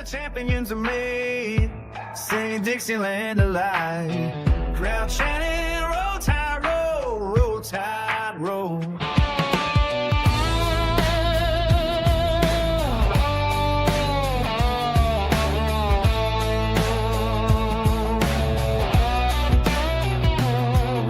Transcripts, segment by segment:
the champions are made. Sing Dixieland alive. Crowd chanting, roll tide, roll tide, roll.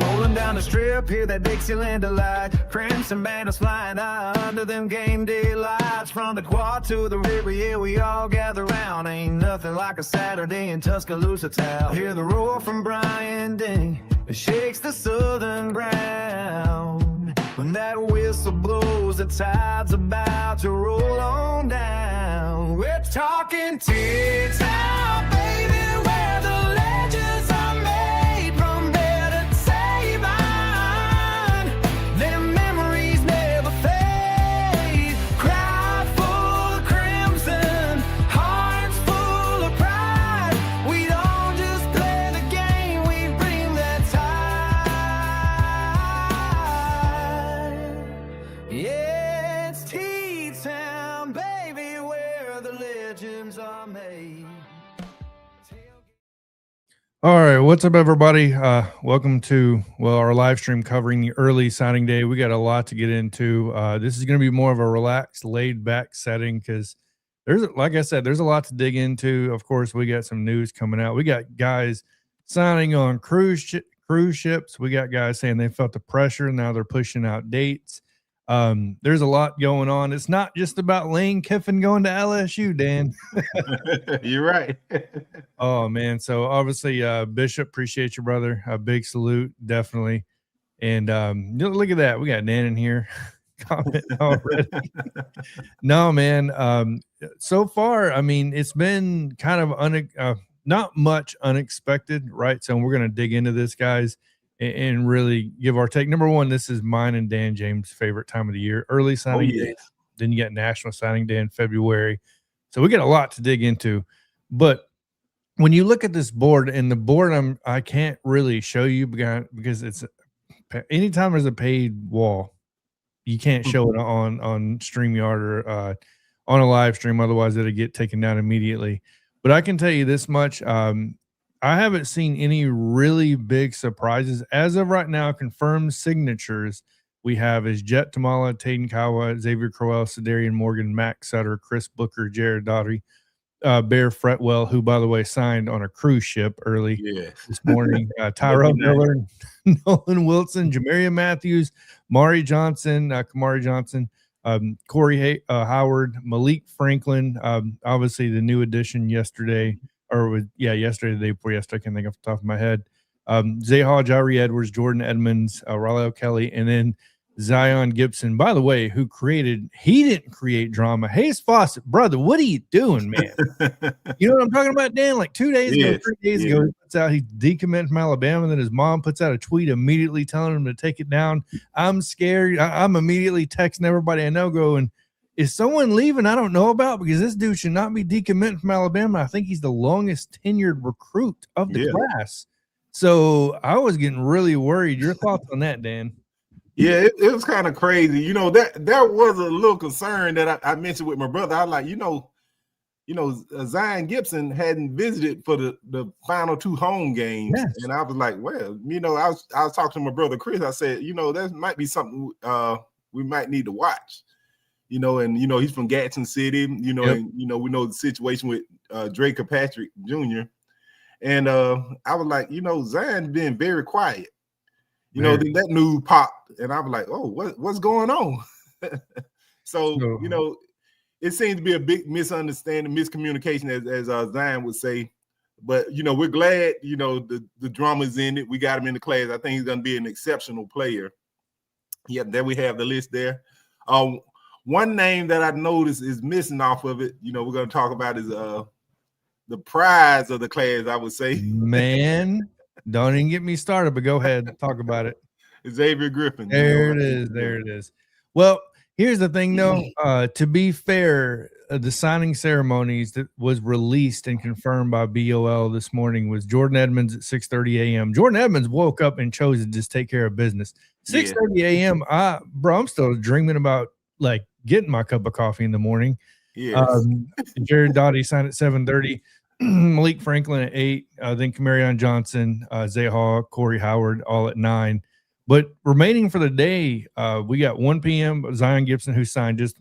Rolling down the strip, hear that Dixieland delight. Crimson banners flying high under them game day lights. From the quad to the river, yeah, we all gather round. Ain't nothing like a Saturday in Tuscaloosa town. Hear the roar from Brian Ding, it shakes the southern ground. When that whistle blows, the tide's about to roll on down. We're talking T-Town, baby, where the legends are made. From there to Avon, them memories never fade. Crowd full of crimson, hearts full of pride. We don't just play the game, we bring that tide. Yeah, it's T-Town, baby, where the legends are made. All right, what's up, everybody? Welcome to our live stream covering the early signing day. We got a lot to get into. This is going to be more of a relaxed, laid-back setting because like I said, there's a lot to dig into. Of course, we got some news coming out. We got guys signing on cruise ships. We got guys saying they felt the pressure. Now they're pushing out dates. There's a lot going on. It's not just about Lane Kiffin going to LSU, Dan. You're right. Oh, man. So obviously, Bishop, appreciate you, brother. A big salute, definitely. And look at that. We got Dan in here. Comment already. No, man. So far, I mean, it's been kind of not much unexpected, right? So we're going to dig into this, guys, and really give our take. Number one, this is mine and Dan James' favorite time of the year, early signing day. Then you got National Signing Day in February. So we got a lot to dig into. But when you look at this board, and the board I can't really show you because it's anytime there's a paid wall, you can't show it on StreamYard or on a live stream. Otherwise, it'll get taken down immediately. But I can tell you this much. I haven't seen any really big surprises. As of right now, confirmed signatures we have is Jett Thomalla, Taden Kawa, Ezavier Crowell, Sedarian Morgan, Max Sutter, Chris Booker, Jared Daugherty, Bear Fretwell, who, by the way, signed on a cruise ship early this morning, Tyrell Miller, Nolan Wilson, Jamaria Matthews, Kamari Johnson, Corey Howard, Malik Franklin, obviously the new addition yesterday, yesterday, the day before yesterday, I can't think off the top of my head. Zayha, Jari Edwards, Jordan Edmonds, Raleigh Kelly, and then Zion Gibson, by the way, he didn't create drama. Hayes Fawcett, brother, what are you doing, man? You know what I'm talking about, Dan? Like 2 days ago, 3 days ago, he puts out, he decommitted from Alabama, and then his mom puts out a tweet immediately telling him to take it down. I'm scared. I'm immediately texting everybody I know going, is someone leaving I don't know about? Because this dude should not be decommitting from Alabama. I think he's the longest tenured recruit of the class. So I was getting really worried. Your thoughts on that, Dan? Yeah, it was kind of crazy. You know, that was a little concern that I mentioned with my brother. I was like, Zion Gibson hadn't visited for the final two home games. Yes. And I was like, well, I was talking to my brother Chris. I said, that might be something we might need to watch. And he's from Gadsden City, and we know the situation with Drake Patrick Jr. And I was like, Zion's been very quiet. Then that news popped, and I was like, oh, what's going on? So, it seems to be a big misunderstanding, miscommunication, as Zion would say. But, we're glad, the drama's in it. We got him in the class. I think he's going to be an exceptional player. Yeah, there we have the list there. One name that I noticed is missing off of it, we're going to talk about is the prize of the class, I would say. Man, don't even get me started, but go ahead, talk about it. Xavier Griffin. There it is. Well, here's the thing, though. To be fair, the signing ceremonies that was released and confirmed by BOL this morning was Jordan Edmonds at 6:30 a.m. Jordan Edmonds woke up and chose to just take care of business. 6:30 a.m. I'm still dreaming about like getting my cup of coffee in the morning. Yes. Jared Dottie signed at 7:30. Malik Franklin at 8. Then Camarion Johnson, Zay Hall, Corey Howard, all at 9. But remaining for the day, we got 1 p.m. Zion Gibson, who signed just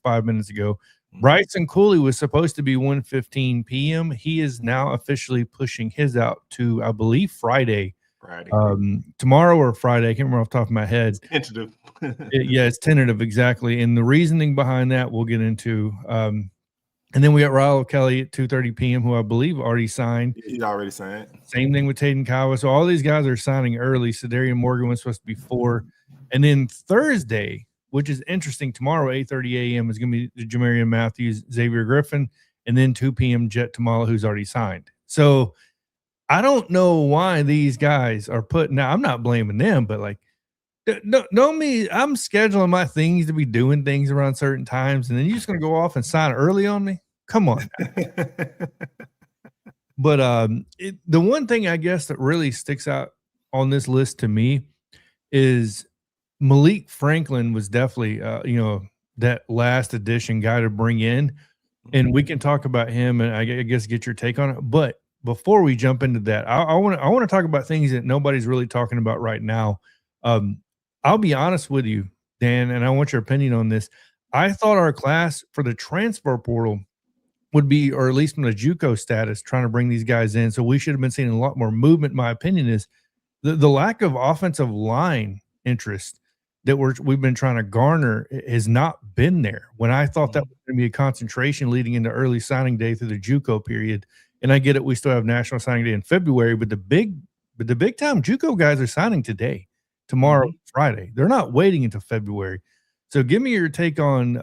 5 minutes ago. Bryson Culie was supposed to be 1:15 p.m. He is now officially pushing his out to, I believe, Friday. Tomorrow or Friday. I can't remember off the top of my head. It's tentative. It's tentative, exactly. And the reasoning behind that we'll get into. And then we got Raul Kelly at 2:30 p.m., who I believe already signed. He already signed. Same thing with Taden Kiowa. So all these guys are signing early. Sedarian Morgan was supposed to be 4. And then Thursday, which is interesting, tomorrow, 8:30 a.m. is going to be Jamarian Matthews, Xavier Griffin, and then 2 p.m. Jett Thomalla, who's already signed. So I don't know why these guys are now, I'm not blaming them, but like, know me, I'm scheduling my things to be doing things around certain times, and then you're just going to go off and sign early on me? Come on. But the one thing I guess that really sticks out on this list to me is Malik Franklin was definitely, that last edition guy to bring in, and we can talk about him and I guess get your take on it. But before we jump into that, I want to talk about things that nobody's really talking about right now. I'll be honest with you, Dan, and I want your opinion on this. I thought our class for the transfer portal would be, or at least from the JUCO status, trying to bring these guys in. So we should have been seeing a lot more movement. My opinion is the lack of offensive line interest that we've been trying to garner has not been there. When I thought that was going to be a concentration leading into early signing day through the JUCO period. And I get it, we still have National Signing Day in February, but the big time JUCO guys are signing today, tomorrow, Friday. They're not waiting until February. So give me your take on,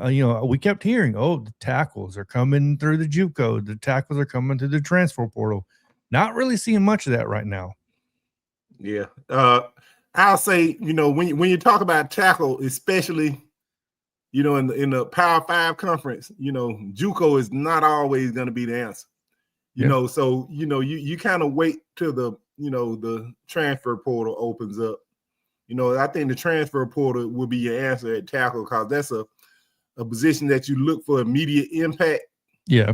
we kept hearing, the tackles are coming through the JUCO. The tackles are coming through the transfer portal. Not really seeing much of that right now. Yeah. I'll say, when you talk about tackle, especially, in the Power 5 conference, JUCO is not always going to be the answer. So, you kind of wait till the transfer portal opens up. I think the transfer portal will be your answer at tackle, because that's a position that you look for immediate impact. Yeah.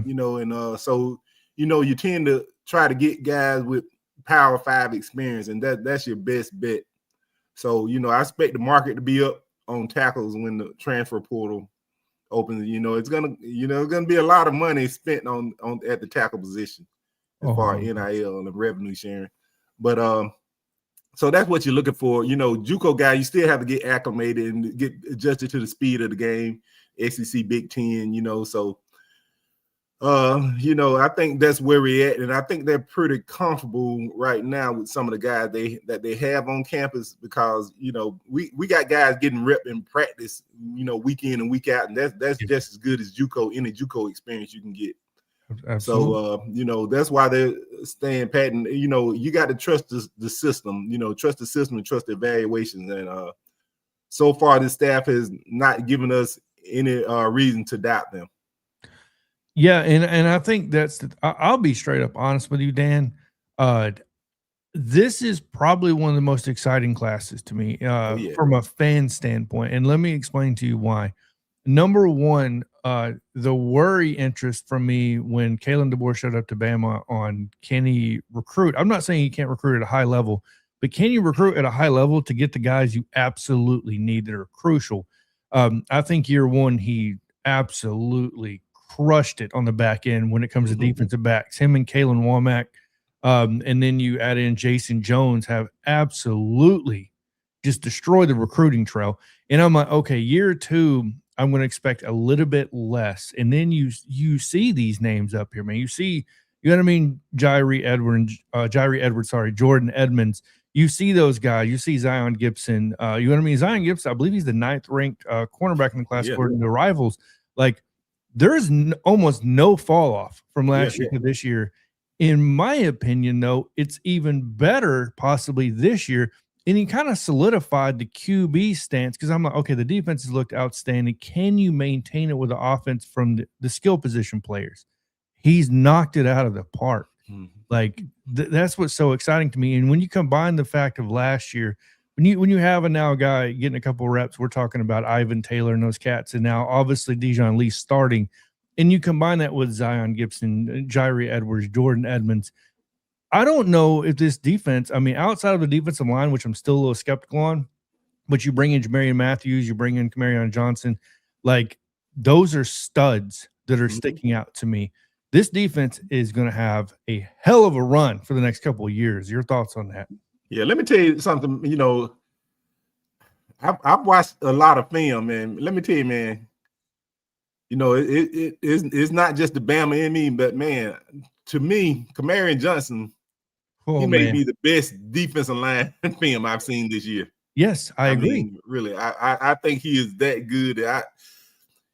So, you tend to try to get guys with Power 5 experience, and that's your best bet. So, I expect the market to be up on tackles when the transfer portal opens. It's gonna be a lot of money spent on at the tackle position as far as NIL and the revenue sharing. But so that's what you're looking for. JUCO guy, you still have to get acclimated and get adjusted to the speed of the game. SEC, Big Ten, So, I think that's where we're at, and I think they're pretty comfortable right now with some of the guys that they have on campus, because we got guys getting rep in practice, week in and week out, and that's just as good as any JUCO experience you can get. Absolutely. So that's why they're staying pat, and you got to trust the system, trust the system and trust the evaluations, and so far the staff has not given us any reason to doubt them. Yeah, and I think I'll be straight up honest with you, Dan. This is probably one of the most exciting classes to me from a fan standpoint, and let me explain to you why. Number one, the worry interest from me when Kalen DeBoer showed up to Bama on, can he recruit? I'm not saying he can't recruit at a high level, but can you recruit at a high level to get the guys you absolutely need that are crucial? I think year one, he absolutely crushed it on the back end when it comes to defensive backs. Him and Kalen Womack, and then you add in Jason Jones, have absolutely just destroyed the recruiting trail. And I'm like, okay, year two, I'm going to expect a little bit less. And then you see these names up here, man. You know what I mean? Jairi Edwards, Jordan Edmonds. You see those guys. You see Zion Gibson. You know what I mean? Zion Gibson, I believe he's the 9th ranked cornerback in the class according to Rivals. Like, there's almost no fall off from last year to this year. In my opinion, though, it's even better possibly this year. And he kind of solidified the QB stance, because I'm like, okay, the defense has looked outstanding. Can you maintain it with the offense from the skill position players? He's knocked it out of the park. Like, that's what's so exciting to me. And when you combine the fact of last year, when you have a guy getting a couple reps, we're talking about Ivan Taylor and those cats, and now obviously Dijon Lee starting. and you combine that with Zion Gibson, Jairi Edwards, Jordan Edmonds. I don't know if this defense, I mean, outside of the defensive line, which I'm still a little skeptical on, but you bring in Jamarian Matthews, you bring in Camarion Johnson, like those are studs that are sticking out to me. This defense is going to have a hell of a run for the next couple of years. Your thoughts on that? Yeah, let me tell you something. You know, I've watched a lot of film, and let me tell you, man. You know, it's not just the Bama in me, but man, to me, Camarion Johnson, he may be the best defensive line film I've seen this year. Yes, I agree. Mean, really, I think he is that good.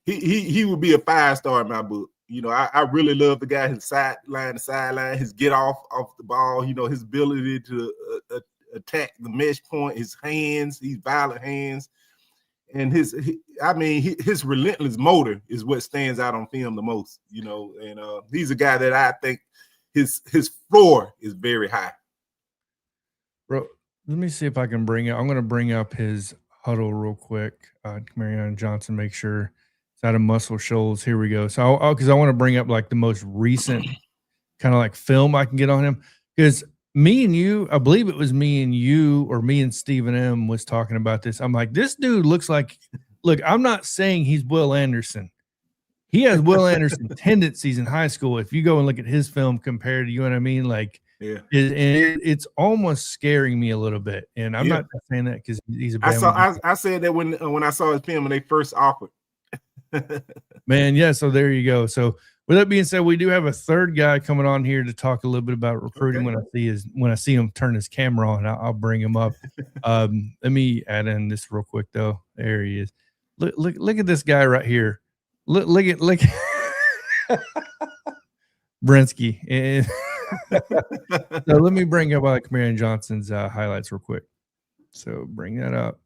He would be a 5-star in my book. You know, I really love the guy, his sideline to sideline, his get off the ball, you know, his ability to attack the mesh point, his hands, these violent hands, and his relentless motor is what stands out on film the most, you know, and he's a guy that I think his floor is very high. Bro, let me see if I can I'm going to bring up his huddle real quick. Camarion Johnson, make sure it's out of Muscle Shoals. Here we go. So, because I want to bring up like the most recent kind of like film I can get on him. Because me and you, I believe it was me and you or me and Stephen M was talking about this. I'm like, this dude looks like, look, I'm not saying he's Will Anderson. He has Will Anderson tendencies in high school. If you go and look at his film compared to, you know what I mean? Like, yeah, it's almost scaring me a little bit. And I'm not saying that because he's a Bama. I said that when I saw his film when they first offered. Man, yeah. So there you go. So with that being said, we do have a third guy coming on here to talk a little bit about recruiting. Okay. When I see him turn his camera on, I'll bring him up. Let me add in this real quick though. There he is. Look at this guy right here. Look at Brinsky. And so let me bring up Camarion Johnson's highlights real quick. So bring that up.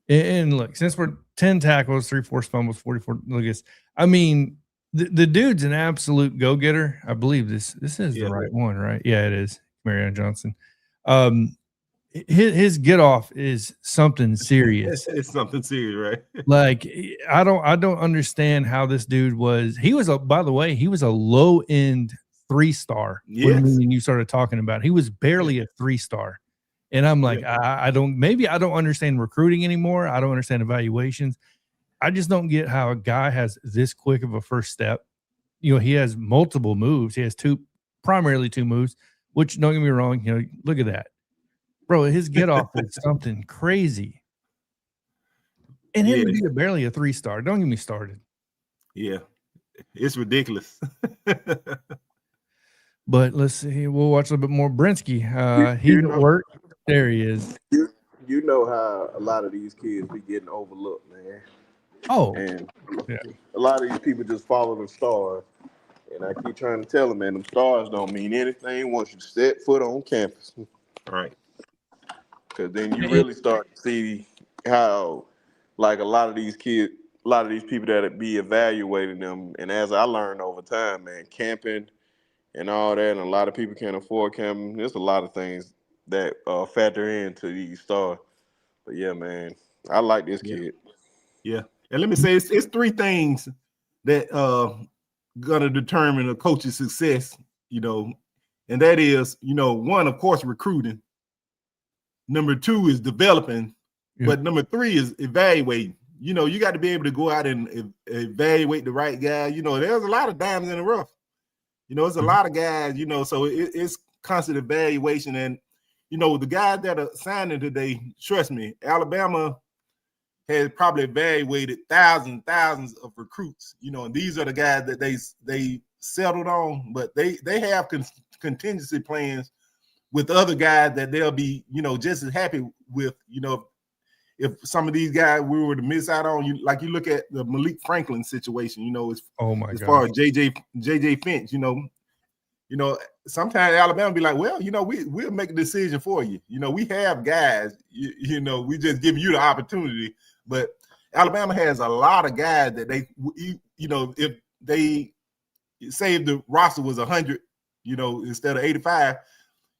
And look, since we're 10 tackles, 3 forced fumbles, 44. Look at this. I mean, the dude's an absolute go-getter. I believe this is the right one, right? Yeah, it is. Camarion Johnson. His get off is something serious. It's something serious, right? Like I don't understand how this dude was. He was by the way, he was a low-end 3-star when you started talking about it. He was barely a 3-star. And I'm like, I don't understand recruiting anymore. I don't understand evaluations. I just don't get how a guy has this quick of a first step. You know, he has multiple moves. He has primarily two moves, which don't get me wrong. You know, look at that, bro. His get off is something crazy. And him to be barely a 3-star. Don't get me started. Yeah, it's ridiculous. But let's see. We'll watch a little bit more. Brinsky. He at work. There he is. You know how a lot of these kids be getting overlooked, man. Oh, and a lot of these people just follow the stars. And I keep trying to tell them, man, them stars don't mean anything once you set foot on campus. Right. Because then you really start to see how, like, a lot of these kids, a lot of these people that be evaluating them. And as I learned over time, man, camping and all that, and a lot of people can't afford camping. There's a lot of things that factor into these stars. But yeah, man, I like this kid. Yeah. And let me say, it's 3 things that gonna determine a coach's success, you know, and that is, you know, 1, of course, recruiting. Number 2 is developing, but number 3 is evaluating. You know, you got to be able to go out and evaluate the right guy. You know, there's a lot of diamonds in the rough. You know, it's a lot of guys, you know, so it's constant evaluation. And, you know, the guys that are signing today, trust me, Alabama has probably evaluated thousands of recruits, you know, and these are the guys that they settled on, but they have contingency plans with other guys that they'll be, you know, just as happy with. You know, if some of these guys we were to miss out on, you like you look at the Malik Franklin situation, you know, as far as JJ Finch, you know, sometimes Alabama be like, well, you know, we'll make a decision for you. You know, we have guys, you know, we just give you the opportunity. But Alabama has a lot of guys that they, you know, if they say if the roster was 100, you know, instead of 85,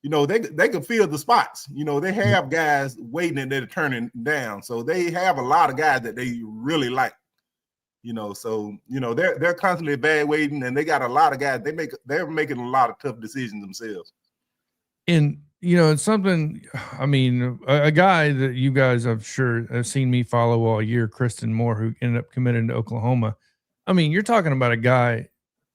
you know, they could fill the spots. You know, they have guys waiting and they're turning down. So they have a lot of guys that they really like. So they're constantly evaluating, and they got a lot of guys. They're making a lot of tough decisions themselves. And it's something. I mean, a guy that you guys, I'm sure, have seen me follow all year, Kristen Moore, who ended up committing to Oklahoma. I mean, you're talking about a guy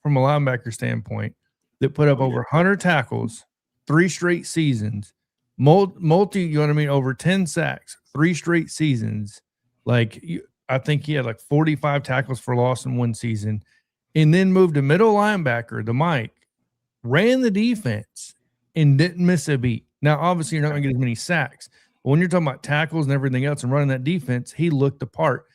from a linebacker standpoint that put up over 100 tackles, 3 straight seasons, over 10 sacks, 3 straight seasons. I think he had like 45 tackles for loss in one season, and then moved to middle linebacker, the Mike, ran the defense, and didn't miss a beat. Now, obviously, you're not going to get as many sacks, but when you're talking about tackles and everything else and running that defense, he looked the part.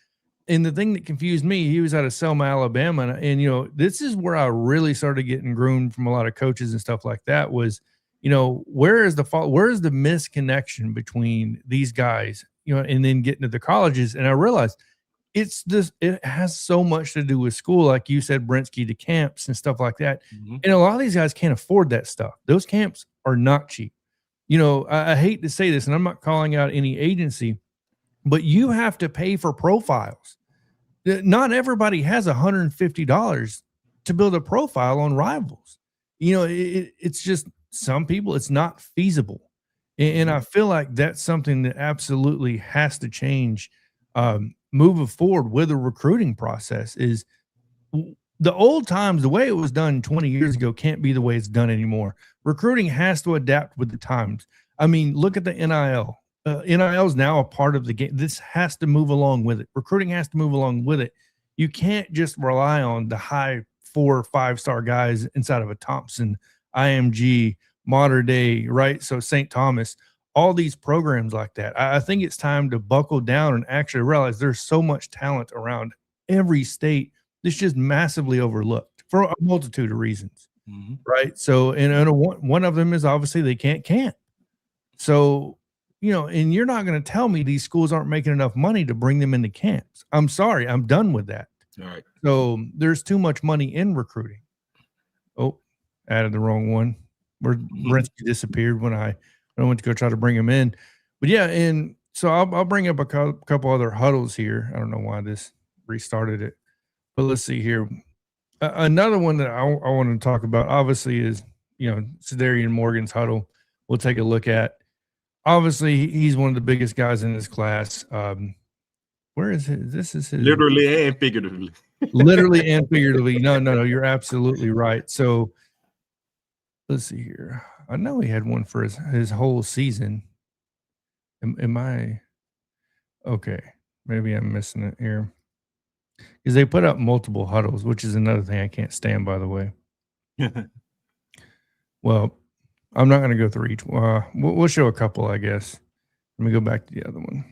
And the thing that confused me, he was out of Selma, Alabama, and this is where I really started getting groomed from a lot of coaches and stuff like that. Was where is the misconnection between these guys, and then getting to the colleges, and I realized it has so much to do with school, like you said, Brinsky, to camps and stuff like that. Mm-hmm. And a lot of these guys can't afford that stuff. Those camps are not cheap. I hate to say this, and I'm not calling out any agency, but you have to pay for profiles. Not everybody has $150 to build a profile on Rivals. It's just some people, it's not feasible. And I feel like that's something that absolutely has to change. Moving forward with the recruiting process is the old times, the way it was done 20 years ago can't be the way it's done anymore. Recruiting has to adapt with the times. I mean, look at the NIL. NIL is now a part of the game. This has to move along with it. Recruiting has to move along with it. You can't just rely on the high 4 or 5-star guys inside of a Thompson, IMG, Modern Day, right? So St. Thomas, all these programs like that. I think it's time to buckle down and actually realize there's so much talent around every state that's just massively overlooked for a multitude of reasons, right? So, and one of them is obviously they can't camp. So, and you're not going to tell me these schools aren't making enough money to bring them into camps. I'm sorry, I'm done with that. All right. So there's too much money in recruiting. Oh, added the wrong one. Where Brinsky disappeared when I went to go try to bring him in. But yeah, and so I'll bring up a couple other huddles here. I don't know why this restarted it, but let's see here. Another one that I want to talk about, obviously, is Cedarian Morgan's huddle. We'll take a look at. Obviously, he's one of the biggest guys in this class. Where is his? This is his. Literally and figuratively. Literally and figuratively. No, you're absolutely right. So let's see here. I know he had one for his whole season. Am I okay? Maybe I'm missing it here. Because they put up multiple huddles, which is another thing I can't stand, by the way. Well, I'm not going to go through each one. We'll show a couple, I guess. Let me go back to the other one.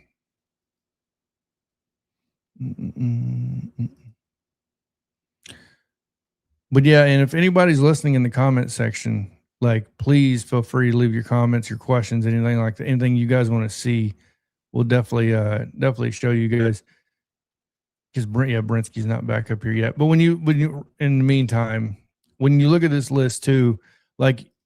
But yeah, and if anybody's listening in the comment section, please feel free to leave your comments, your questions, anything like that, anything you guys want to see. We'll definitely show you guys. Because Brinsky's not back up here yet. But when you in the meantime, when you look at this list too,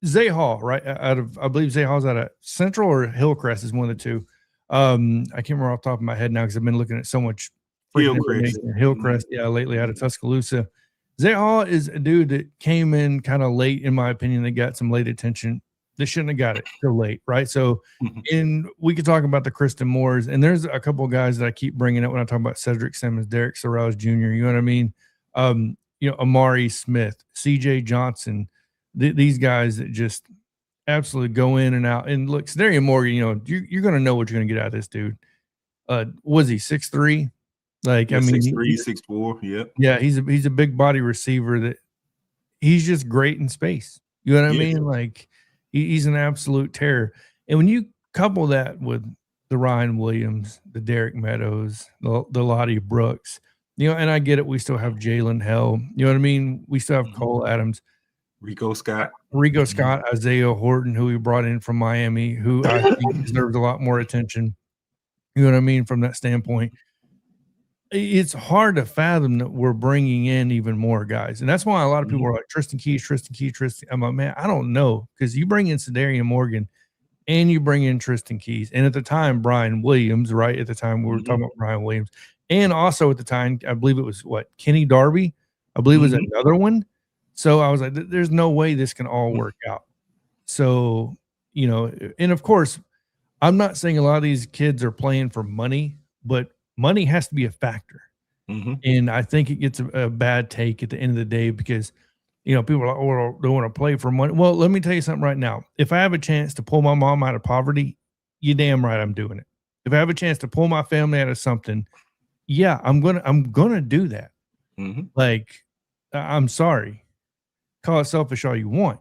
Zay Hall, right? I believe Zay Hall's out of Central or Hillcrest is one of the two. I can't remember off the top of my head now because I've been looking at so much Hillcrest, lately out of Tuscaloosa. Zay Hall is a dude that came in kind of late, in my opinion. They got some late attention. They shouldn't have got it so late, right? So, and we could talk about the Kristen Moores, and there's a couple of guys that I keep bringing up when I talk about Cedric Simmons, Derek Sorrells Jr., you know what I mean? Amari Smith, CJ Johnson, these guys that just absolutely go in and out. And look, Cedarian Morgan, you're going to know what you're going to get out of this dude. Was he 6'3"? 6'3", 6'4", yep. Yeah, he's a big body receiver that he's just great in space. You know what I mean? He's an absolute terror. And when you couple that with the Ryan Williams, the Derek Meadows, the Lottie Brooks, and I get it. We still have Jalen Hell. You know what I mean? We still have Cole Adams. Rico Scott, Isaiah Horton, who we brought in from Miami, who I think deserves a lot more attention. You know what I mean? From that standpoint, it's hard to fathom that we're bringing in even more guys. And that's why a lot of people are like, Tristan Keys. I'm like, man, I don't know. Because you bring in Cedarian Morgan and you bring in Tristan Keys. And at the time, Brian Williams, right? At the time, we were talking about Brian Williams. And also at the time, I believe it was Kenny Darby, I believe was another one. So I was like, there's no way this can all work out. So, and of course, I'm not saying a lot of these kids are playing for money, but money has to be a factor. And I think it gets a bad take at the end of the day because, people are like, oh, they want to play for money. Well, let me tell you something right now. If I have a chance to pull my mom out of poverty, you damn right I'm doing it. If I have a chance to pull my family out of something, yeah, I'm gonna do that. Like, I'm sorry. Call it selfish all you want.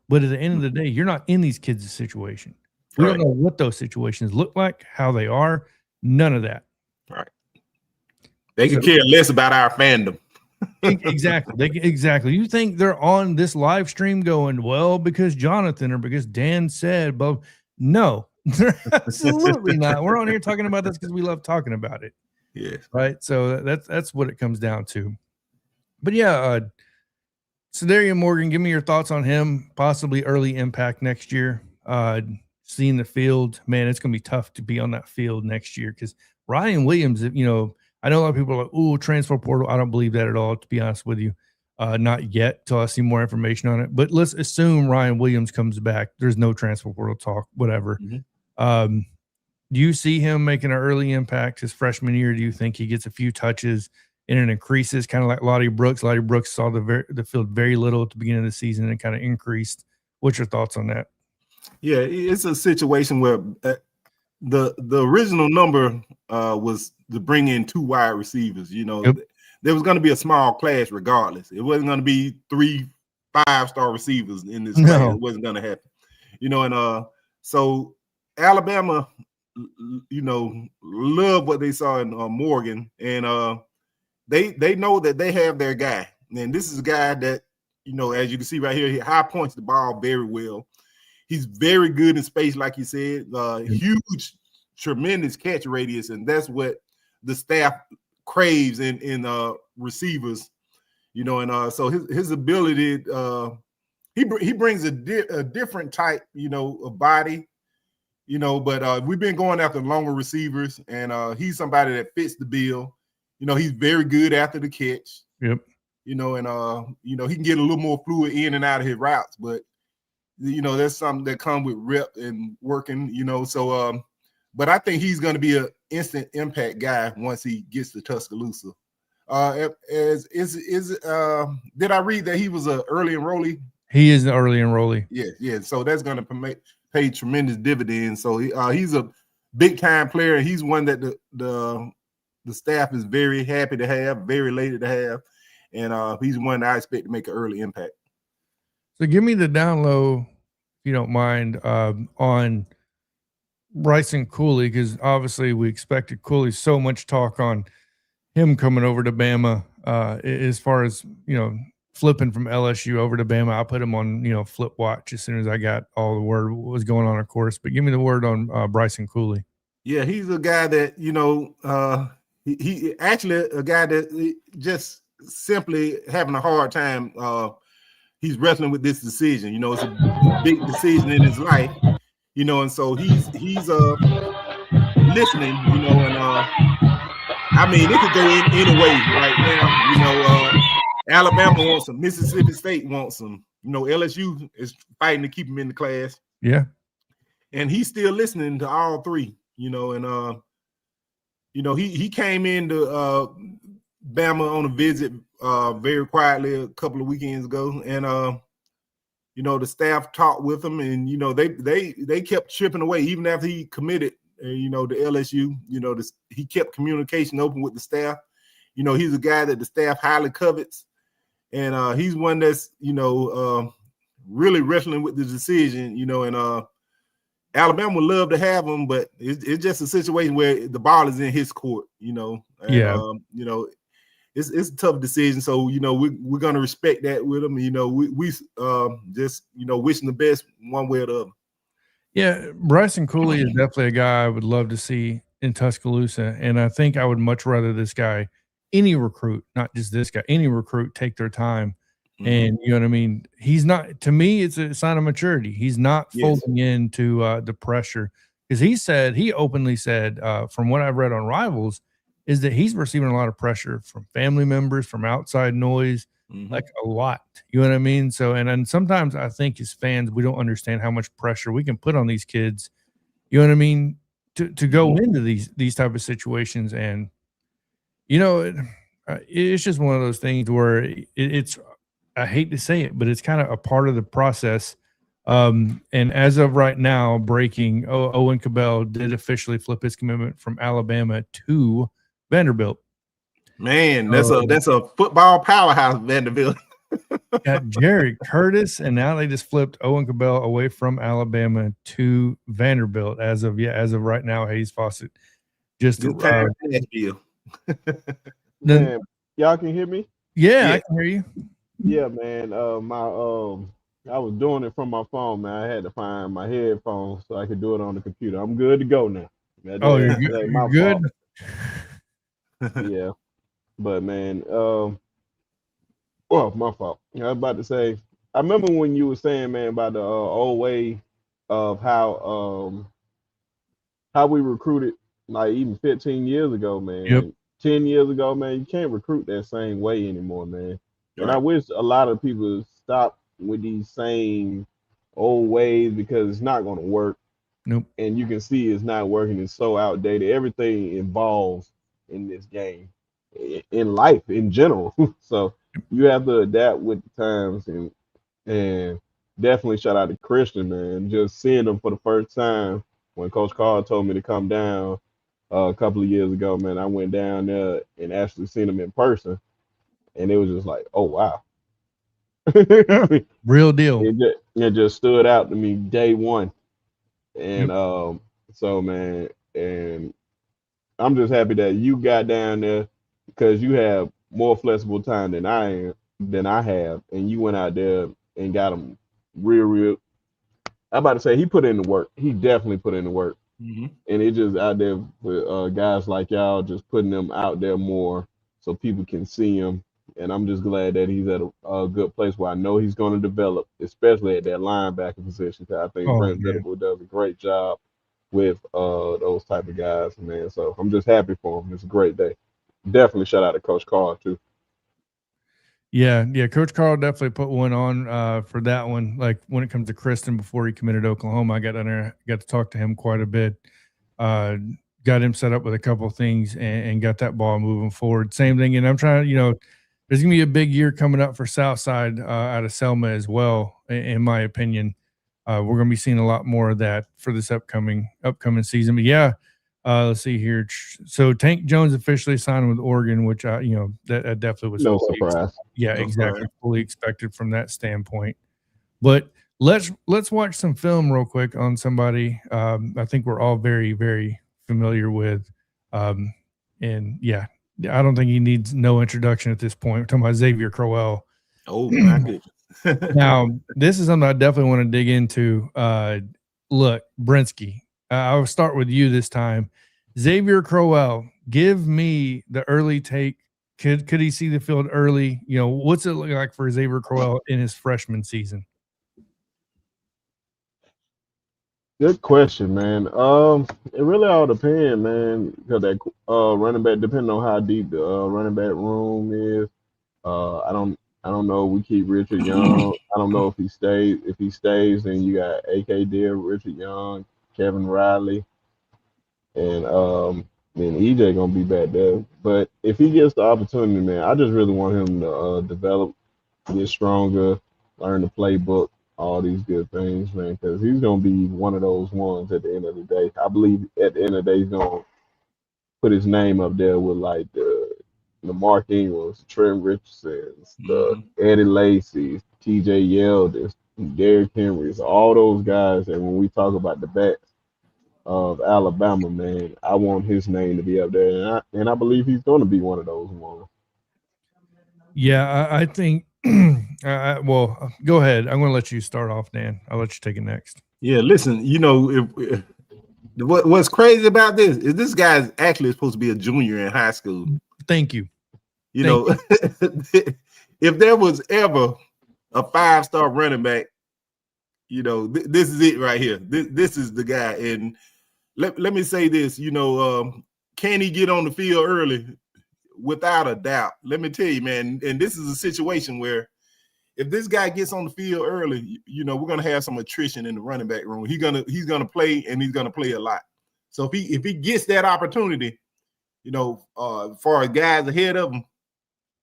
But at the end of the day, you're not in these kids' situation. We don't know what those situations look like, how they are, none of that. Right. They can care less about our fandom. Exactly. Exactly. You think they're on this live stream going, well, because Jonathan or because Dan said, but no, they're absolutely not. We're on here talking about this because we love talking about it. Yes. Right. So that's what it comes down to. But yeah, Cedarian Morgan, give me your thoughts on him, possibly early impact next year. Seeing the field, man, it's going to be tough to be on that field next year because Ryan Williams, I know a lot of people are like, oh, transfer portal. I don't believe that at all, to be honest with you. Not yet till I see more information on it. But let's assume Ryan Williams comes back. There's no transfer portal talk, whatever. Do you see him making an early impact his freshman year? Do you think he gets a few touches and it increases, kind of like Lottie Brooks? Lottie Brooks saw the field very little at the beginning of the season and kind of increased. What's your thoughts on that? Yeah, it's a situation where the original number was to bring in 2 wide receivers. There was going to be a small class regardless. It wasn't going to be 3 5-star receivers in this class. It wasn't going to happen. And so Alabama, love what they saw in Morgan, and they know that they have their guy. And this is a guy that, as you can see right here, he high points the ball very well. He's very good in space, like you said. Huge, tremendous catch radius, and that's what the staff craves in receivers. And so his ability, he brings a different type, of body. But we've been going after longer receivers, and he's somebody that fits the bill. He's very good after the catch. Yep. And he can get a little more fluid in and out of his routes, but that's something that comes with rep and working, so but I think he's going to be an instant impact guy once he gets to Tuscaloosa. Did I read that he was an early enrollee? He is an early enrollee. Yeah. So that's going to pay tremendous dividends. So he's a big time player, and he's one that the staff is very happy to have, very elated to have, and he's one that I expect to make an early impact. So give me the down low, if you don't mind, on Bryson Culie, because obviously we expected Culie. So much talk on him coming over to Bama. As far as flipping from LSU over to Bama, I put him on flip watch as soon as I got all the word what was going on, of course. But give me the word on Bryson Culie. Yeah, he's a guy that he actually a guy that just simply having a hard time. He's wrestling with this decision. It's a big decision in his life, and so he's listening, and I mean, it could go in a way right now. Alabama wants him, Mississippi State wants him, LSU is fighting to keep him in the class. Yeah. And he's still listening to all three, and he came into Bama on a visit very quietly a couple of weekends ago, and the staff talked with him, and they kept chipping away even after he committed to LSU. He kept communication open with the staff. He's a guy that the staff highly covets, and he's one that's really wrestling with the decision. And Alabama would love to have him, but it's just a situation where the ball is in his court. It's a tough decision, so we're gonna respect that with him. We just wishing the best one way or the other. Yeah, Bryson Culie is definitely a guy I would love to see in Tuscaloosa, and I think I would much rather this guy, any recruit, not just this guy, any recruit, take their time. And you know what I mean. He's not, to me, it's a sign of maturity. He's not folding into the pressure, because he openly said, from what I've read on Rivals, is that he's receiving a lot of pressure from family members, from outside noise, like a lot. You know what I mean? So, and sometimes I think as fans, we don't understand how much pressure we can put on these kids. You know what I mean? To go into these type of situations, and it's just one of those things where it's I hate to say it, but it's kind of a part of the process. And as of right now, breaking, Owen Cabell did officially flip his commitment from Alabama to Vanderbilt. Man, that's a football powerhouse, Vanderbilt. Got Jared Curtis, and now they just flipped Owen Cabell away from Alabama to Vanderbilt as of right now. Hayes Fawcett just Man, y'all can hear me? Yeah, I can hear you. Yeah, man. I was doing it from my phone, man. I had to find my headphones so I could do it on the computer. I'm good to go now. You're good. Yeah, but man, well, my fault. I was about to say, I remember when you were saying, man, about the old way of how we recruited, like even 15 years ago, man. Yep. 10 years ago, man, you can't recruit that same way anymore, man. Right. And I wish a lot of people stop with these same old ways because it's not going to work. Nope. And you can see it's not working. It's so outdated. Everything involves in this game, in life in general. So you have to adapt with the times, and definitely shout out to Christian, man. Just seeing him for the first time when Coach Carl told me to come down a couple of years ago, man, I went down there and actually seen him in person, and it was just like, oh wow. Real deal. It just stood out to me day one. And so man, and I'm just happy that you got down there because you have more flexible time than I have, and you went out there and got him real. I'm about to say he put in the work. He definitely put in the work. And it just out there with guys like y'all, just putting them out there more so people can see him. And I'm just glad that he's at a good place where I know he's going to develop, especially at that linebacker position. I think Brent Venables does a great job with those type of guys, man. So I'm just happy for him. It's a great day. Definitely shout out to Coach Carl too. Yeah, Coach Carl definitely put one on for that one. Like when it comes to Kristen, before he committed to Oklahoma, I got to talk to him quite a bit. Got him set up with a couple of things and got that ball moving forward. Same thing, and I'm trying. There's gonna be a big year coming up for Southside out of Selma as well. In my opinion, we're gonna be seeing a lot more of that for this upcoming season. But yeah. Let's see here. So Tank Jones officially signed with Oregon, which that definitely was no surprise. Exactly. Fully expected from that standpoint. But let's watch some film real quick on somebody I think we're all very, very familiar with. And yeah, I don't think he needs no introduction at this point. We're talking about Ezavier Crowell. Oh my goodness. Now, this is something I definitely want to dig into. Look, Brinsky. I'll start with you this time. Ezavier Crowell, give me the early take. Could he see the field early? What's it look like for Ezavier Crowell in his freshman season? Good question, man. It really all depends, man. Because that running back, depending on how deep the running back room is. I don't know. We keep Richard Young. I don't know if he stays. If he stays, then you got AK Deer, Richard Young, Kevin Riley, and then EJ gonna be back there. But if he gets the opportunity, man, I just really want him to develop, get stronger, learn the playbook, all these good things, man, because he's gonna be one of those ones at the end of the day. I believe at the end of the day he's gonna put his name up there with like the Mark Ingrams, Trent Richardsons, the Eddie Lacy's, TJ Yeldon, Derrick Henry's, all those guys. And when we talk about the backs of Alabama, man, I want his name to be up there, and I believe he's going to be one of those ones. Yeah, I think. Well, go ahead. I'm going to let you start off, Dan. I'll let you take it next. Yeah, listen. What's crazy about this is this guy's actually supposed to be a junior in high school. Thank you. If there was ever a 5-star running back, this is it right here. This is the guy. And let me say this, can he get on the field early? Without a doubt. Let me tell you, man, and this is a situation where if this guy gets on the field early, you know, we're gonna have some attrition in the running back room. He's gonna play, and he's gonna play a lot. So if he gets that opportunity, you know, for guys ahead of him,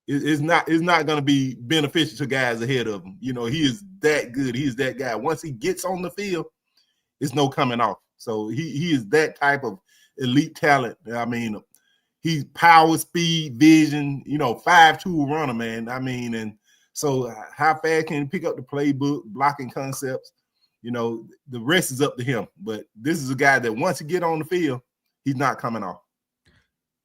it's not gonna be beneficial to guys ahead of him. You know, he is that good. He is that guy. Once he gets on the field, it's no coming off. So he is that type of elite talent. I mean, he's power, speed, vision, you know, 5'2" runner, man. I mean, and so how fast can he pick up the playbook, blocking concepts? You know, the rest is up to him. But this is a guy that once he get on the field, he's not coming off.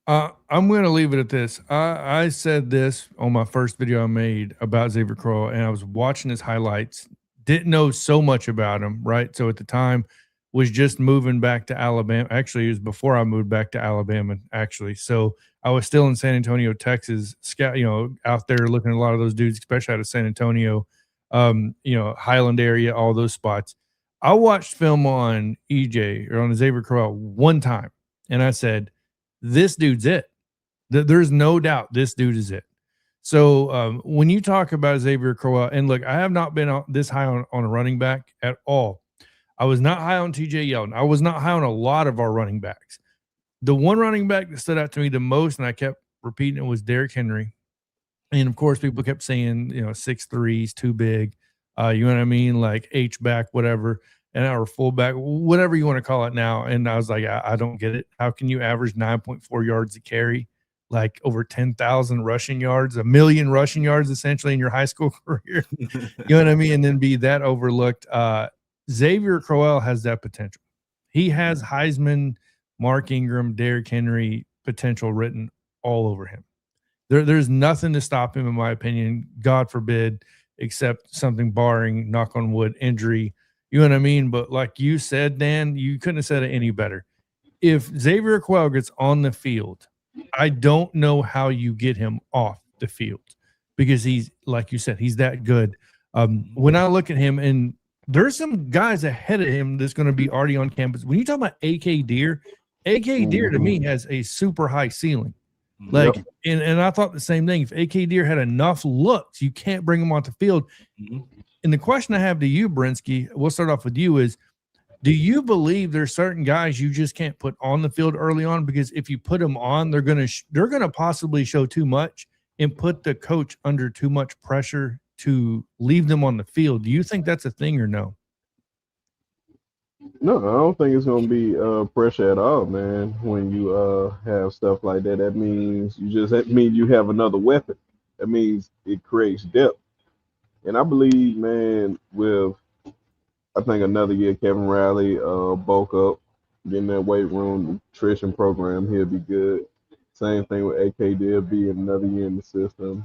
I'm going to leave it at this. I said this on my first video I made about Ezavier Crowell, and I was watching his highlights. Didn't know so much about him, right? So at the time, was just moving back to Alabama. Actually, it was before I moved back to Alabama, actually. So I was still in San Antonio, Texas, scout, you know, out there looking at a lot of those dudes, especially out of San Antonio, you know, Highland area, all those spots. I watched film on EJ or on Ezavier Crowell one time, and I said, this dude's it. There's no doubt this dude is it. So when you talk about Ezavier Crowell, and look, I have not been this high on a running back at all. I was not high on TJ Yeldon. I was not high on a lot of our running backs. The one running back that stood out to me the most, and I kept repeating it, was Derrick Henry. And of course, people kept saying, you know, 6'3", he's too big. You know what I mean? Like H-back, whatever, and our fullback, whatever you want to call it now. And I was like, I don't get it. How can you average 9.4 yards a carry, like over 10,000 rushing yards, 1 million rushing yards essentially in your high school career? You know what I mean? And then be that overlooked. Ezavier Crowell has that potential. He has Heisman, Mark Ingram, Derrick Henry potential written all over him. There's nothing to stop him, in my opinion, God forbid, except something barring, knock on wood, injury. You know what I mean? But like you said, Dan, you couldn't have said it any better. If Ezavier Crowell gets on the field, I don't know how you get him off the field, because he's, like you said, he's that good. When I look at him, and there's some guys ahead of him that's going to be already on campus. When you talk about AK Deer to me has a super high ceiling. Like, and I thought the same thing. If AK Deer had enough looks, you can't bring him off the field. And the question I have to you, Brinsky, we'll start off with you, is do you believe there's certain guys you just can't put on the field early on, because if you put them on, they're going to possibly show too much and put the coach under too much pressure to leave them on the field? Do you think that's a thing or no? No, I don't think it's gonna be pressure at all, man. When you have stuff like that, that means you have another weapon. That means it creates depth. And I believe, man, with I think another year Kevin Riley bulk up, get in that weight room, nutrition program, he'll be good. Same thing with AK, they'll be another year in the system.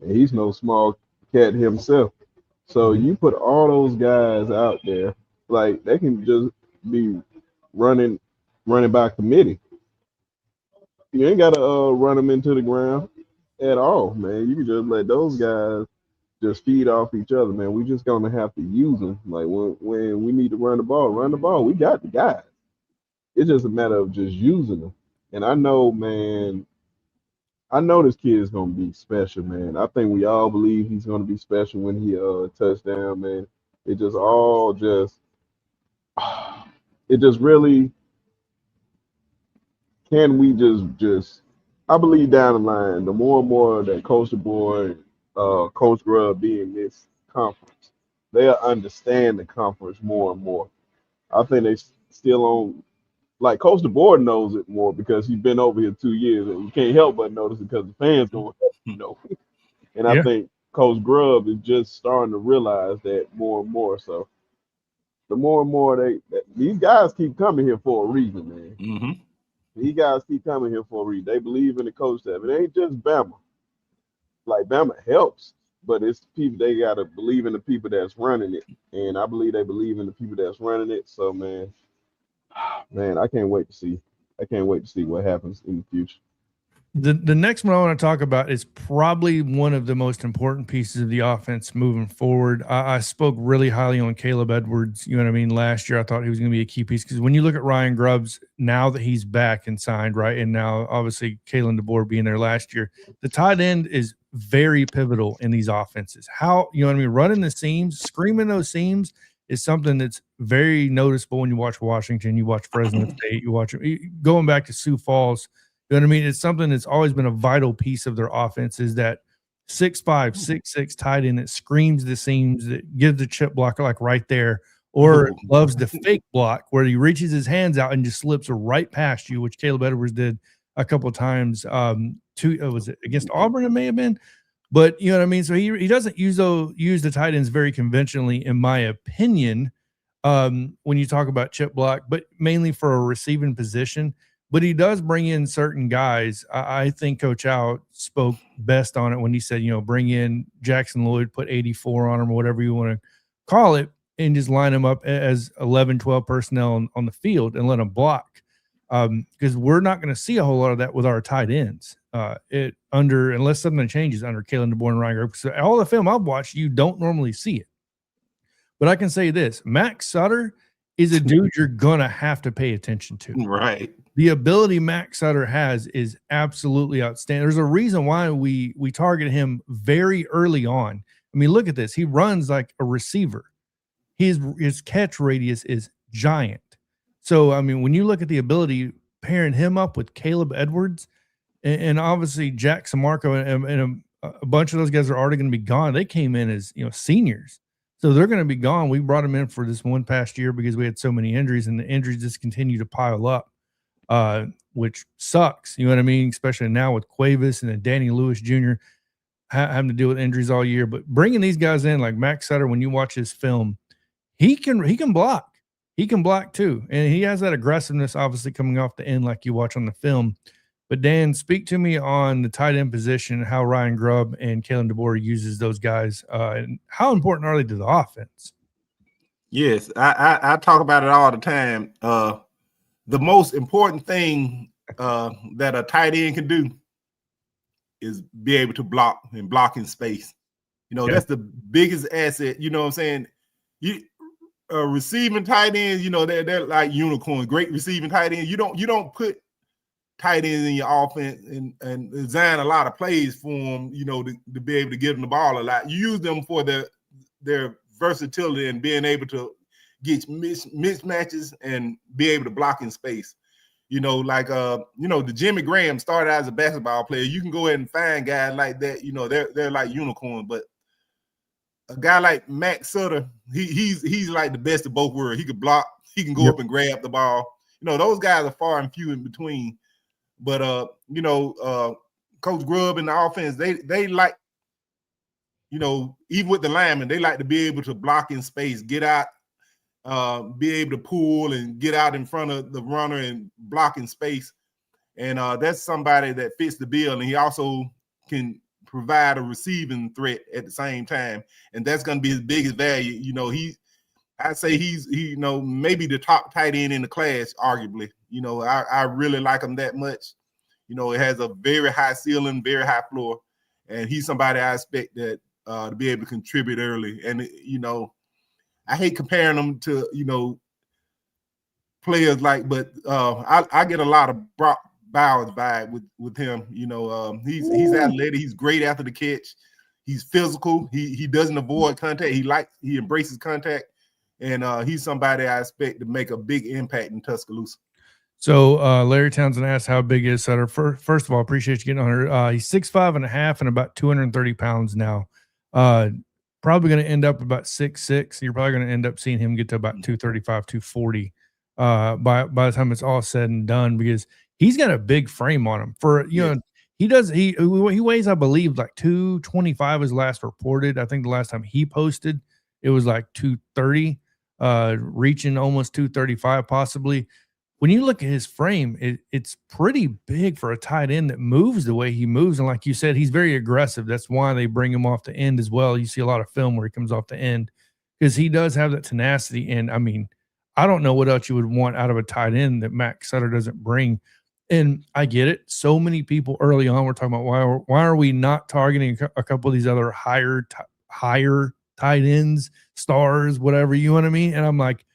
And he's no small cat himself. So you put all those guys out there, like they can just be running by committee. You ain't gotta run them into the ground at all, man. You can just let those guys just feed off each other, man. We just gonna have to use them. Like when we need to run the ball. We got the guys. It's just a matter of just using them. And I know, man, this kid is gonna be special, man. I think we all believe he's gonna be special when he touchdown, man. It just all it just really, can we just I believe down the line, the more and more that Coach DeBoer, Coach Grubb be in this conference, they'll understand the conference more and more. I think they still on, like Coach DeBoer knows it more because he's been over here 2 years, and you can't help but notice it because the fans don't know. And I think Coach Grubb is just starting to realize that more and more. So the more and more these guys keep coming here for a reason, man. These guys keep coming here for a reason. They believe in the coach staff. It ain't just Bama. Like Bama helps, but it's people, they gotta believe in the people that's running it. And I believe they believe in the people that's running it. So man, I can't wait to see. I can't wait to see what happens in the future. The next one I want to talk about is probably one of the most important pieces of the offense moving forward. I spoke really highly on Caleb Edwards. You know what I mean? Last year, I thought he was going to be a key piece because when you look at Ryan Grubbs, now that he's back and signed, right, and now obviously Kalen DeBoer being there last year, the tight end is very pivotal in these offenses. How, you know what I mean? Running the seams, screaming those seams is something that's very noticeable when you watch Washington, you watch Fresno State, you watch going back to Sioux Falls. You know what I mean? It's something that's always been a vital piece of their offense is that 6'5", 6'6" tight end that screams the seams, that gives the chip blocker like right there, or loves the fake block where he reaches his hands out and just slips right past you, which Caleb Edwards did a couple of times. Was it against Auburn? It may have been, but you know what I mean? So he doesn't use the tight ends very conventionally, in my opinion, when you talk about chip block, but mainly for a receiving position. But he does bring in certain guys. I think Coach Al spoke best on it when he said, you know, bring in Jackson Lloyd, put 84 on him or whatever you want to call it, and just line him up as 11, 12 personnel on the field and let them block. Because we're not going to see a whole lot of that with our tight ends. Unless something changes under Kalen DeBoer and Ryan Grubbs. So all the film I've watched, you don't normally see it. But I can say this: Max Sutter is a dude you're gonna have to pay attention to. Right. The ability Max Sutter has is absolutely outstanding. There's a reason why we target him very early on. I mean, look at this. He runs like a receiver. His catch radius is giant. So, I mean, when you look at the ability, pairing him up with Caleb Edwards and obviously Jack Samarco and a bunch of those guys are already going to be gone. They came in as, you know, seniors. So they're going to be gone. We brought them in for this one past year because we had so many injuries, and the injuries just continue to pile up, which sucks. You know what I mean? Especially now with Cuevas and then Danny Lewis Jr. Having to deal with injuries all year. But bringing these guys in like Max Sutter, when you watch his film, he can block. He can block too, and he has that aggressiveness obviously coming off the end like you watch on the film. But Dan, speak to me on the tight end position, how Ryan Grubb and Kalen DeBoer uses those guys, and how important are they to the offense? Yes, I talk about it all the time. The most important thing that a tight end can do is be able to block and block in space. You know, that's the biggest asset. You know what I'm saying? Receiving tight ends, you know, they're like unicorns, great receiving tight ends. You don't put tight ends in your offense and design a lot of plays for them, you know, to be able to give them the ball a lot. You use them for their versatility and being able to get mismatches and be able to block in space. You know, like you know, the Jimmy Graham started out as a basketball player. You can go ahead and find guys like that. You know, they're like unicorns. But a guy like Max Sutter, he's like the best of both worlds. He could block. He can go up and grab the ball. You know, those guys are far and few in between. But you know, Coach Grubb and the offense, they like, you know, even with the linemen, they like to be able to block in space, get out, be able to pull and get out in front of the runner and block in space. And that's somebody that fits the bill, and he also can provide a receiving threat at the same time. And that's going to be his biggest value. You know, I'd say he's you know, maybe the top tight end in the class, arguably. You know, I really like him that much. You know, it has a very high ceiling, very high floor, and he's somebody I expect that to be able to contribute early. And you know, I hate comparing them to, you know, players like, but I get a lot of Brock Bowers vibe with him. You know, he's athletic, he's great after the catch, he's physical, he doesn't avoid contact, he embraces contact. And he's somebody I expect to make a big impact in Tuscaloosa. So Larry Townsend asked how big is Sutter. First of all, appreciate you getting on her. He's 6'5.5" and about 230 pounds now. Probably going to end up about 6'6". You're probably going to end up seeing him get to about 235, 240 by the time it's all said and done, because he's got a big frame on him. For you know, he weighs, I believe, like 225 is last reported. I think the last time he posted, it was like 230. Reaching almost 235 possibly. When you look at his frame, it's pretty big for a tight end that moves the way he moves. And like you said, he's very aggressive. That's why they bring him off the end as well. You see a lot of film where he comes off the end because he does have that tenacity. And I mean, I don't know what else you would want out of a tight end that Max Sutter doesn't bring. And I get it. So many people early on were talking about why are we not targeting a couple of these other higher tight ends, stars, whatever, you know what I mean? And I'm like,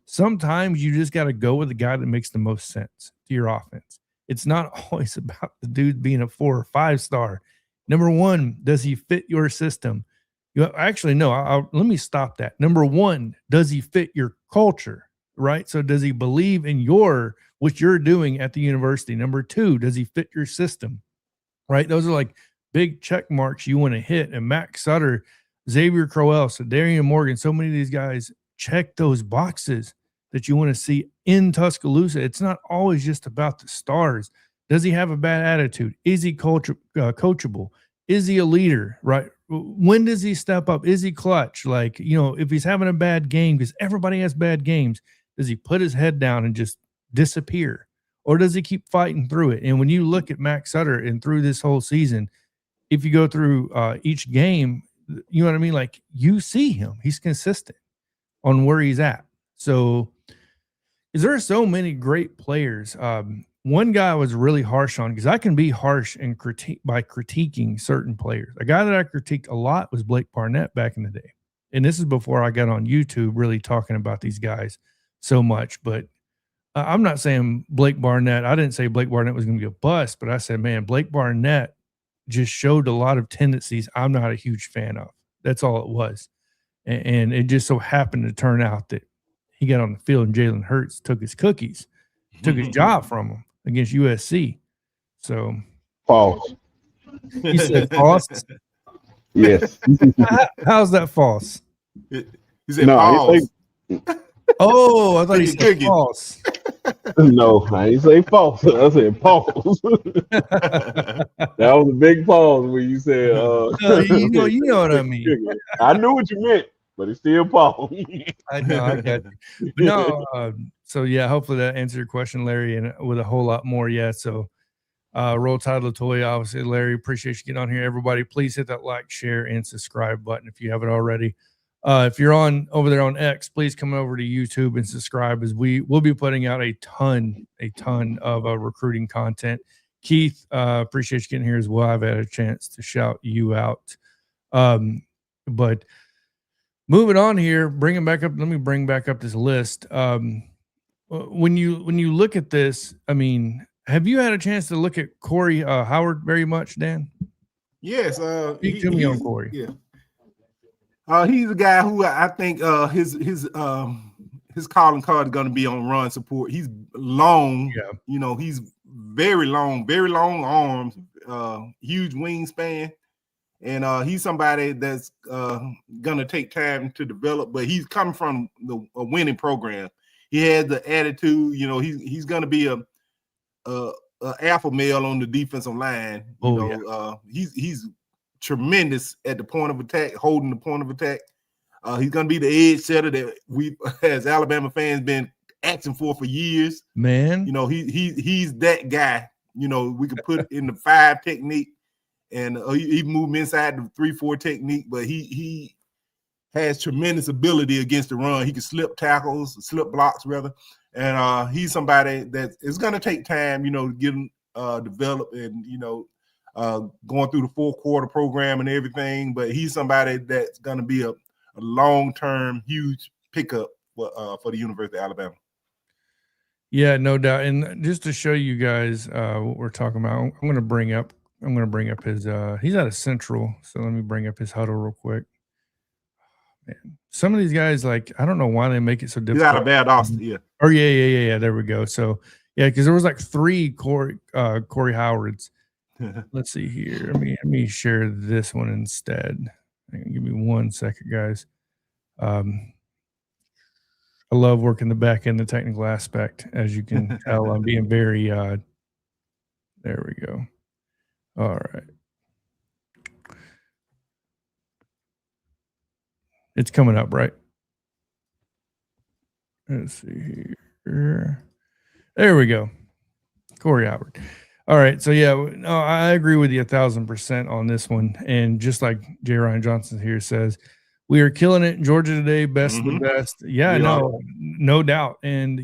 sometimes you just got to go with the guy that makes the most sense to your offense. It's not always about the dude being a 4 or 5 star. Number one, does he fit your system? Actually, no, let me stop that. Number one, does he fit your culture, right? So does he believe in what you're doing at the university? Number two, does he fit your system, right? Those are like big check marks you want to hit. And Max Sutter, Ezavier Crowell, Darian Morgan, so many of these guys check those boxes that you want to see in Tuscaloosa. It's not always just about the stars. Does he have a bad attitude? Is he coachable? Is he a leader, right? When does he step up? Is he clutch? Like, if he's having a bad game, because everybody has bad games, does he put his head down and just disappear? Or does he keep fighting through it? And when you look at Max Sutter and through this whole season, if you go through each game, you know what I mean? Like, you see him. He's consistent on where he's at. So there are so many great players. One guy I was really harsh on, because I can be harsh and critiquing certain players. A guy that I critiqued a lot was Blake Barnett back in the day. And this is before I got on YouTube really talking about these guys so much. But I'm not saying Blake Barnett. I didn't say Blake Barnett was going to be a bust, but I said, man, Blake Barnett just showed a lot of tendencies I'm not a huge fan of. That's all it was. And it just so happened to turn out that he got on the field and Jalen Hurts took his cookies, took his job from him against USC. So false. You said false? Yes. How's that false? He said false. Oh, I thought he said false. No, I ain't say false. I said pause. That was a big pause when you said you know what I mean. I knew what you meant, but it's still pause. I know, I got you. But no, so yeah, hopefully that answered your question, Larry, and with a whole lot more. Yeah, so Roll Tide Latoya, obviously, Larry, appreciate you getting on here. Everybody, please hit that like, share, and subscribe button if you haven't already. If you're over there on X, please come over to YouTube and subscribe, as we'll be putting out a ton of recruiting content. Keith, appreciate you getting here as well. I've had a chance to shout you out. But moving on here, let me bring back up this list. When you look at this, I mean, have you had a chance to look at Corey Howard very much, Dan? Yes. Speak to me on Corey. Yeah. He's a guy who I think his calling card is going to be on run support. He's long, he's very long arms, huge wingspan, and he's somebody that's going to take time to develop. But he's coming from a winning program. He has the attitude. He's going to be a alpha male on the defensive line. He's tremendous at the point of attack, holding the point of attack. He's going to be the edge setter that we, as Alabama fans, been asking for years. Man, he's that guy. We could put in the 5 technique, and he move inside the 3-4 technique. But he has tremendous ability against the run. He can slip blocks rather, and he's somebody that is going to take time, to get him developed and going through the 4-quarter program and everything, but he's somebody that's going to be a long-term huge pickup for the University of Alabama. Yeah, no doubt. And just to show you guys what we're talking about, I'm going to bring up his he's out of Central, so let me bring up his huddle real quick. Man, some of these guys, like, I don't know why they make it so difficult. He's out of Bad Austin, yeah. Oh yeah. There we go. So yeah, because there was like 3 Corey Howards. Let's see here. Let me share this one instead. Give me 1 second, guys. I love working the back end, the technical aspect. As you can tell, I'm being very there we go. All right. It's coming up, right? Let's see here. There we go. Corey Howard. All right. So, yeah, no, I agree with you 1,000% on this one. And just like J. Ryan Johnson here says, we are killing it in Georgia today. Best of the best. Yeah, no doubt. And,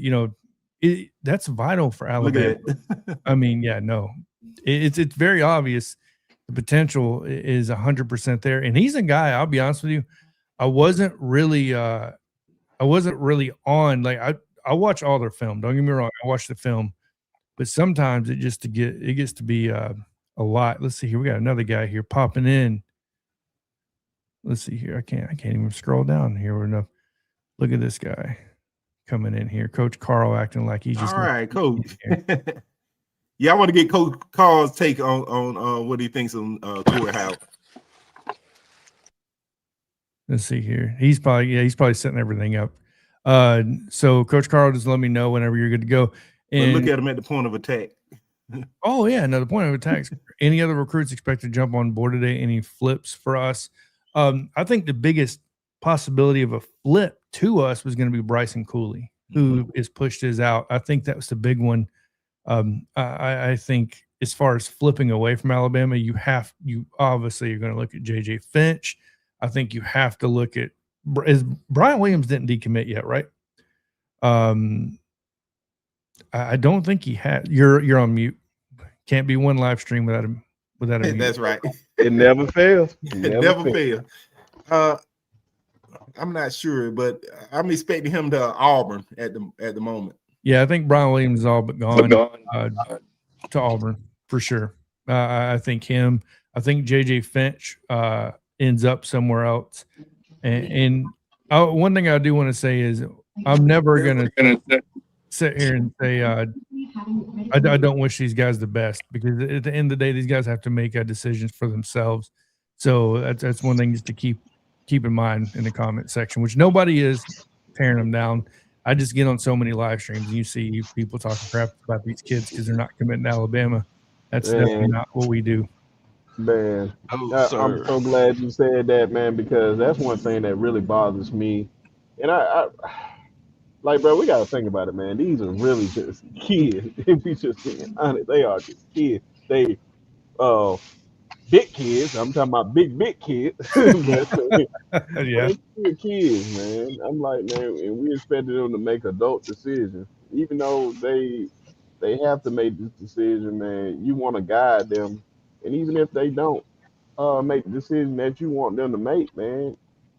that's vital for Look Alabama. at that. I mean, yeah, no, it's very obvious. The potential is 100% there, and he's a guy. I'll be honest with you, I wasn't really on. Like I watch all their film. Don't get me wrong, I watch the film, but sometimes it gets to be a lot. Let's see here. We got another guy here popping in. Let's see here. I can't even scroll down here enough. Look at this guy coming in here. Coach Carl acting like he's just all right, Coach. Yeah, I want to get Coach Carl's take on what he thinks on Courthouse. Let's see here. He's probably setting everything up. So Coach Carl, just let me know whenever you're good to go. And look at him at the point of attack. Oh yeah, no, the point of attack. Any other recruits expect to jump on board today? Any flips for us? I think the biggest possibility of a flip to us was going to be Bryson Culie, who is pushed his out. I think that was the big one. I think as far as flipping away from Alabama, you obviously you're going to look at JJ Finch. I think you have to look at Brian Williams didn't decommit yet, right? I don't think he had. You're on mute. Can't be one live stream without a mute. That's right. It never fails. It never fails. I'm not sure, but I'm expecting him to Auburn at the moment. Yeah, I think Brian Williams is all but gone to Auburn for sure. I think him. I think JJ Finch ends up somewhere else. And one thing I do want to say is I'm never going to sit here and say I don't wish these guys the best, because at the end of the day, these guys have to make decisions for themselves. So that's one thing just to keep in mind in the comment section, which nobody is tearing them down. I just get on so many live streams and you see people talking crap about these kids because they're not committing to Alabama. That's definitely not what we do. Man, I'm so glad you said that, man, because that's one thing that really bothers me. And I like, bro, we got to think about it, man. These are really just kids. If we just being honest, they are just kids. They, big kids. I'm talking about big kids. Yeah, they're kids, man. I'm like, man, and we expected them to make adult decisions, even though they have to make this decision, man. You want to guide them, and even if they don't make the decision that you want them to make, man,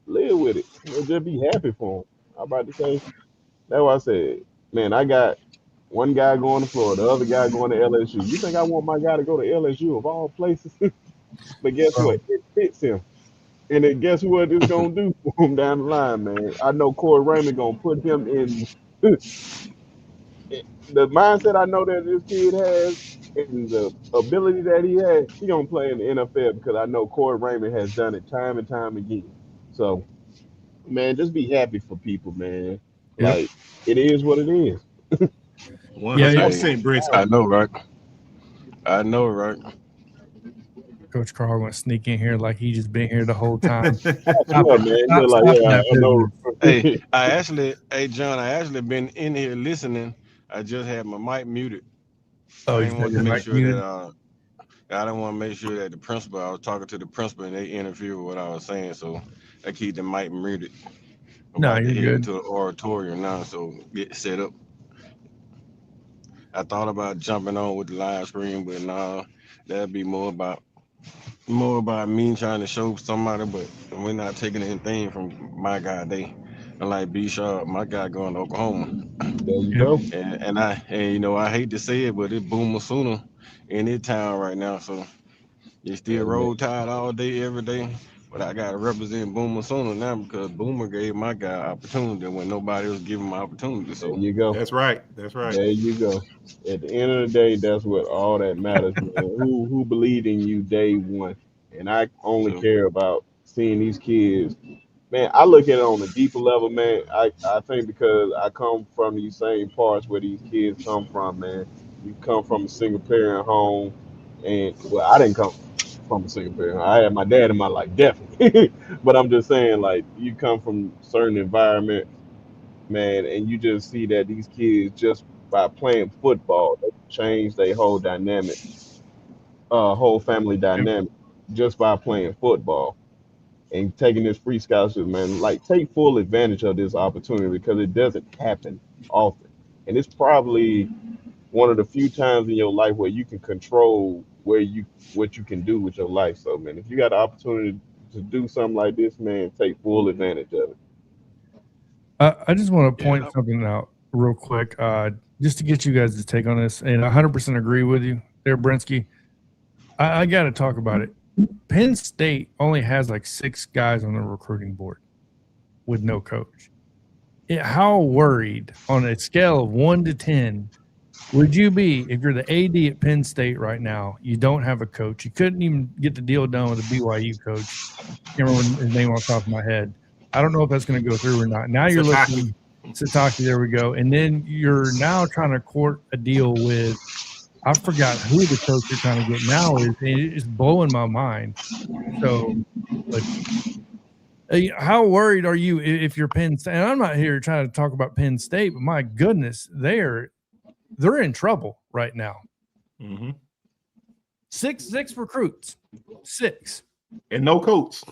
live with it. Just be happy for them. I'm about to say. That's why I said, man, I got one guy going to Florida, the other guy going to LSU. You think I want my guy to go to LSU of all places? But guess what? It fits him. And then guess what it's going to do for him down the line, man? I know Corey Raymond going to put him in the mindset I know that this kid has and the ability that he has. He going to play in the NFL because I know Corey Raymond has done it time and time again. So, man, just be happy for people, man. Yep. Like, it is what it is. 100%, Brisk. I know, right? Coach Carl going to sneak in here like he just been here the whole time. John, I actually been in here listening. I just had my mic muted. Oh, I didn't want to make sure that I don't want to make sure that the principal, I was talking to the principal and they interfere with what I was saying, so I keep the mic muted. No, you're good. To the auditorium now, so get set up. I thought about jumping on with the live stream, but nah, that'd be more about me trying to show somebody, but we're not taking anything from my guy. Like B Sharp, my guy going to Oklahoma. There you go. And I hate to say it, but it's Boomer Sooner in this town right now, so it's still roll tide all day, every day. But I got to represent Boomer Sooner now because Boomer gave my guy opportunity when nobody was giving him opportunity. So there you go. That's right. There you go. At the end of the day, that's what all that matters, man. Who believed in you day one? And I only care about seeing these kids. Man, I look at it on a deeper level, man. I think because I come from these same parts where these kids come from, man. You come from a single parent home, and I didn't come from a single parent. I had my dad in my life, definitely. But I'm just saying, like, you come from certain environment, man, and you just see that these kids, just by playing football, they change their whole dynamic, whole family dynamic, just by playing football and taking this free scholarship, man. Like, take full advantage of this opportunity because it doesn't happen often. and it's probably one of the few times in your life where you can control what you can do with your life. So, man, if you got the opportunity to do something like this, man, take full advantage of it. I just want to point something out real quick, just to get you guys to take on this, and 100% agree with you there, Brinsky. I got to talk about it. Penn State only has like 6 guys on the recruiting board with no coach. How worried on a scale of 1 to 10 would you be if you're the AD at Penn State right now? You don't have a coach. You couldn't even get the deal done with a BYU coach. I can't remember his name off the top of my head. I don't know if that's going to go through or not. Now you're looking Sataki. There we go. And then you're now trying to court a deal with, I forgot who the coach you're trying to get now is. It's blowing my mind. So, how worried are you if you're Penn State? And I'm not here trying to talk about Penn State, but my goodness, they're in trouble right now. Mm-hmm. Six recruits, 6. And no coach.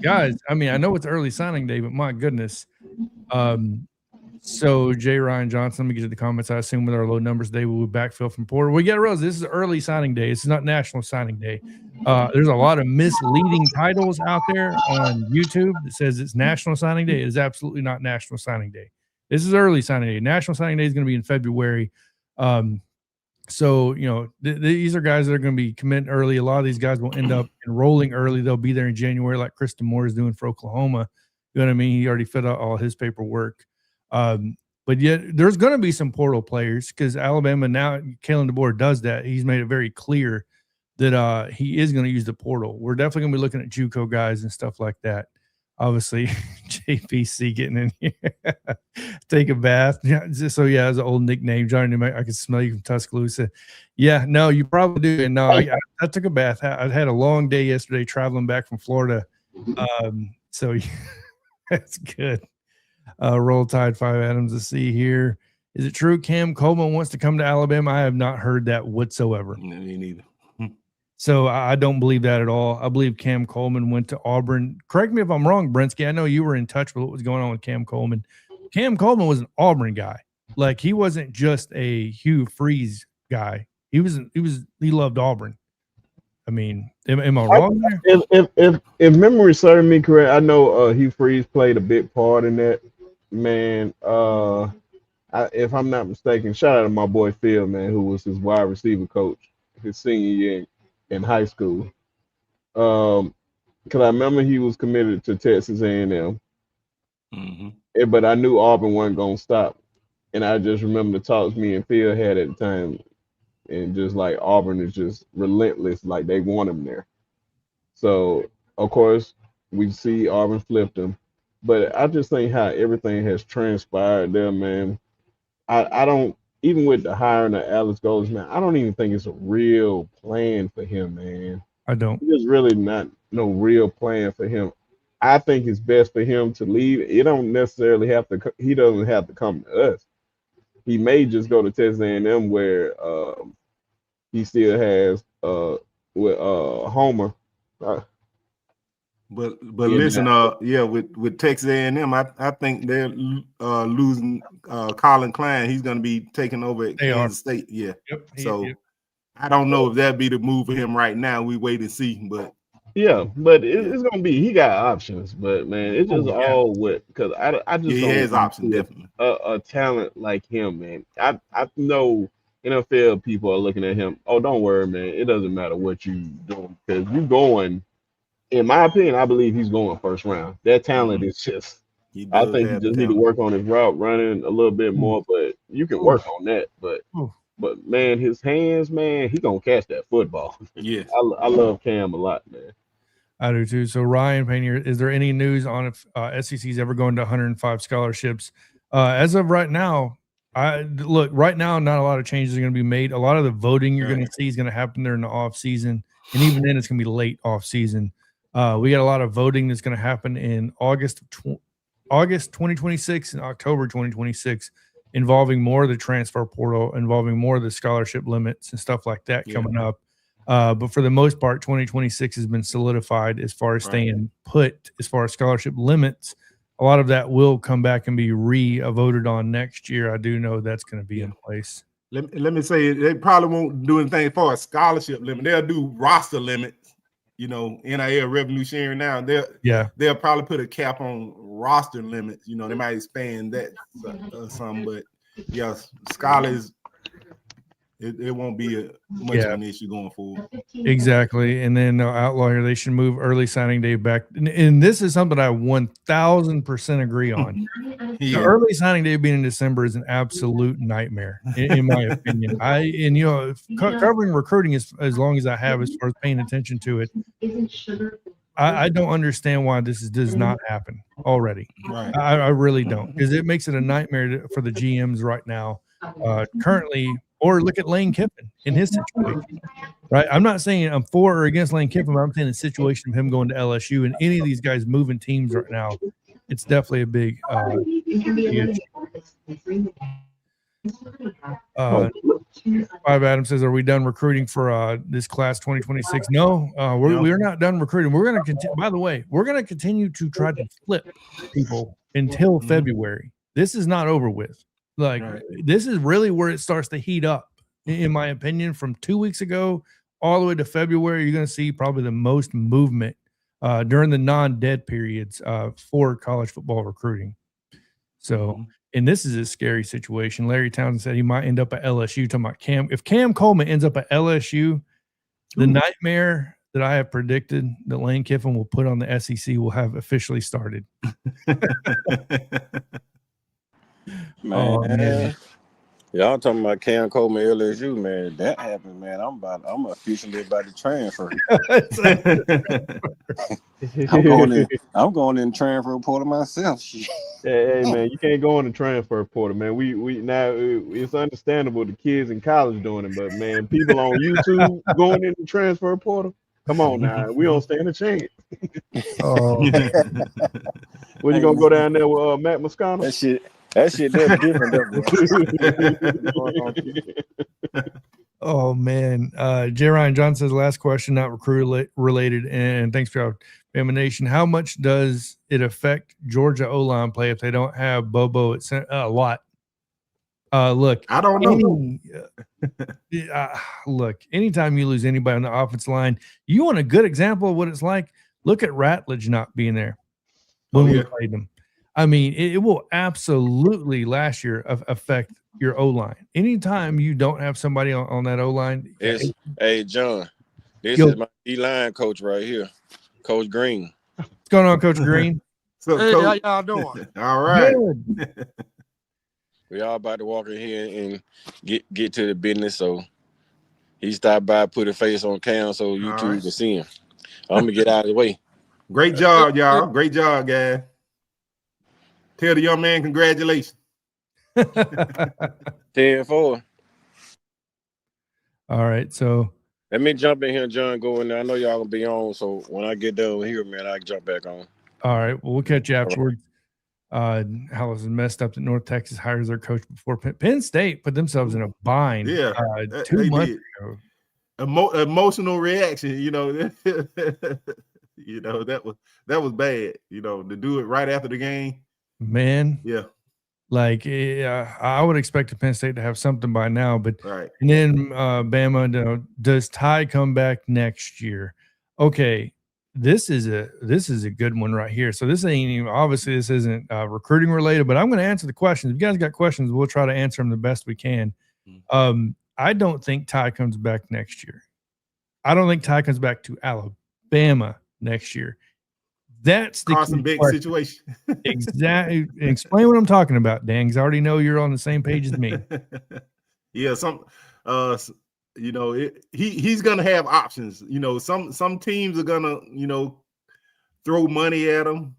Guys, I mean, I know it's early signing day, but my goodness. So J. Ryan Johnson, let me get to the comments. I assume with our low numbers today, we'll backfill from Porter. We got to realize this is early signing day. This is not National Signing Day. There's a lot of misleading titles out there on YouTube that says it's National Signing Day. It is absolutely not National Signing Day. This is early signing day. National Signing Day is going to be in February. So, these are guys that are going to be committing early. A lot of these guys will end up enrolling early. They'll be there in January like Kristen Moore is doing for Oklahoma. You know what I mean? He already filled out all his paperwork. But yet there's going to be some portal players because Alabama now, Kalen DeBoer does that. He's made it very clear that he is going to use the portal. We're definitely going to be looking at JUCO guys and stuff like that. Obviously, JPC getting in here, take a bath. So, yeah, it's an old nickname. Johnny, I can smell you from Tuscaloosa. Yeah, no, you probably do. And no, I took a bath. I had a long day yesterday traveling back from Florida. So, yeah, that's good. Roll Tide 5 Adams to see here. Is it true Cam Coleman wants to come to Alabama? I have not heard that whatsoever. No, me neither. So I don't believe that at all. I believe Cam Coleman went to Auburn. Correct me if I'm wrong, Brinsky. I know you were in touch with what was going on with Cam Coleman. Cam Coleman was an Auburn guy. Like, he wasn't just a Hugh Freeze guy. He loved Auburn. I mean, am I wrong there? If memory serves me correct, I know Hugh Freeze played a big part in that. Man, if I'm not mistaken, shout out to my boy Phil, man, who was his wide receiver coach his senior year in high school. Because I remember he was committed to Texas A&M. Mm-hmm. But I knew Auburn wasn't going to stop. And I just remember the talks me and Phil had at the time. And just like Auburn is just relentless, like they want him there. So, of course, we see Auburn flipped him. But I just think how everything has transpired there, man. I don't, even with the hiring of Alex Golders, man, I don't even think it's a real plan for him, man. I don't. There's really not no real plan for him. I think it's best for him to leave. It don't necessarily have to. He doesn't have to come to us. He may just go to Texas A&M where he still has with Homer. But listen, with Texas A&M, I think they're losing Colin Klein. He's going to be taking over at Kansas State. Yeah. Yep. So I don't know if that'd be the move for him right now. We wait and see. But yeah, but it's going to be. He got options, but man, it's just all with because I just he has options definitely. A talent like him, man. I know NFL people are looking at him. Oh, don't worry, man. It doesn't matter what you doing because you going. In my opinion, I believe he's going first round. That talent is just. I think he just need to work on his route running a little bit more, but you can work on that. But man, his hands, man, he gonna catch that football. Yeah, I love Cam a lot, man. I do too. So Ryan Payne, is there any news on if SEC's ever going to 105 scholarships? As of right now, right now, not a lot of changes are going to be made. A lot of the voting you're going to see is going to happen there in the off season, and even then, it's going to be late off season. We got a lot of voting that's going to happen in August 2026 and October 2026, involving more of the transfer portal, involving more of the scholarship limits and stuff like that coming up. But for the most part, 2026 has been solidified as far as staying put, as far as scholarship limits a lot of that will come back and be voted on next year. I do know that's going to be in place. Let me say, they probably won't do anything for a scholarship limit. They'll do roster limits, NIL revenue sharing now. They'll probably put a cap on roster limits. They might expand that some, but scholars, it won't be much of an issue going forward. Exactly. And then outlaw here, they should move early signing day back. And this is something I 1000% agree on. The early signing day being in December is an absolute nightmare, in my opinion. Covering recruiting as long as I have, as far as paying attention to it, I don't understand why this does not happen already. Right. I really don't, because it makes it a nightmare for the GMs right now, currently. Or look at Lane Kiffin in his situation, right? I'm not saying I'm for or against Lane Kiffin, but I'm saying the situation of him going to LSU and any of these guys moving teams right now, it's definitely a big issue. Five Adam says, "Are we done recruiting for this class 2026?" No, we're not done recruiting. We're going to continue. By the way, we're going to continue to try to flip people until February. This is not over with. This is really where it starts to heat up, in my opinion. From 2 weeks ago all the way to February, you're going to see probably the most movement during the non-dead periods for college football recruiting. So, and this is a scary situation. Larry Townsend said he might end up at LSU. Talking about Cam. If Cam Coleman ends up at LSU, the nightmare that I have predicted that Lane Kiffin will put on the SEC will have officially started. Man, y'all talking about Cam Coleman, LSU, man. That happened, man. I'm officially about to transfer. I'm going in transfer portal myself. Hey, man, you can't go in the transfer portal, man. We now it's understandable the kids in college doing it, but man, people on YouTube going in the transfer portal. Come on now, we don't stand a chance. When you gonna go down there with Matt Moscano? That shit, that's different. Oh man, J. Ryan John says, last question, not recruit related, and thanks for your Bama Nation. How much does it affect Georgia O-line play if they don't have Bobo at center? A lot. Look, I don't know. Look, anytime you lose anybody on the offensive line, you want a good example of what it's like. Look at Ratledge not being there when we played them. I mean, it will absolutely last year affect your O-line. Anytime you don't have somebody on that O-line. Hey, John, this is my D-line coach right here, Coach Green. What's going on, Coach Green? So, hey, how y'all doing? All right. We all about to walk in here and get to the business. So he stopped by, put a face on Cam so you two can see him. I'm going to get out of the way. Great job, y'all. Great job, guys. Tell the young man congratulations. 10-4. All right, so let me jump in here, John. Go in there. I know y'all gonna be on, so when I get done here, man, I can jump back on. All right, well, we'll catch you afterwards. Hollis is messed up that North Texas hires their coach before Penn State put themselves in a bind. 2 months ago. Emotional reaction, that was bad. To do it right after the game. Man, yeah, like I would expect Penn State to have something by now, but right. And then Bama, does Ty come back next year? Okay, this is a good one right here. So this ain't even, obviously this isn't recruiting related, but I'm going to answer the questions. If you guys got questions, we'll try to answer them the best we can. I don't think Ty comes back next year. I don't think Ty comes back to Alabama next year. That's the Carson big situation. Exactly. Explain what I'm talking about, Dan, because I already know you're on the same page as me. Yeah, he's gonna have options. Some teams are gonna, throw money at him.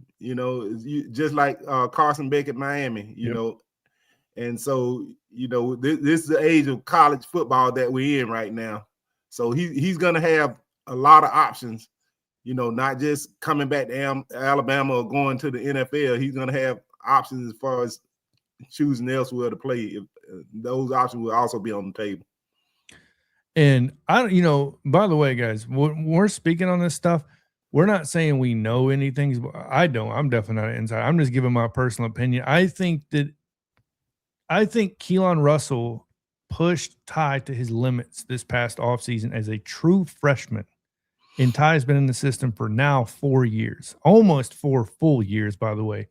Just like Carson Beck at Miami. And so this is the age of college football that we're in right now. So he's gonna have a lot of options. Not just coming back to Alabama or going to the NFL. He's going to have options as far as choosing elsewhere to play. If those options will also be on the table. And by the way, guys, when we're speaking on this stuff, we're not saying we know anything. I don't. I'm definitely not an insider. I'm just giving my personal opinion. I think Keelan Russell pushed Ty to his limits this past offseason as a true freshman. And Ty's been in the system for now 4 years, almost 4 full years, by the way.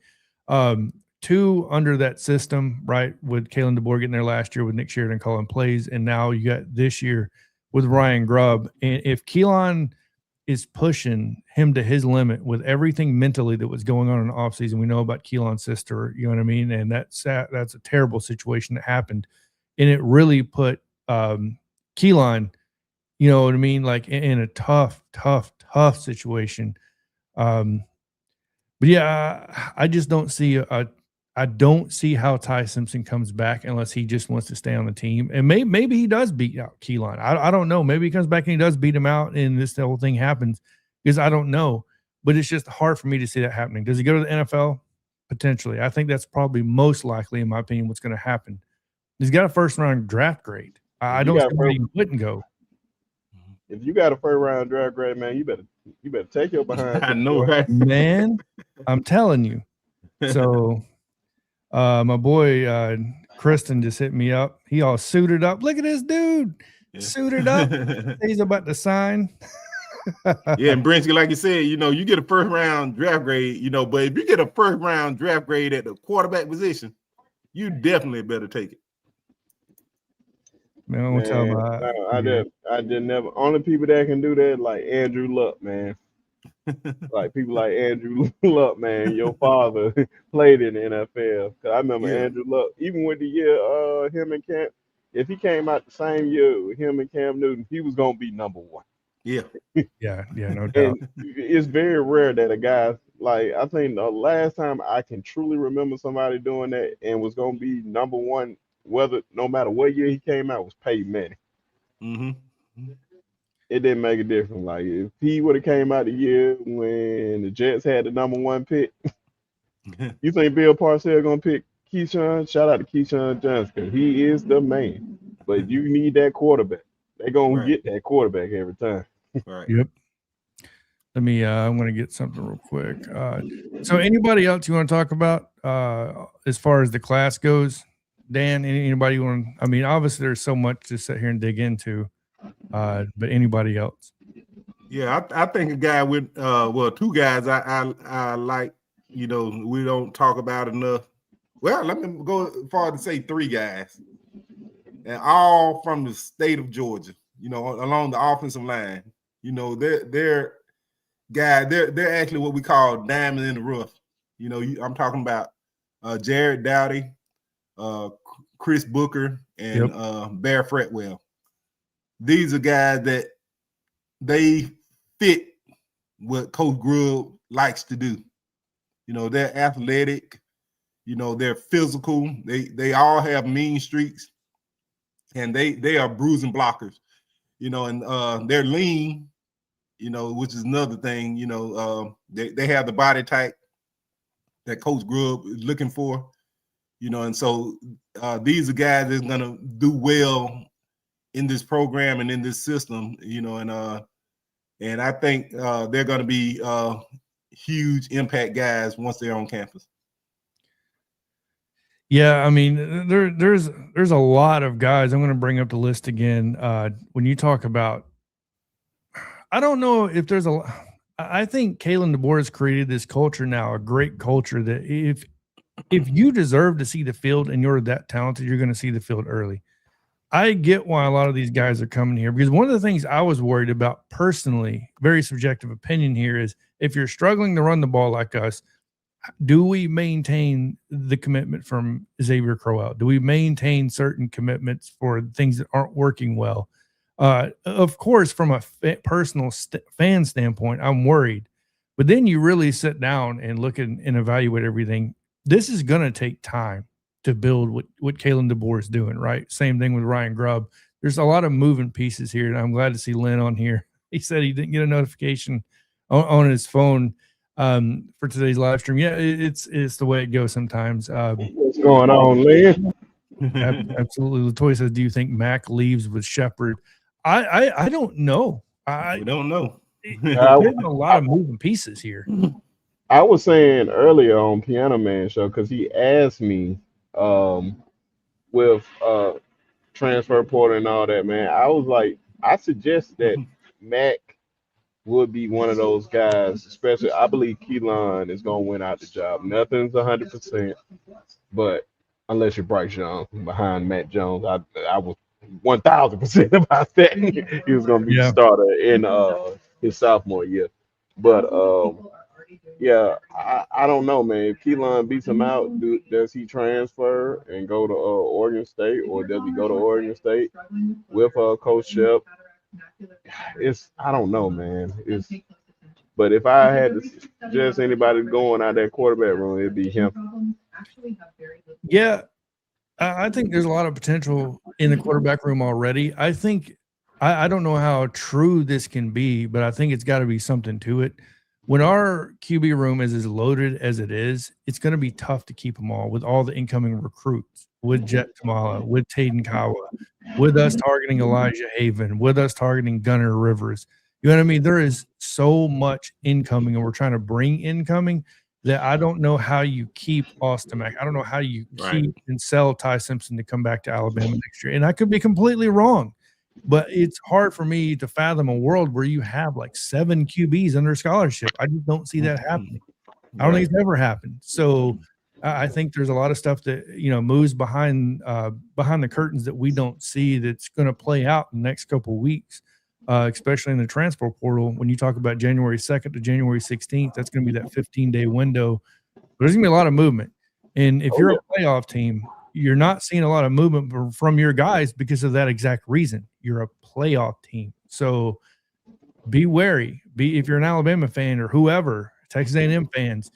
2 under that system, right, with Kalen DeBoer getting there last year with Nick Sheridan calling plays, and now you got this year with Ryan Grubb. And if Keelan is pushing him to his limit with everything mentally that was going on in the offseason, we know about Keelan's sister, you know what I mean? And that's a terrible situation that happened. And it really put Keelan, you know what I mean, like in a tough situation. But yeah, I just don't see I don't see how Ty Simpson comes back unless he just wants to stay on the team. And maybe he does beat out Keelan. I don't know. Maybe he comes back and he does beat him out and this whole thing happens, because I don't know. But it's just hard for me to see that happening. Does he go to the NFL? Potentially. I think that's probably most likely, in my opinion, what's going to happen. He's got a first-round draft grade. I don't see why he wouldn't go. If you got a first-round draft grade, man, you better take your behind. I know, right? Man, I'm telling you. So my boy Kristen just hit me up. He all suited up. Look at this dude. Suited up. He's about to sign. Yeah, and Brinsky, like you said, you know, you get a first-round draft grade, you know, but if you get a first-round draft grade at the quarterback position, you definitely better take it. Man, I'm gonna tell him. I did never. Only people that can do that, like Andrew Luck, man. Like people like Andrew Luck, man. Your father played in the NFL. Cause I remember Andrew Luck, even with the year him and Cam, if he came out the same year with him and Cam Newton, he was gonna be number 1. Yeah, no doubt. It's very rare that a guy, like, I think the last time I can truly remember somebody doing that and was gonna be number 1, whether no matter what year he came out, was Peyton Manning. Mm-hmm. It didn't make a difference. Like, if he would have came out the year when the Jets had the number 1 pick, you think Bill Parcells gonna pick Keyshawn? Shout out to Keyshawn Johnson, because he is the man. But you need that quarterback. They're gonna get that quarterback every time. Right. Yep. Let me I'm gonna get something real quick. So anybody else you want to talk about as far as the class goes? Dan, anybody want to, I mean, obviously there's so much to sit here and dig into, but anybody else? Yeah, I think a guy with 2 guys I like, you know, we don't talk about enough. Well, let me go far to say 3 guys, and all from the state of Georgia, you know, along the offensive line. You know, they're actually what we call diamond in the rough. You know, I'm talking about Jared Dowdy, Chris Booker, and Bear Fretwell. These are guys that they fit what Coach Grubb likes to do. You know, they're athletic. You know, they're physical. They all have mean streaks, and they are bruising blockers. You know, and they're lean. You know, which is another thing. You know, they have the body type that Coach Grubb is looking for. You know, and so these are guys that's gonna do well in this program and in this system. You know, and I think they're gonna be huge impact guys once they're on campus. Yeah, I mean, there's a lot of guys. I'm going to bring up the list again. When you talk about, I don't know if there's I think Kalen DeBoer has created this culture now, a great culture that if you deserve to see the field and you're that talented, you're going to see the field early. I get why a lot of these guys are coming here, because one of the things I was worried about personally, very subjective opinion here, is if you're struggling to run the ball like us, do we maintain the commitment from Ezavier Crowell? Do we maintain certain commitments for things that aren't working well? Of course, from a personal fan standpoint, I'm worried. But then you really sit down and look and evaluate everything. This is going to take time to build what Kalen DeBoer is doing, right? Same thing with Ryan Grubb. There's a lot of moving pieces here, and I'm glad to see Lynn on here. He said he didn't get a notification on his phone for today's live stream. Yeah, it's the way it goes sometimes. What's going on, Lynn? Absolutely. Latoya says, do you think Mac leaves with Shepard? I don't know. We don't know. there's a lot of moving pieces here. I was saying earlier on Piano Man Show because he asked me with transfer portal and all that, man. I was like, I suggest that Mac would be one of those guys, especially I believe Keelan is gonna win out the job. Nothing's 100%, but unless you're Bryce Young behind Matt Jones, I was 1,000% about that. He was gonna be the starter in his sophomore year. But yeah, I don't know, man. If Keelan beats him out, does he transfer and go to Oregon State, or does he go to Oregon State with Coach Shep? I don't know, man. But if I had to suggest anybody going out that quarterback room, it'd be him. Yeah, I think there's a lot of potential in the quarterback room already. I think I don't know how true this can be, but I think it's got to be something to it. When our QB room is as loaded as it is, it's going to be tough to keep them all with all the incoming recruits, with Jett Thomalla, with Taden Kawa, with us targeting Elijah Haven, with us targeting Gunnar Rivers. You know what I mean? There is so much incoming, and we're trying to bring incoming that I don't know how you keep Austin Mack. I don't know how you keep and sell Ty Simpson to come back to Alabama next year. And I could be completely wrong. But it's hard for me to fathom a world where you have like 7 QBs under scholarship. I just don't see that happening. I don't think it's ever happened. So I think there's a lot of stuff that, moves behind the curtains that we don't see that's going to play out in the next couple of weeks, especially in the transfer portal. When you talk about January 2nd to January 16th, that's going to be that 15-day window. But there's going to be a lot of movement. And if you're a playoff team, you're not seeing a lot of movement from your guys because of that exact reason. You're a playoff team. So be wary. If you're an Alabama fan or whoever, Texas A&M fans,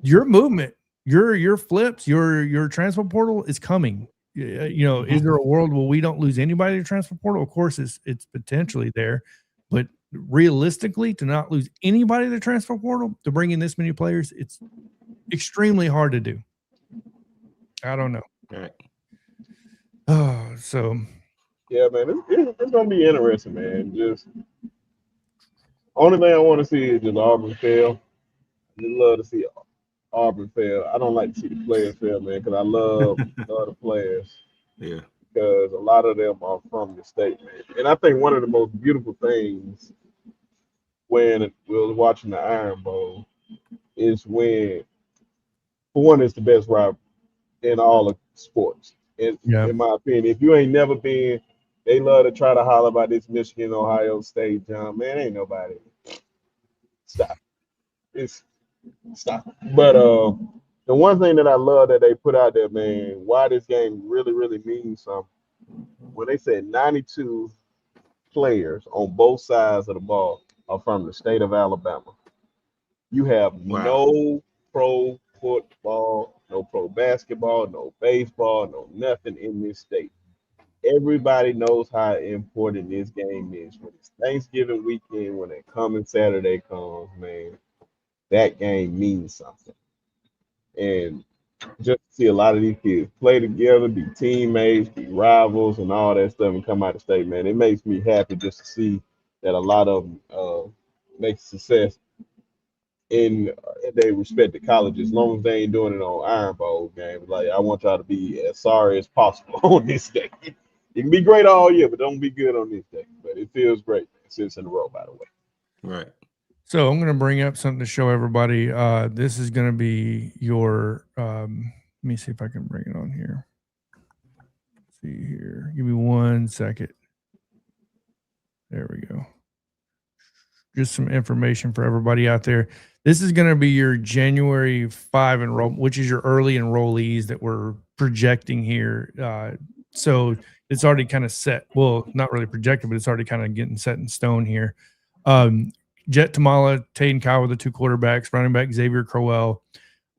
your movement, your flips, your transfer portal is coming. Is there a world where we don't lose anybody to transfer portal? Of course, it's potentially there. But realistically, to not lose anybody to the transfer portal, to bring in this many players, it's extremely hard to do. I don't know. Right. Oh, so yeah, man, it's gonna be interesting, man. Just only thing I want to see is just Auburn fail. I just love to see Auburn fail. I don't like to see the players fail, man, because I love the players. Yeah. Because a lot of them are from the state, man. And I think one of the most beautiful things when we was watching the Iron Bowl is when, for one, it's the best rivalry in all of sports. In my opinion, if you ain't never been, they love to try to holler about this Michigan, Ohio State, John. Man, ain't nobody. Stop. Stop. But the one thing that I love that they put out there, man, why this game really, really means something. When they said 92 players on both sides of the ball are from the state of Alabama. You have no pro football, no pro basketball, no baseball, no nothing in this state. Everybody knows how important this game is. When it's Thanksgiving weekend, when that coming Saturday comes, man, that game means something. And just to see a lot of these kids play together, be teammates, be rivals, and all that stuff, and come out of state, man, it makes me happy just to see that a lot of them make success in they respected college, as long as they ain't doing it on Iron Bowl games. Like, I want y'all to be as sorry as possible on this day. You can be great all year, but don't be good on this day. But it feels great. 6 in a row, by the way. Right. So I'm going to bring up something to show everybody. This is going to be your let me see if I can bring it on here. Let's see here. Give me 1 second. There we go. Just some information for everybody out there. This is going to be your January 5 enrollment, which is your early enrollees that we're projecting here. So it's already kind of set. Well, not really projected, but it's already kind of getting set in stone here. Jett Thomalla, Taden Kawa, the 2 quarterbacks, running back Ezavier Crowell,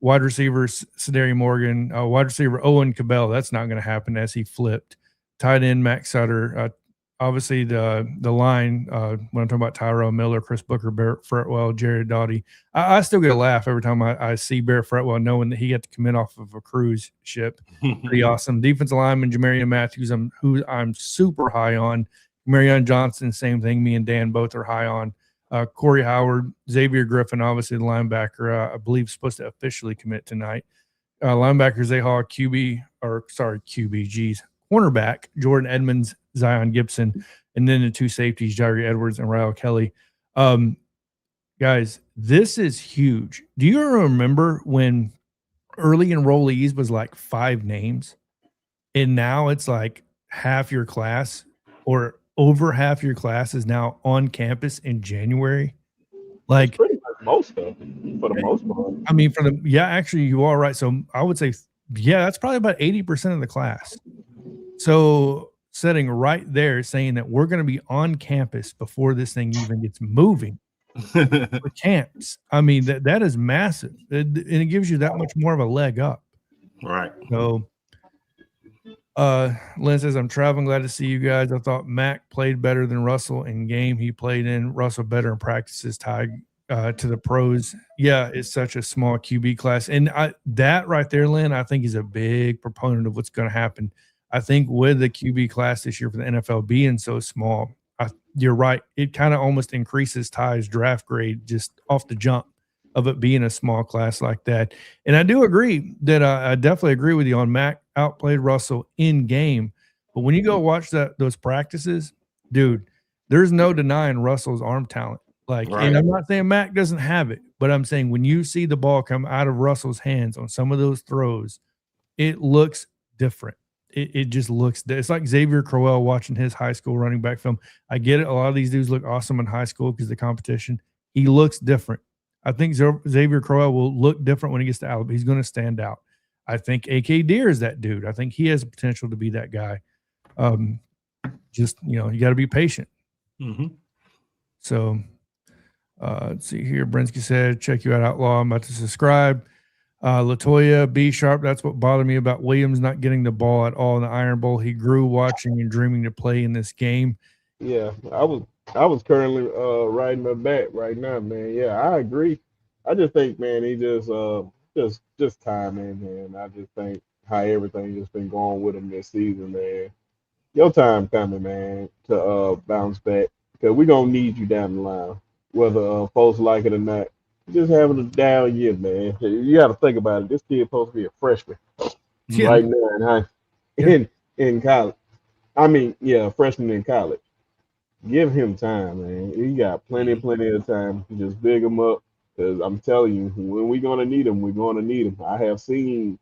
wide receiver Cedary Morgan, wide receiver Owen Cabell. That's not going to happen as he flipped. Tight end Max Sutter. Obviously, the line, when I'm talking about Tyrell Miller, Chris Booker, Barrett Fretwell, Jared Doughty, I still get a laugh every time I see Barrett Fretwell, knowing that he got to commit off of a cruise ship. Pretty awesome. Defensive lineman Jamarian Matthews, who I'm super high on. Marion Johnson, same thing. Me and Dan both are high on. Corey Howard, Xavier Griffin, obviously the linebacker, I believe is supposed to officially commit tonight. Linebackers, they haul cornerback, Jordan Edmonds, Zion Gibson, and then the two safeties, Jairi Edwards and Ryle Kelly. Guys, this is huge. Do you remember when early enrollees was like 5 names, and now it's like half your class or over half your class is now on campus in January? Like, pretty much most of them, for the most part. I mean, actually, you are right. So I would say, that's probably about 80% of the class. So sitting right there saying that we're going to be on campus before this thing even gets moving for camps. I mean, that is massive. And it gives you that much more of a leg up. Right. So Lynn says, I'm traveling. Glad to see you guys. I thought Mac played better than Russell in game he played in. Russell better in practices, tied to the pros. Yeah, it's such a small QB class. And that right there, Lynn, I think is a big proponent of what's going to happen. I think with the QB class this year for the NFL being so small, you're right. It kind of almost increases Ty's draft grade just off the jump of it being a small class like that. And I do agree that I definitely agree with you on Mac outplayed Russell in game. But when you go watch those practices, dude, there's no denying Russell's arm talent. Like, right. And I'm not saying Mac doesn't have it, but I'm saying when you see the ball come out of Russell's hands on some of those throws, it looks different. It just looks – it's like Ezavier Crowell watching his high school running back film. I get it. A lot of these dudes look awesome in high school because of the competition. He looks different. I think Ezavier Crowell will look different when he gets to Alabama. He's going to stand out. I think A.K. Deere is that dude. I think he has the potential to be that guy. Just, you got to be patient. Mm-hmm. So, let's see here. Brinsky said, check you out, Outlaw. I'm about to subscribe. Latoya B. Sharp, that's what bothered me about Williams not getting the ball at all in the Iron Bowl. He grew watching and dreaming to play in this game. Yeah, I was currently riding my back right now, man. Yeah, I agree. I just think, man, he just timing, man. I just think how everything just been going with him this season, man. Your time coming, man, to bounce back, because we're gonna need you down the line, whether folks like it or not. Just having a down year, man. You got to think about it. This kid supposed to be a freshman right now in college. I mean, yeah, freshman in college. Give him time, man. He got plenty of time. Just big him up, because I'm telling you, when we're gonna need him, we're gonna need him. I have seen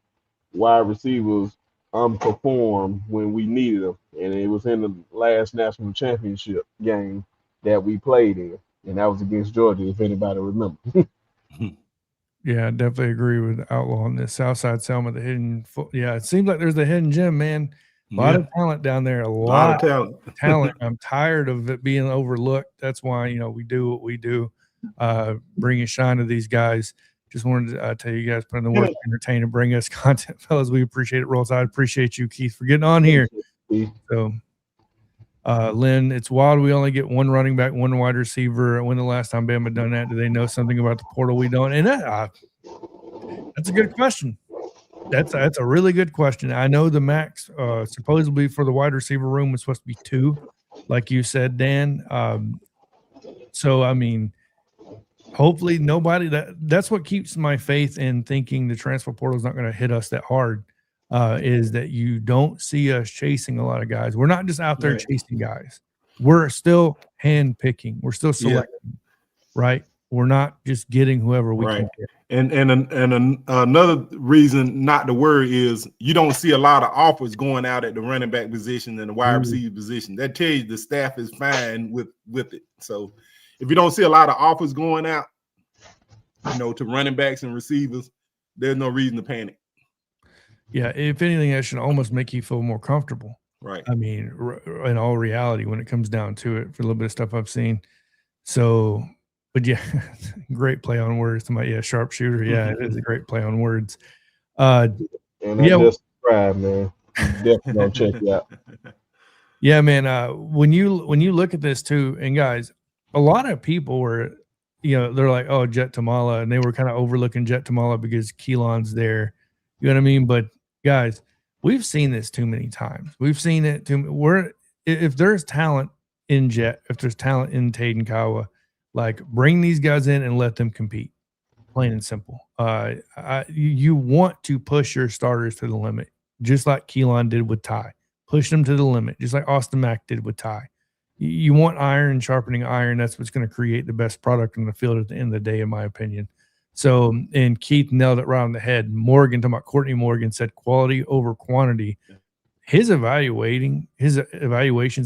wide receivers perform when we needed them, and it was in the last national championship game that we played in, and that was against Georgia, if anybody remembers. Yeah, I definitely agree with Outlaw on this. Southside Selma, the hidden yeah, it seems like there's the hidden gem, man. A lot of talent down there. A lot of talent. I'm tired of it being overlooked. That's why, we do what we do. Bring a shine to these guys. Just wanted to tell you guys, put in the work, entertain, and bring us content, fellas. We appreciate it. Rolls. I appreciate you, Keith, for getting on here. So, Lynn, it's wild. We only get one running back, one wide receiver. When the last time Bama done that? Do they know something about the portal we don't? And that's a good question. That's a really good question. I know the max supposedly for the wide receiver room was supposed to be 2, like you said, Dan. So I mean, hopefully nobody. That's what keeps my faith in thinking the transfer portal is not going to hit us that hard. Is that you don't see us chasing a lot of guys. We're not just out there chasing guys. We're still hand picking. We're still selecting, right? We're not just getting whoever we can get. And another reason not to worry is you don't see a lot of offers going out at the running back position and the wide receiver position. That tells you the staff is fine with it. So if you don't see a lot of offers going out, to running backs and receivers, there's no reason to panic. Yeah, if anything, that should almost make you feel more comfortable. Right. I mean, in all reality, when it comes down to it, for a little bit of stuff I've seen. So, but yeah, great play on words. Sharpshooter. Yeah, it is a great play on words. And I just subscribe, man. Definitely gonna check it out. Yeah, man. When you look at this too, and guys, a lot of people were, they're like, oh, Jett Thomalla, and they were kind of overlooking Jett Thomalla because Keelan's there. You know what I mean? But guys, we've seen this too many times. We've seen it if there's talent in Jett, if there's talent in Tate and Kiowa, like bring these guys in and let them compete. Plain and simple. You want to push your starters to the limit, just like Keelan did with Ty. Push them to the limit, just like Austin Mack did with Ty. You want iron sharpening iron. That's what's going to create the best product on the field at the end of the day, in my opinion. So, and Keith nailed it right on the head. Morgan, talking about Courtney Morgan, said quality over quantity. His evaluations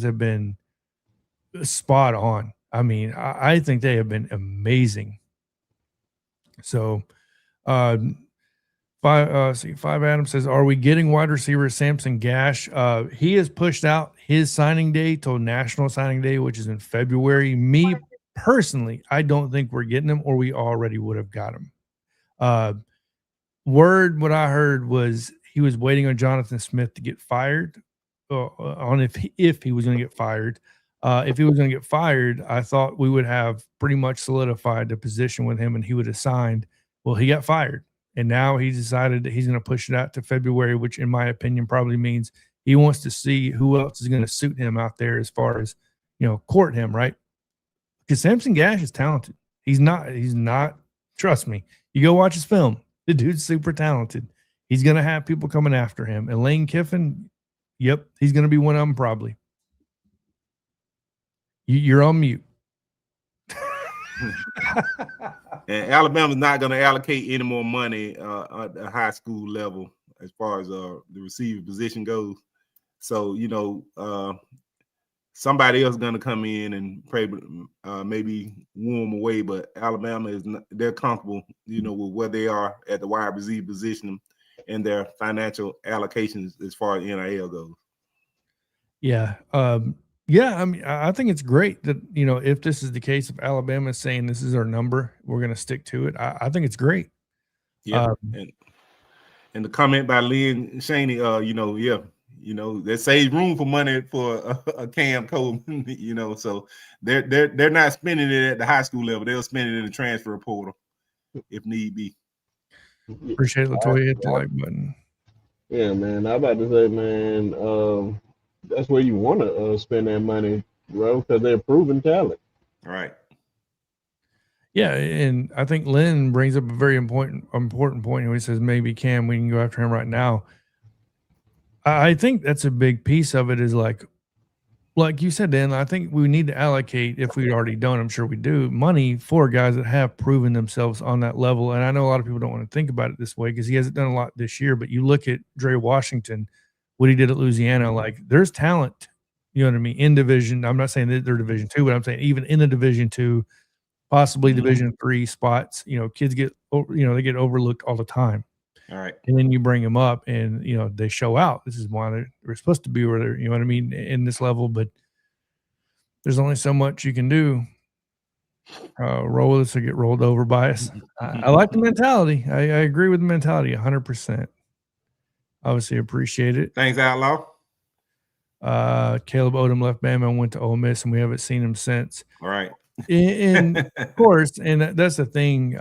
have been spot on. I mean, I think they have been amazing. So, Five Adams says, are we getting wide receiver Samson Gash? He has pushed out his signing day till National Signing Day, which is in February. Me personally, I don't think we're getting him, or we already would have got him. What I heard was he was waiting on Jonathan Smith to get fired, on if he was going to get fired. If he was going to get fired, I thought we would have pretty much solidified the position with him and he would have signed. Well, he got fired. And now he decided that he's going to push it out to February, which in my opinion probably means he wants to see who else is going to suit him out there as far as, court him, right? Because Samson Gash is talented. He's not, trust me. You go watch his film. The dude's super talented. He's going to have people coming after him. And Lane Kiffin, yep, he's going to be one of them probably. You're on mute. And Alabama's not going to allocate any more money at the high school level as far as the receiver position goes. So, somebody else is going to come in and maybe woo them away. But Alabama they're comfortable, with where they are at the wide receiver position and their financial allocations as far as NIL goes. Yeah. Yeah, I mean, I think it's great that, if this is the case, if Alabama is saying this is our number, we're going to stick to it. I think it's great. Yeah. And the comment by Lynn Shaney, that saves room for money for a Cam Coleman, so they're not spending it at the high school level. They'll spend it in the transfer portal if need be. Appreciate it, Latoya. Hit the like button. Yeah, man. I'm about to say, man, that's where you want to spend that money, bro, because they're proven talent. All right. Yeah, and I think Lynn brings up a very important point when he says maybe Cam, we can go after him right now. I think that's a big piece of it is like you said, Dan, I think we need to allocate, if we already don't, I'm sure we do, money for guys that have proven themselves on that level. And I know a lot of people don't want to think about it this way because he hasn't done a lot this year, but you look at Dre Washington, what he did at Louisiana, like there's talent, you know what I mean, in Division. I'm not saying that they're Division II, but I'm saying even in the Division II, possibly Division III spots, kids they get overlooked all the time. All right. And then you bring them up and, they show out. This is why they're supposed to be where they're, you know what I mean, in this level, but there's only so much you can do. Roll this or get rolled over by us. I like the mentality. I agree with the mentality 100%. Obviously appreciate it. Thanks, Outlaw. Caleb Odom left Bama and went to Ole Miss, and we haven't seen him since. All right. And of course, and that's the thing.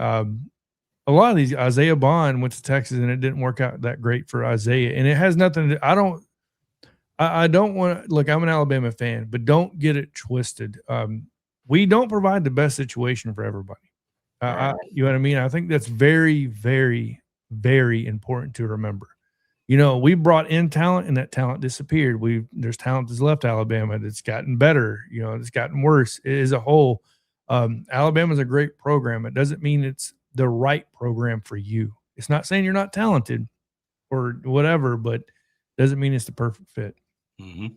A lot of these, Isaiah Bond went to Texas, and it didn't work out that great for Isaiah. And it has nothing to. I don't want to look. I'm an Alabama fan, but don't get it twisted. We don't provide the best situation for everybody. You know what I mean? I think that's very, very, very important to remember. We brought in talent and that talent disappeared. There's talent that's left Alabama that's gotten better, it's gotten worse. As a whole, Alabama's a great program. It doesn't mean it's the right program for you. It's not saying you're not talented or whatever, but doesn't mean it's the perfect fit. Mm-hmm.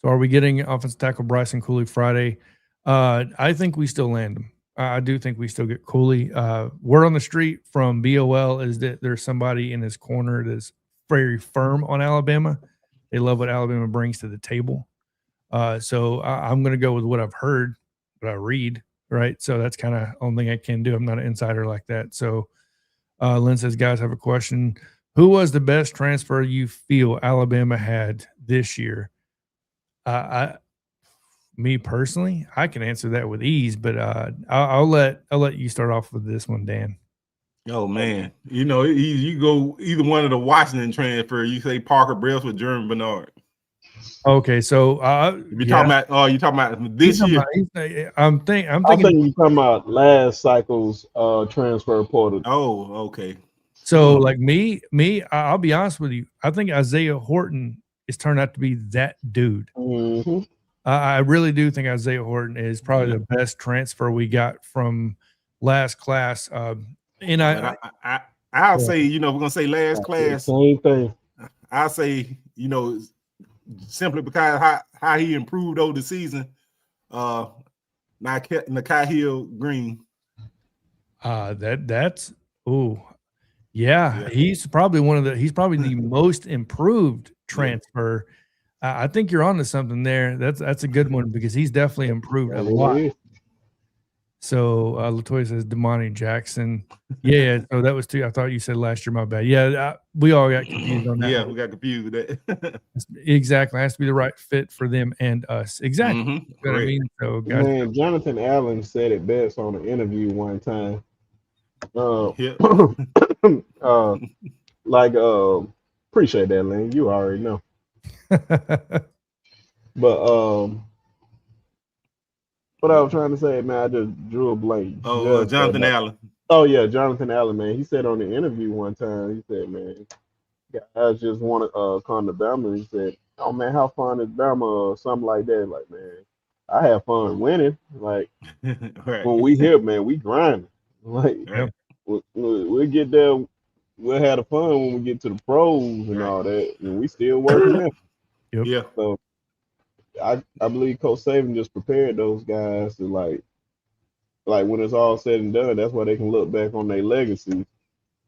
So are we getting offensive tackle Bryson Culie Friday? I think we still land him. I do think we still get Culie. Word on the street from BOL is that there's somebody in his corner that's very firm on Alabama. They love what Alabama brings to the table. So I'm going to go with what I've heard, what I read, right? So that's kind of the only thing I can do. I'm not an insider like that. So Lynn says, guys, have a question. Who was the best transfer you feel Alabama had this year? Me personally, I can answer that with ease, but I'll let you start off with this one, Dan. Oh man, you go either one of the Washington transfer. You say Parker Bress with Jeremy Bernard. Okay, so If you're talking about this year. I'm thinking you're talking about last cycle's transfer portal. Oh, okay. So like me, I'll be honest with you. I think Isaiah Horton is turned out to be that dude. Mm-hmm. I really do think Isaiah Horton is probably the best transfer we got from last class. And I'll say, we're gonna say last class. Same thing. I'll say, simply because how he improved over the season. Nakai Hill Green. That's he's probably the most improved transfer. I think you're onto something there. That's a good one because he's definitely improved a lot. So Latoya says Damani Jackson. Yeah, so that was two. I thought you said last year. My bad. Yeah, we all got confused on that. Yeah, we got confused with that. Exactly. It has to be the right fit for them and us. Exactly. Mm-hmm. You know what I mean? So guys, man, Jonathan Allen said it best on an interview one time. Appreciate that, Lane. You already know. But what I was trying to say, man, I just drew a blank. Oh, Jonathan Allen. Oh yeah, Jonathan Allen, man. He said on the interview one time, he said, man, guys just want to come to Bama. He said, oh man, how fun is Bama or something like that? Like, man, I have fun winning. Like right. when we here, man, we grind. Like we'll get there. We'll have the fun when we get to the pros and all that, and we still working out. Yep. Yeah. So I believe Coach Saban just prepared those guys to like when it's all said and done, that's why they can look back on their legacy,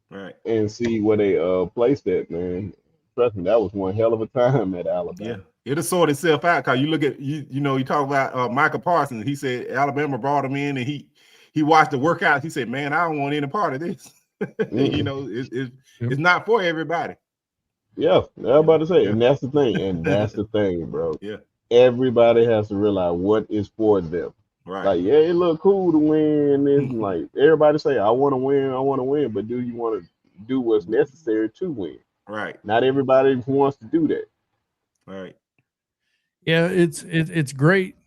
right, and see where they placed that, man. Trust me, that was one hell of a time at Alabama. Yeah, it'll sort itself out because you look at you talk about Michael Parsons. He said Alabama brought him in and he watched the workout. He said, man, I don't want any part of this. It's not for everybody. Yeah, I was about to say, and that's the thing, bro. Yeah, everybody has to realize what is for them. Right. Like, yeah, it look cool to win this. And like everybody say, I want to win, but do you want to do what's necessary to win? Right. Not everybody wants to do that. Right. Yeah, it's great.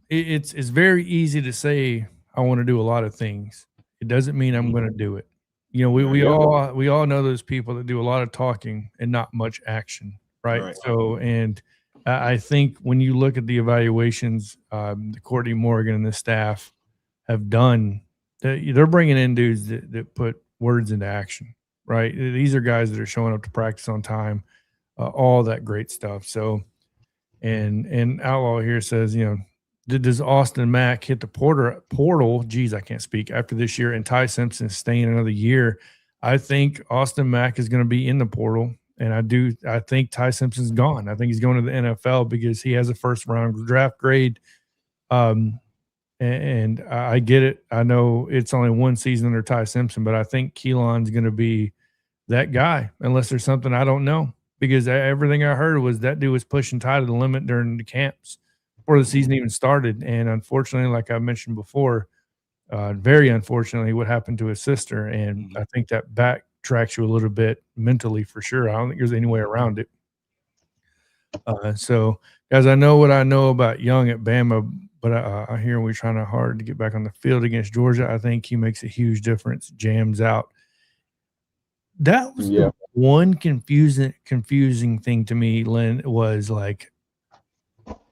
It's very easy to say I want to do a lot of things. It doesn't mean I'm going to do it. We all know those people that do a lot of talking and not much action, right? So, and I think when you look at the evaluations, Courtney Morgan and the staff have done, they're bringing in dudes that put words into action, right? These are guys that are showing up to practice on time, all that great stuff. So, and Outlaw here says, does Austin Mack hit the portal? Geez, I can't speak after this year. And Ty Simpson staying another year. I think Austin Mack is going to be in the portal. And I think Ty Simpson's gone. I think he's going to the NFL because he has a first round draft grade. And I get it. I know it's only one season under Ty Simpson, but I think Keelan's going to be that guy unless there's something I don't know, because everything I heard was that dude was pushing Ty to the limit during the camps before the season even started. And unfortunately, like I mentioned before, very unfortunately, what happened to his sister. And I think that backtracks you a little bit mentally for sure. I don't think there's any way around it. So, guys, I know what I know about Young at Bama, but I hear we're trying hard to get back on the field against Georgia. I think he makes a huge difference, jams out. That was the one confusing thing to me, Lynn, was like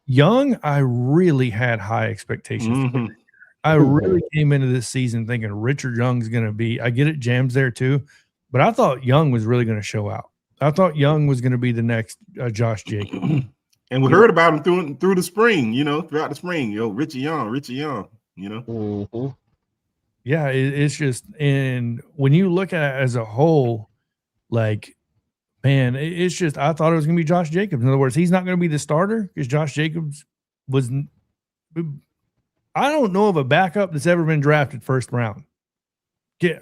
Young, I really had high expectations for. I really came into this season thinking Richard Young's going to be, I get it, Jam's there too, but I thought Young was really going to show out. I thought Young was going to be the next Josh Jacobs. And we heard about him through the spring, throughout the spring, Richie Young, Yeah, it's just, and when you look at it as a whole, like, man, it's just, I thought it was going to be Josh Jacobs. In other words, he's not going to be the starter because Josh Jacobs was, I don't know of a backup that's ever been drafted first round.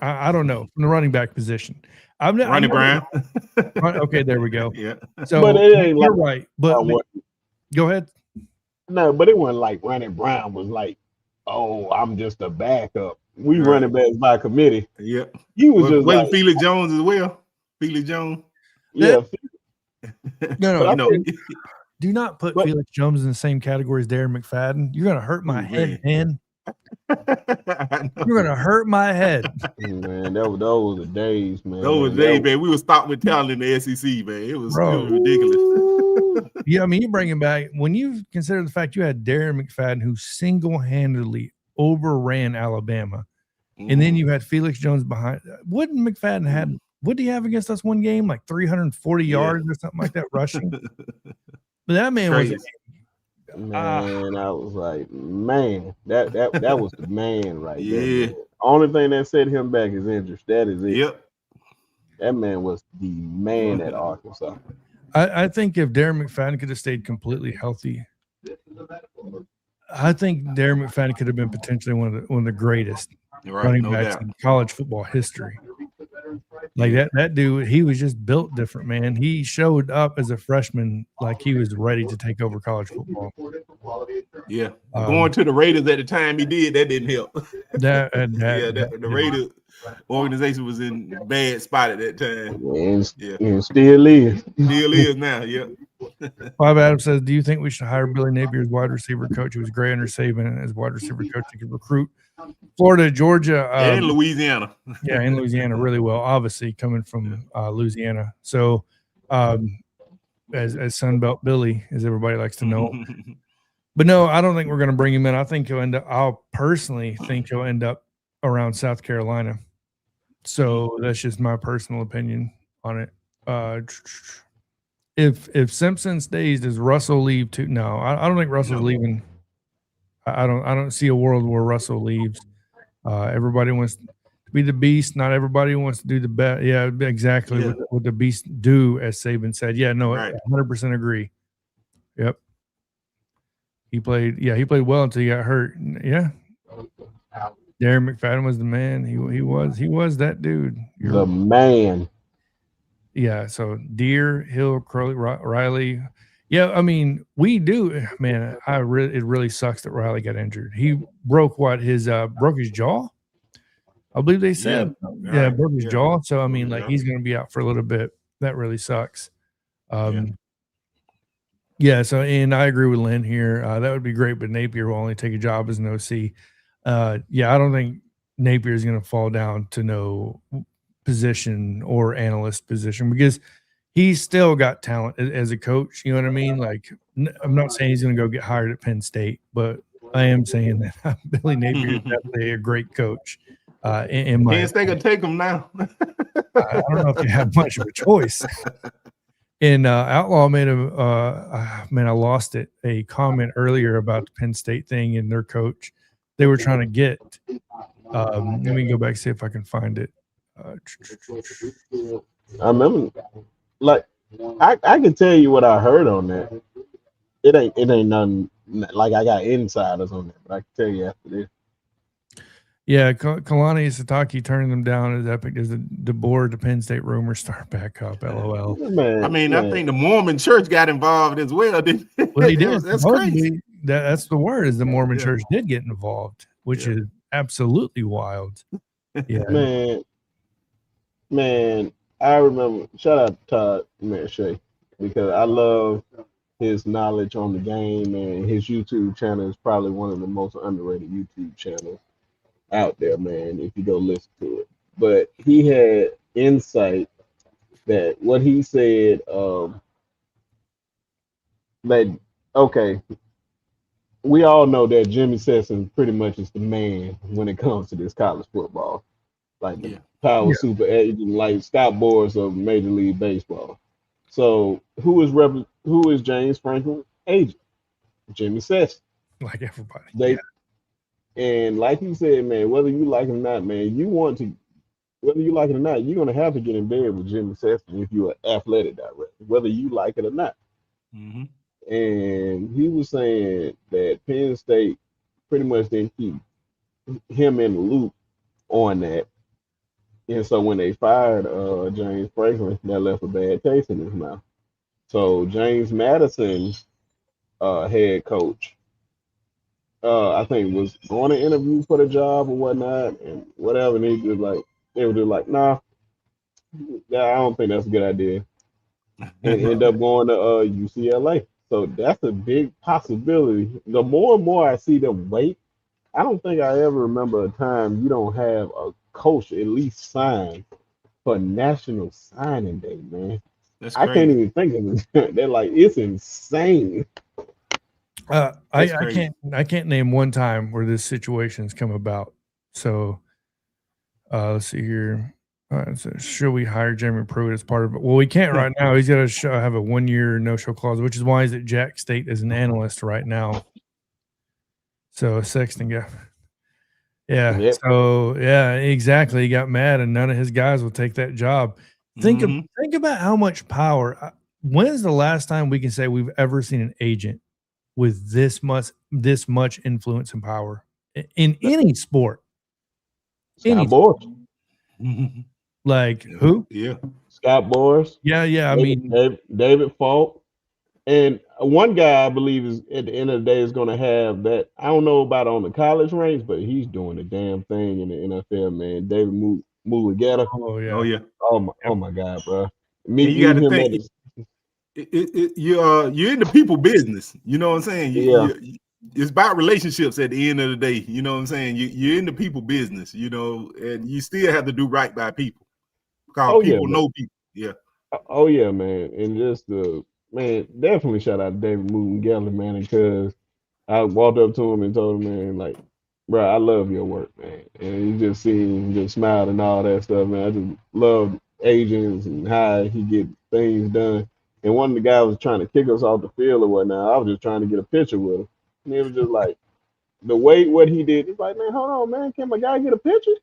I don't know, from the running back position. Ronnie Brown. Okay, there we go. Yeah. So but it ain't you're right. But go ahead. No, but it wasn't like Ronnie Brown was like, oh, I'm just a backup. We running backs by committee. Yeah. He was just like Felix Jones as well. Felix Jones. Yeah. No. Do not put Felix Jones in the same category as Darren McFadden. You're gonna hurt my head, man. You're gonna hurt my head. Man, those were the days, man. Those days, man. We were stopped with talent in the SEC, man. It was ridiculous. Yeah, I mean, you bring him back when you consider the fact you had Darren McFadden who single-handedly overran Alabama, and then you had Felix Jones behind. Wouldn't McFadden had? What did he have against us one game? Like 340 yards or something like that rushing. But that man was. Man, I was like, man, that was the man right there. Man. Only thing that set him back is injuries. That is it. Yep. That man was the man at Arkansas. I think if Darren McFadden could have stayed completely healthy, I think Darren McFadden could have been potentially one of the greatest running backs in college football history. Like that dude, he was just built different, man. He showed up as a freshman like he was ready to take over college football. Yeah, going to the Raiders at the time he did, that didn't help. The Raiders organization was in a bad spot at that time. And still is. Still is now, yeah. Bob Adams says, do you think we should hire Billy Napier as wide receiver coach? He was great under Saban as wide receiver coach. He could recruit Florida, Georgia, and Louisiana. Yeah, and Louisiana really well, obviously coming from Louisiana. So as Sunbelt Billy, as everybody likes to know. But no, I don't think we're going to bring him in. I think I'll personally think he'll end up around South Carolina. So that's just my personal opinion on it. If Simpson stays, does Russell leave too? No, I don't think Russell's leaving. I don't see a world where Russell leaves. Everybody wants to be the beast. Not everybody wants to do the best. Yeah, exactly. Yeah. What the beast do, as Saban said. Yeah, no, right. 100% agree. Yep. He played well until he got hurt. Yeah. Darren McFadden was the man. He was that dude. The man. Yeah. So Deere, Hill, Crowley, Riley. Yeah, I mean, we do, man. It really sucks that Riley got injured. He broke broke his jaw. I believe they said, broke his jaw. So I mean, he's going to be out for a little bit. That really sucks. Yeah. So, and I agree with Lynn here. That would be great, but Napier will only take a job as an OC. I don't think Napier is going to fall down to no position or analyst position because he's still got talent as a coach. You know what I mean? Like, I'm not saying he's going to go get hired at Penn State, but I am saying that Billy Napier is definitely a great coach. In my Penn State can take him now. I don't know if you have much of a choice. And Outlaw made I lost it, a comment earlier about the Penn State thing and their coach. They were trying to get. Let me go back and see if I can find it. I remember, like, I can tell you what I heard on that. It ain't nothing like I got insiders on that, but I can tell you after this. Yeah, Kalani Sataki turning them down as epic as the DeBoer to Penn State rumors start back up. LOL. Man, I think the Mormon Church got involved as well. Didn't they? Well, they did. That's crazy. That's the word. Is the Mormon Church did get involved, which is absolutely wild. Yeah, man. I remember. Shout out to Todd McShay because I love his knowledge on the game, and his YouTube channel is probably one of the most underrated YouTube channels out there, man, if you go listen to it. But he had insight that what he said, we all know that Jimmy Sessions pretty much is the man when it comes to this college football. Like the power super agent, like Scott Boras of Major League Baseball. So who is James Franklin's agent? Jimmy Sessions. Like everybody. And like you said, man, whether you like it or not, man, whether you like it or not, you're going to have to get in bed with Jimmy Sessions if you're an athletic director, whether you like it or not. Mm-hmm. And he was saying that Penn State pretty much didn't keep him in the loop on that. And so when they fired James Franklin, that left a bad taste in his mouth. So James Madison, head coach, I think was going to interview for the job or whatnot and whatever. And they were just like, nah, I don't think that's a good idea. And end up going to UCLA. So that's a big possibility. The more and more I see them wait, I don't think I ever remember a time you don't have a coach at least sign for National Signing Day, man. That's I can't crazy. even think of it. They're like, it's insane. That's I crazy. can't name one time where this situation's come about. So let's see here. So should we hire Jeremy Pruitt as part of it? Well, we can't right now. He's got to have a 1-year no-show clause, which is why he's at Jack State as an analyst right now. So Sexton got, yeah. Yep. So yeah, exactly. He got mad, and none of his guys will take that job. Think about how much power. When's the last time we can say we've ever seen an agent with this much influence and power in any sport? Scott Boras. Like who? Yeah. Scott Boras. Yeah. I mean, David Falk. And one guy I believe is at the end of the day is going to have that. I don't know about on the college ranks, but he's doing the damn thing in the NFL, man. David Mulugeta. oh yeah. Oh yeah. Oh my God, bro. And you got to think you're in the people business. You know what I'm saying? It's about relationships at the end of the day. You know what I'm saying? You're in the people business. You know, and you still have to do right by people because people know people. Yeah. Oh yeah, man. And just man, definitely shout out to David Mulugeta, man, because I walked up to him and told him, man, like, bro, I love your work, man. And you just see him just smile and all that stuff, man. I just love agents and how he get things done. And one of the guys was trying to kick us off the field or whatnot. I was just trying to get a picture with him. And it was just like the way what he did. It's like, man, hold on, man. Can my guy get a picture?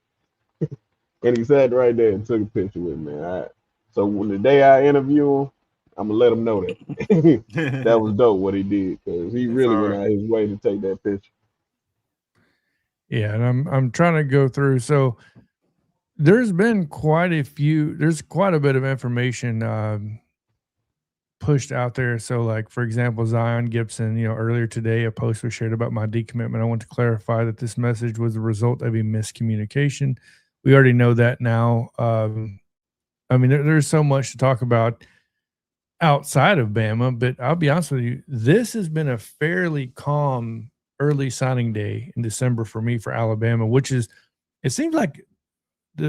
And he sat right there and took a picture with me, man. So when the day I interview him, I'm gonna let him know that that was dope what he did, because he really went out his way to take that picture. Yeah, and I'm trying to go through. So there's been there's quite a bit of information pushed out there. So like, for example, Zion Gibson, earlier today, a post was shared about my decommitment. I want to clarify that this message was the result of a miscommunication. We already know that now. I mean, there's so much to talk about outside of Bama, but I'll be honest with you, this has been a fairly calm early signing day in December for me for Alabama, which is, it seems like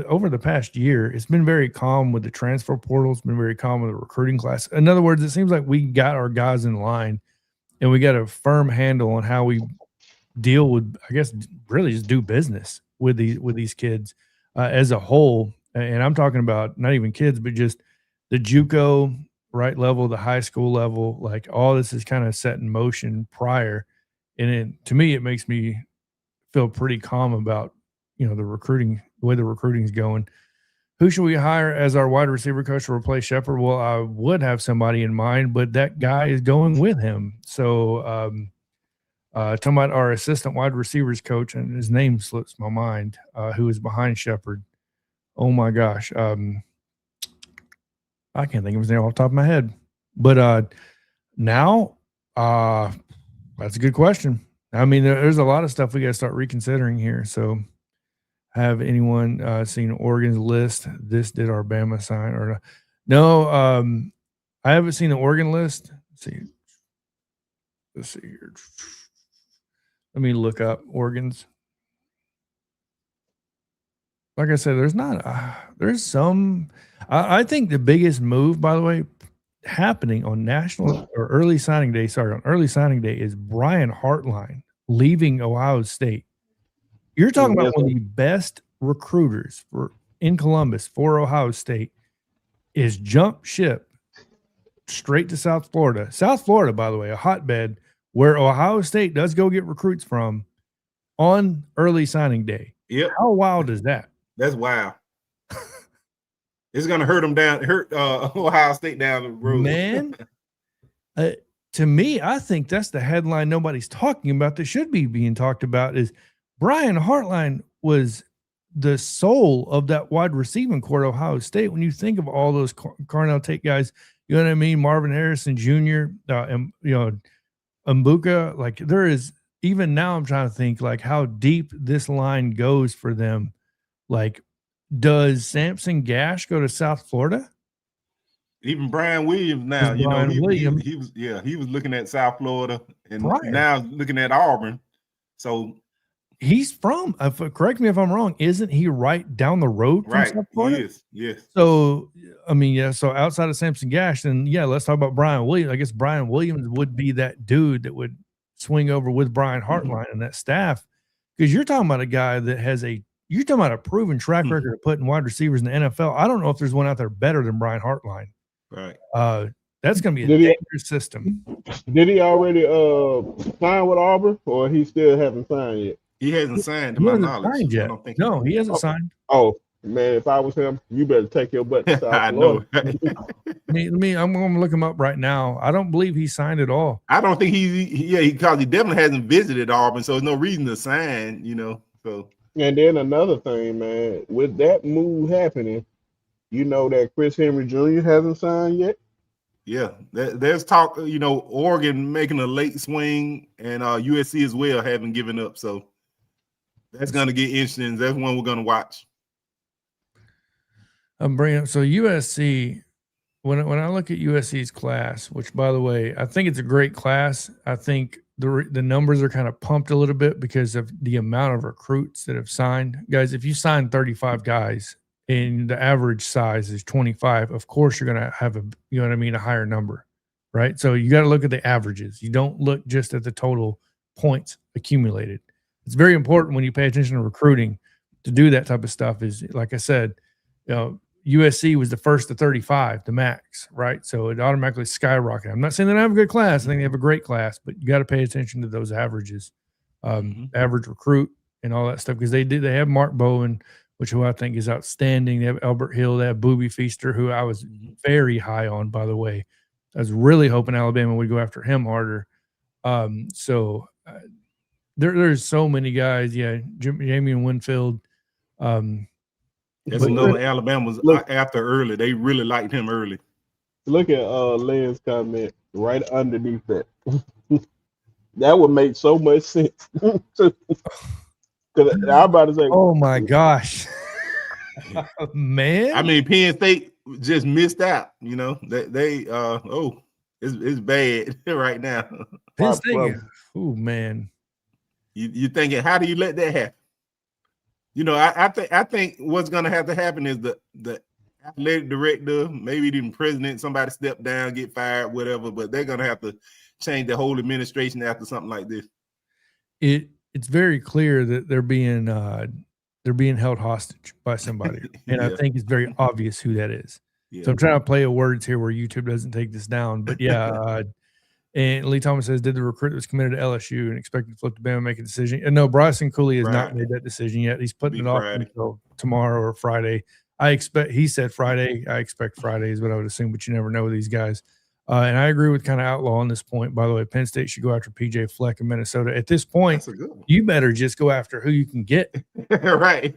over the past year, it's been very calm with the transfer portal. It's been very calm with the recruiting class. In other words, it seems like we got our guys in line and we got a firm handle on how we deal with, I guess, really just do business with these kids as a whole. And I'm talking about not even kids, but just the JUCO right level, the high school level, like all this is kind of set in motion prior. And to me, it makes me feel pretty calm about, the way the recruiting is going. Who should we hire as our wide receiver coach to replace Shepard? Well, I would have somebody in mind, but that guy is going with him. So, talking about our assistant wide receivers coach, and his name slips my mind, who is behind Shepard. Oh my gosh. I can't think of his name off the top of my head, but now that's a good question. I mean, there's a lot of stuff we got to start reconsidering here. So have anyone seen Oregon's list? This did our Bama sign or no? I haven't seen the Oregon list. Let's see here. Let me look up Oregon's. Like I said, there's some. I think the biggest move, by the way, happening on national or early signing day. Sorry, on early signing day is Brian Hartline leaving Ohio State. You're talking about one of the best recruiters in Columbus for Ohio State is jump ship straight to South Florida. South Florida, by the way, a hotbed where Ohio State does go get recruits from on early signing day. Yep. How wild is that? That's wild. It's gonna hurt Ohio State down the road. Man, to me, I think that's the headline nobody's talking about that should be being talked about is Brian Hartline was the soul of that wide receiving core at Ohio State. When you think of all those Carnell Tate guys, you know what I mean? Marvin Harrison Jr., and Mbuka, like there is, even now I'm trying to think like how deep this line goes for them. Like, does Samson Gash go to South Florida? Even Brian Williams now, It's Brian Williams. he was looking at South Florida and Prior. now looking at Auburn. So he's from, correct me if I'm wrong, isn't he right down the road from South Florida? He is, yes. So, I mean, yeah, so outside of Samson Gash, then, yeah, let's talk about Brian Williams. I guess Brian Williams would be that dude that would swing over with Brian Hartline and that staff, because you're talking about a guy that has you're talking about a proven track record of putting wide receivers in the NFL. I don't know if there's one out there better than Brian Hartline. Right. That's going to be a dangerous system. Did he already sign with Auburn, or he still haven't signed yet? He hasn't signed, to my knowledge. Yet. No, he hasn't signed. Oh, man, if I was him, you better take your butt to South I know. I'm going to look him up right now. I don't believe he signed at all. I don't think because he definitely hasn't visited Auburn, so there's no reason to sign, so. And then another thing, man, with that move happening, you know that Chris Henry Jr. hasn't signed yet? Yeah, there's talk, Oregon making a late swing, and USC as well haven't given up. So that's going to get interesting. That's one we're going to watch. I'm bringing up, so USC, when I look at USC's class, which, by the way, I think it's a great class. I think the numbers are kind of pumped a little bit because of the amount of recruits that have signed. Guys, if you sign 35 guys, and the average size is 25, of course you're going to have a higher number, right? So you got to look at the averages. You don't look just at the total points accumulated. It's very important when you pay attention to recruiting to do that type of stuff. Is, like I said, USC was the first to 35, the max, right? So it automatically skyrocketed. I'm not saying they don't have a good class. I think they have a great class, but you got to pay attention to those averages, average recruit and all that stuff, because they have Mark Bowen, who I think is outstanding. They have Albert Hill. They have Booby Feaster, who I was very high on, by the way. I was really hoping Alabama would go after him harder. There's so many guys. Yeah, Jamie and Winfield. That's another Alabama's after early. They really liked him early. Look at Lynn's comment right underneath that. That would make so much sense. I'm about to say, oh my gosh, man! I mean, Penn State just missed out. It's bad right now. Penn State, oh man, you thinking, how do you let that happen? I think what's going to have to happen is the athletic director, maybe even president, somebody step down, get fired, whatever. But they're going to have to change the whole administration after something like this. It's very clear that they're being held hostage by somebody, and I think it's very obvious who that is. Yeah. So I'm trying to play a words here where YouTube doesn't take this down, but yeah. And Lee Thomas says, did the recruit that was committed to LSU and expected to flip to Bama make a decision? And no, Bryson Culie has not made that decision yet. He's putting it off until tomorrow or Friday. He said Friday. I expect Friday is what I would assume, but you never know with these guys. And I agree with kind of Outlaw on this point. By the way, Penn State should go after PJ Fleck in Minnesota. At this point, you better just go after who you can get. Right.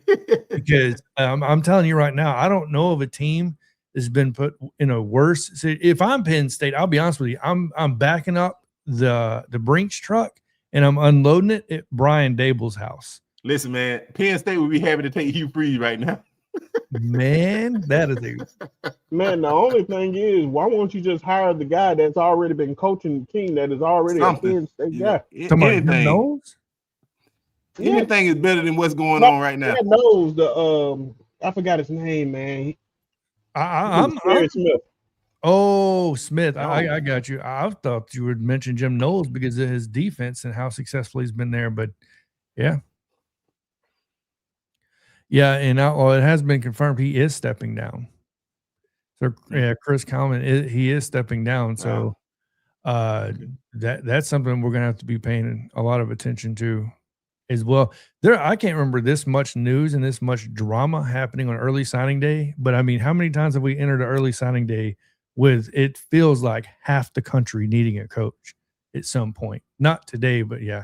Because I'm telling you right now, I don't know of a team that's been put in a worse. If I'm Penn State, I'll be honest with you, I'm backing up the Brinks truck and I'm unloading it at Brian Dable's house. Listen, man, Penn State would be happy to take Hugh Freeze right now. Man, that is man. The only thing is, why won't you just hire the guy that's already been coaching the team that is already a Penn State guy? Anything is better than what's going on right now. Knows the I forgot his name, man. I'm Smith. Oh, Smith. I got you. I thought you would mention Jim Knowles because of his defense and how successful he's been there. But yeah. Yeah, and it has been confirmed he is stepping down. So yeah, Chris Kalman, he is stepping down. So that's something we're gonna have to be paying a lot of attention to as well. I can't remember this much news and this much drama happening on early signing day. But I mean, how many times have we entered an early signing day with it feels like half the country needing a coach at some point? Not today, but yeah.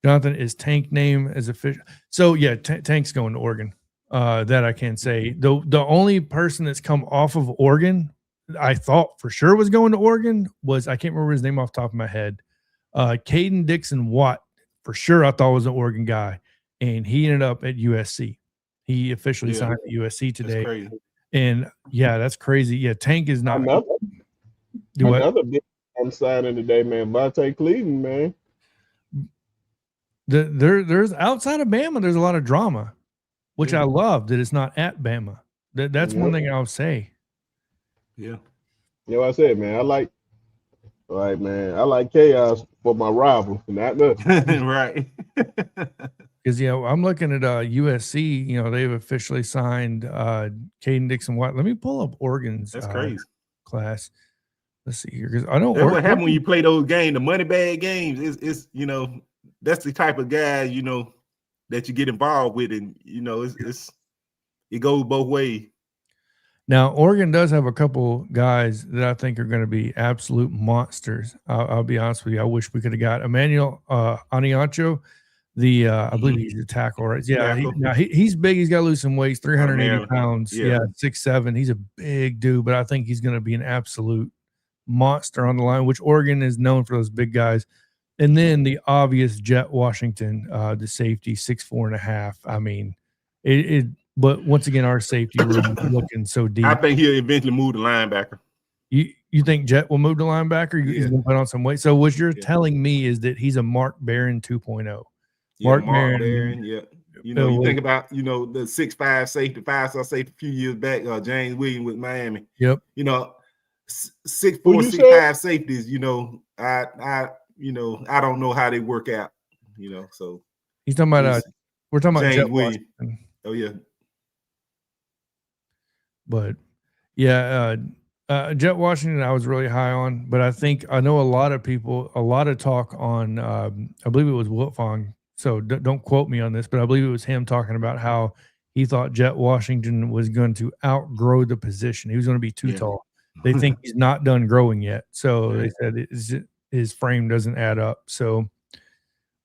Jonathan, is Tank name as official? So yeah, Tank's going to Oregon. That I can say. The only person that's come off of Oregon, I thought for sure was going to Oregon, was I can't remember his name off the top of my head. Caden Dixon Watt, for sure I thought was an Oregon guy, and he ended up at USC. He officially signed at USC today. And yeah, that's crazy. Yeah, Tank is not. Another big signing today, man. Vontae Cleveland, man. There's outside of Bama, there's a lot of drama, which I love that it's not at Bama. That's one thing I'll say. Yeah. You know what I said, man. I like chaos for my rival, not the right. Because I'm looking at USC. They've officially signed Caden Dixon-White. Let me pull up Oregon's That's crazy class. Let's see here, because I know that's what happened when you play those games, the money bag games. It's that's the type of guy that you get involved with, and it goes both ways. Now, Oregon does have a couple guys that I think are going to be absolute monsters. I'll be honest with you. I wish we could have got Emmanuel Aniancho. I believe he's a tackle, right? Yeah, he's big. He's got to lose some weight. 380 pounds. Yeah, 6'7". He's a big dude, but I think he's going to be an absolute monster on the line, which Oregon is known for those big guys. And then the obvious Jett Washington, the safety, 6'4.5". I mean, but once again, our safety room looking so deep. I think he'll eventually move to linebacker. You think Jett will move to linebacker? He's going to put on some weight. So what you're telling me is that he's a Mark Barron 2.0. Mark Barron, yeah. You think about, the 6'5" safety, 5-star safety a few years back, James Williams with Miami. Yep. 6'4", 6'5" safeties, I don't know how they work out, so. He's talking about, we're talking about Jett Williams. Washington. Oh, yeah. But, yeah, Jett Washington I was really high on, but I know a lot of people, a lot of talk on, I believe it was Wiltfong, so don't quote me on this, but I believe it was him talking about how he thought Jett Washington was going to outgrow the position. He was going to be too tall. They think he's not done growing yet. So they said his frame doesn't add up. So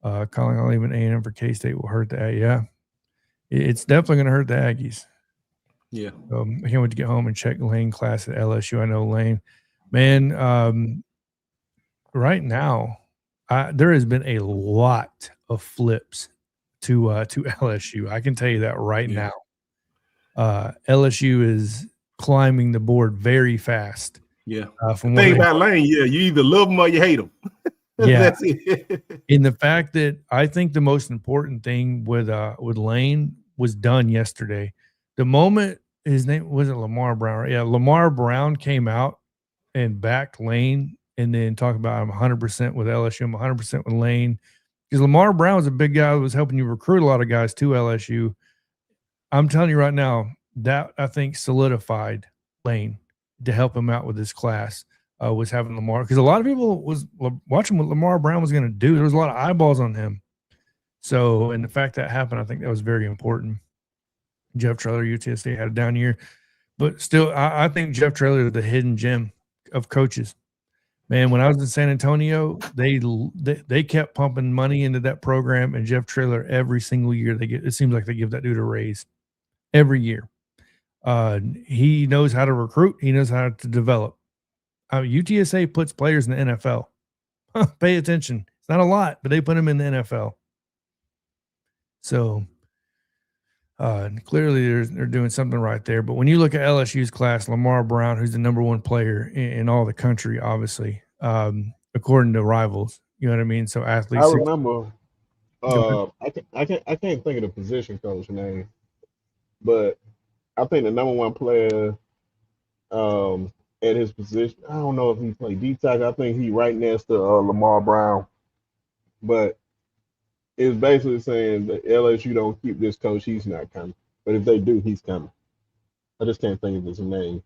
calling on even A&M for K-State will hurt that. Yeah, it's definitely going to hurt the Aggies. Yeah. I can't wait to get home and check Lane class at LSU. I know Lane, man. Right now, there has been a lot of flips to LSU. I can tell you that right now. LSU is climbing the board very fast. Yeah. From the thing about Lane, you either love them or you hate them. Yeah. That's it. In the fact that I think the most important thing with Lane was done yesterday. The moment his name wasn't Lamar Brown, right? Yeah, Lamar Brown came out and backed Lane, and then talk about I'm 100% with LSU, I'm 100% with Lane, because Lamar Brown was a big guy that was helping you recruit a lot of guys to LSU. I'm telling you right now, that I think solidified Lane to help him out with this class. Was having Lamar, because a lot of people was watching what Lamar Brown was going to do. There was a lot of eyeballs on him. So, and the fact that happened, I think that was very important. Jeff Traylor, UTSA had a down year, but still, I think Jeff Traylor is the hidden gem of coaches. Man, when I was in San Antonio, they kept pumping money into that program, and Jeff Traylor every single year it seems like they give that dude a raise every year. He knows how to recruit. He knows how to develop. UTSA puts players in the NFL. Pay attention. It's not a lot, but they put them in the NFL. So clearly they're doing something right there. But when you look at LSU's class, Lamar Brown, who's the number one player in all the country, obviously, according to Rivals, you know what I mean? So athletes. I remember. I can't think of the position coach name, but I think the number one player at his position, I don't know if he played D-tackle. I think he right next to Lamar Brown. But it's basically saying that LSU don't keep this coach, he's not coming. But if they do, he's coming. I just can't think of his name.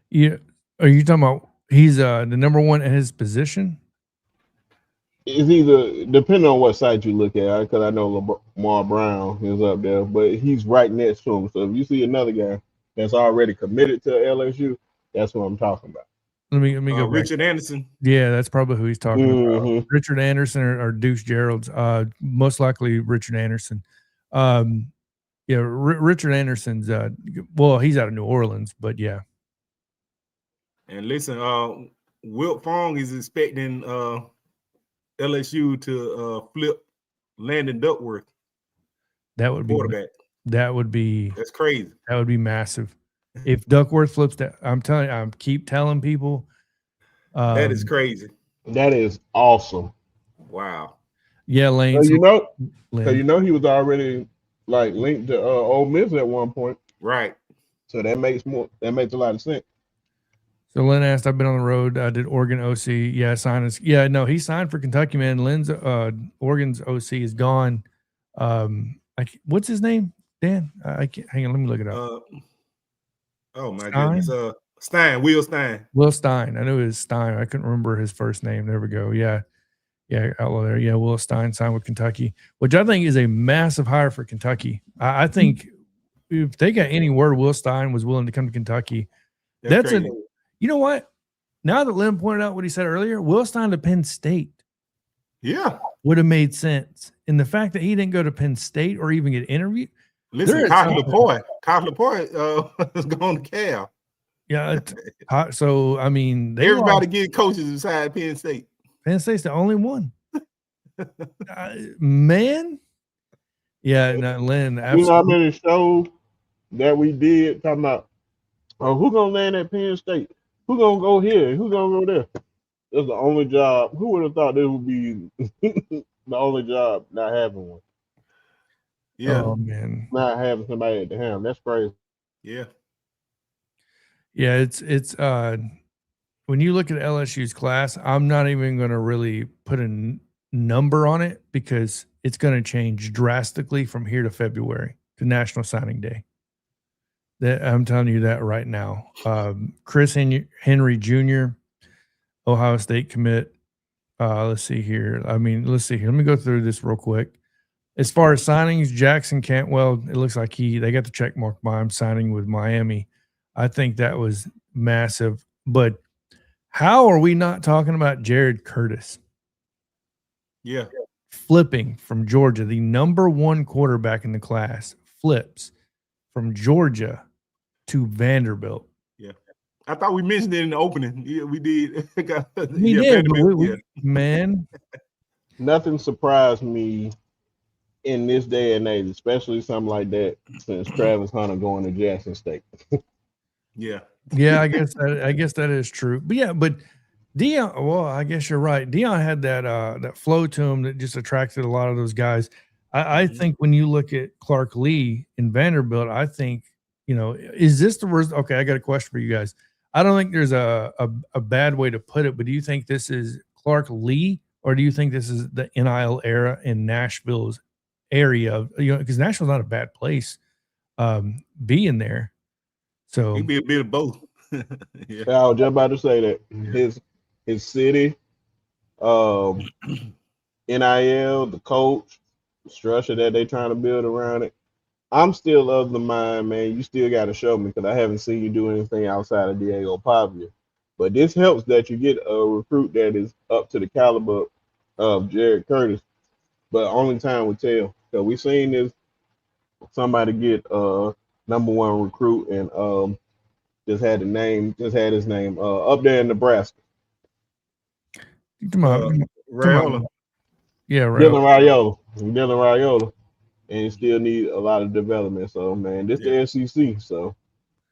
Yeah. Are you talking about he's the number one at his position? It's either, depending on what site you look at, because I know Lamar Brown is up there, but he's right next to him. So if you see another guy that's already committed to LSU, that's what I'm talking about. Let me go Richard Anderson. Yeah, that's probably who he's talking about. Richard Anderson or Deuce Gerald's. Most likely Richard Anderson. Richard Anderson's. He's out of New Orleans, but yeah. And listen, Wilt Fong is expecting LSU to flip Landon Duckworth. That would be quarterback. That's crazy. That would be massive. If Duckworth flips that, I'm telling you, I keep telling people. That is crazy. That is awesome. Wow. Yeah, Lane. So Lynn. he was already like linked to Ole Miss at one point. Right. So that makes a lot of sense. So Lynn asked, I've been on the road. I did Oregon OC. Yeah, he signed for Kentucky, man. Lynn's Oregon's OC is gone. What's his name? Dan? I can't hang on, let me look it up. Oh my Stein? goodness. Stein, Will Stein. Will Stein. I knew it was Stein. I couldn't remember his first name. There we go. Yeah. Yeah, outlaw there. Yeah, Will Stein signed with Kentucky, which I think is a massive hire for Kentucky. I think if they got any word Will Stein was willing to come to Kentucky, that's you know what? Now that Lynn pointed out what he said earlier, Will Stein to Penn State. Yeah. Would have made sense. And the fact that he didn't go to Penn State or even get interviewed. Listen, Kyle Laporte is going to Cal. Yeah. So, I mean, everybody get coaches inside Penn State. Penn State's the only one. Man. Yeah, no, Lynn. Absolutely. You know how many shows that we did talking about, who going to land at Penn State? Who going to go here? Who going to go there? That's the only job. Who would have thought this would be the only job not having one? Yeah. Oh, man. Not having somebody at the helm. That's crazy. Yeah. Yeah, it's when you look at LSU's class, I'm not even going to really put a number on it because it's going to change drastically from here to February to National Signing Day. That I'm telling you that right now. Chris Henry Jr., Ohio State commit. Let's see here. Let me go through this real quick. As far as signings, Jackson Cantwell, it looks like they got the check mark by him signing with Miami. I think that was massive. But how are we not talking about Jared Curtis? Yeah. Flipping from Georgia, the number one quarterback in the class, flips from Georgia to Vanderbilt. Yeah. I thought we mentioned it in the opening. Yeah, we did. We did. Man. Nothing surprised me in this day and age, especially something like that, since Travis Hunter going to Jackson State. Yeah. Yeah, I guess that is true. But yeah, Deion, well, I guess you're right. Deion had that flow to him that just attracted a lot of those guys. I think when you look at Clark Lee in Vanderbilt, I think, is this the worst? Okay, I got a question for you guys. I don't think there's a bad way to put it, but do you think this is Clark Lee or do you think this is the NIL era in Nashville's area? Because Nashville's not a bad place being there. So he'd be a bit of both. Yeah. I was just about to say that. His city, NIL, the coach, the structure that they trying to build around it. I'm still of the mind, man, you still got to show me because I haven't seen you do anything outside of Diego Pavia. But this helps that you get a recruit that is up to the caliber of Jared Curtis. But only time will tell. So we seen this somebody get number one recruit and just had his name up there in Nebraska. Raiola. Yeah, Dylan Raiola. And he still need a lot of development. So, man, this is the SEC. So,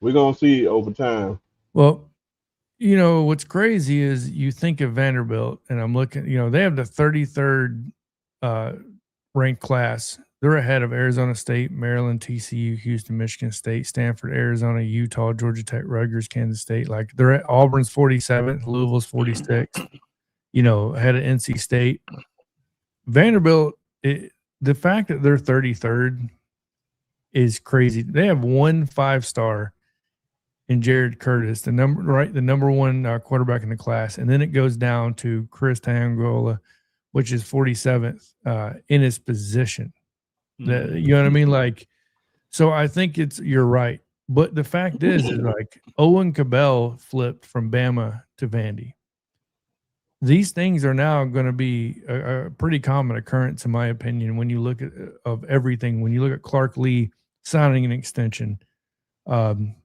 we're going to see over time. Well, what's crazy is you think of Vanderbilt, and I'm looking, they have the 33rd ranked class. They're ahead of Arizona State, Maryland, TCU, Houston, Michigan State, Stanford, Arizona, Utah, Georgia Tech, Rutgers, Kansas State. Like, they're at Auburn's 47th, Louisville's 46th, ahead of NC State. Vanderbilt, the fact that they're 33rd is crazy. They have 1 5-star in Jared Curtis, the number one quarterback in the class, and then it goes down to Chris Tangola, which is 47th in his position. You know what I mean? Like, so I think you're right. But the fact is like Owen Cabell flipped from Bama to Vandy. These things are now going to be a pretty common occurrence, in my opinion, when you look at everything. When you look at Clark Lee signing an extension, when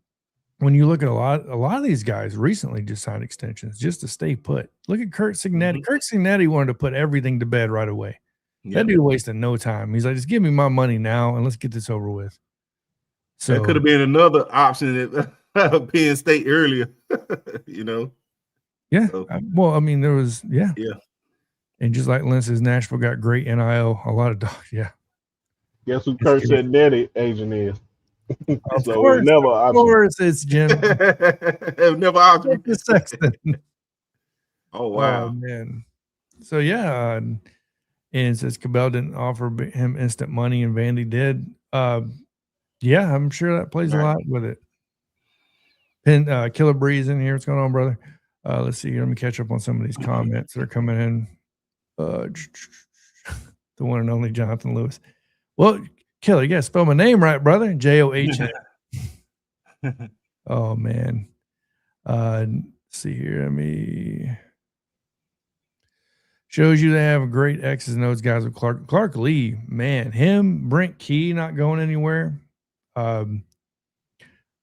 you look at a lot of these guys recently just signed extensions just to stay put. Look at Curt Cignetti. Curt Cignetti wanted to put everything to bed right away. That dude wasted no time. He's like, just give me my money now and let's get this over with. So that could have been another option Penn State earlier, you know. Yeah. So, Well, I mean, there was, yeah. yeah. And just like Lynn says, Nashville got great NIL, a lot of dogs. Yeah. Guess who Kurt said daddy agent is? Of So course, never of course, it's Jim. It never option. Sexton. Oh wow, Oh, man. So yeah, and since Cabell didn't offer him instant money and Vandy did, yeah, I'm sure that plays a lot with it. Killer Breeze in here. What's going on, brother? Let's see here. Let me catch up on some of these comments that are coming in. The one and only Jonathan Lewis. Well, Killer, you got to spell my name right, brother. John. Oh man. Let's see here. Let me. Shows you they have a great X's and O's guys with Clark Lee, man. Him, Brent Key not going anywhere.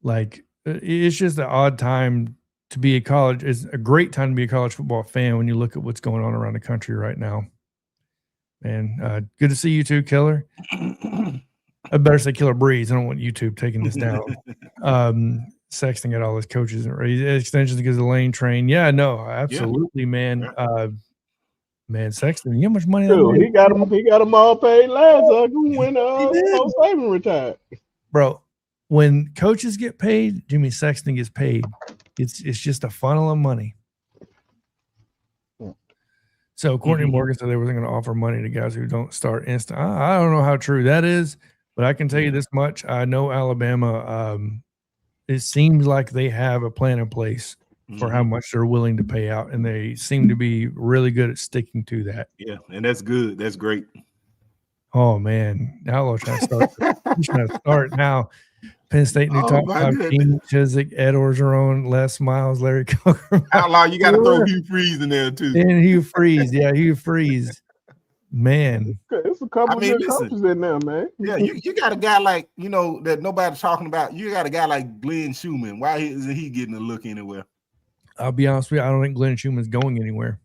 Like it's just an odd time to be a college. It's a great time to be a college football fan when you look at what's going on around the country right now. Man, good to see you too, Killer. I better say Killer Breeze. I don't want YouTube taking this down. Sexton got all his coaches and extensions because of the lane train. Yeah, no, absolutely, man. Man, Sexton, you know how much money Dude, he got them all paid last when Saban retired. Bro, when coaches get paid, Jimmy Sexton gets paid. It's just a funnel of money. So Courtney Morgan said they wasn't going to offer money to guys who don't start instant. I don't know how true that is, but I can tell you this much. I know Alabama, it seems like they have a plan in place for how much they're willing to pay out, and they seem to be really good at sticking to that. Yeah, and that's good. That's great. Oh man, Outlaw trying to start. He's trying to start now. Penn State new top 5 team: Chiswick, Ed Orgeron, Les Miles, Larry Coker. Outlaw, you got to throw Hugh Freeze in there too. And Hugh Freeze, yeah, Hugh Freeze. Man, it's a couple of good coaches in there, man. Yeah, you got a guy like that nobody's talking about. You got a guy like Glenn Schumann. Why isn't he getting a look anywhere? I'll be honest with you, I don't think Glenn Schumann's going anywhere.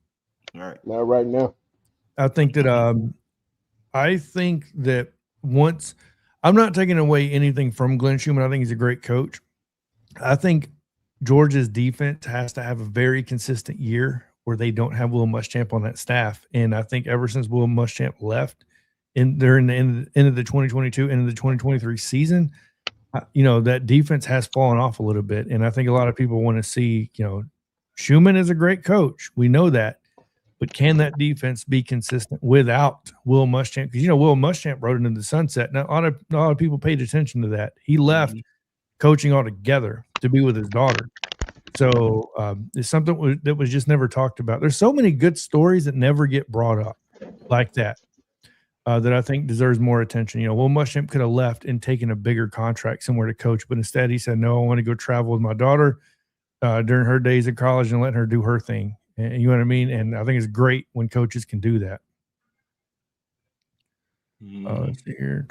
All right. Not right now. I think that once I'm not taking away anything from Glenn Schumann. I think he's a great coach. I think Georgia's defense has to have a very consistent year where they don't have Will Muschamp on that staff. And I think ever since Will Muschamp left, they're in the end of the 2022 and the 2023 season, that defense has fallen off a little bit. And I think a lot of people want to see, Schumann is a great coach. We know that. But can that defense be consistent without Will Muschamp? Because, Will Muschamp rode into the sunset. Now, a lot of people paid attention to that. He left coaching altogether to be with his daughter. So it's something that was just never talked about. There's so many good stories that never get brought up like that that I think deserves more attention. Will Muschamp could have left and taken a bigger contract somewhere to coach, but instead he said, no, I want to go travel with my daughter during her days in college and let her do her thing. And you know what I mean? And I think it's great when coaches can do that. Let's see here.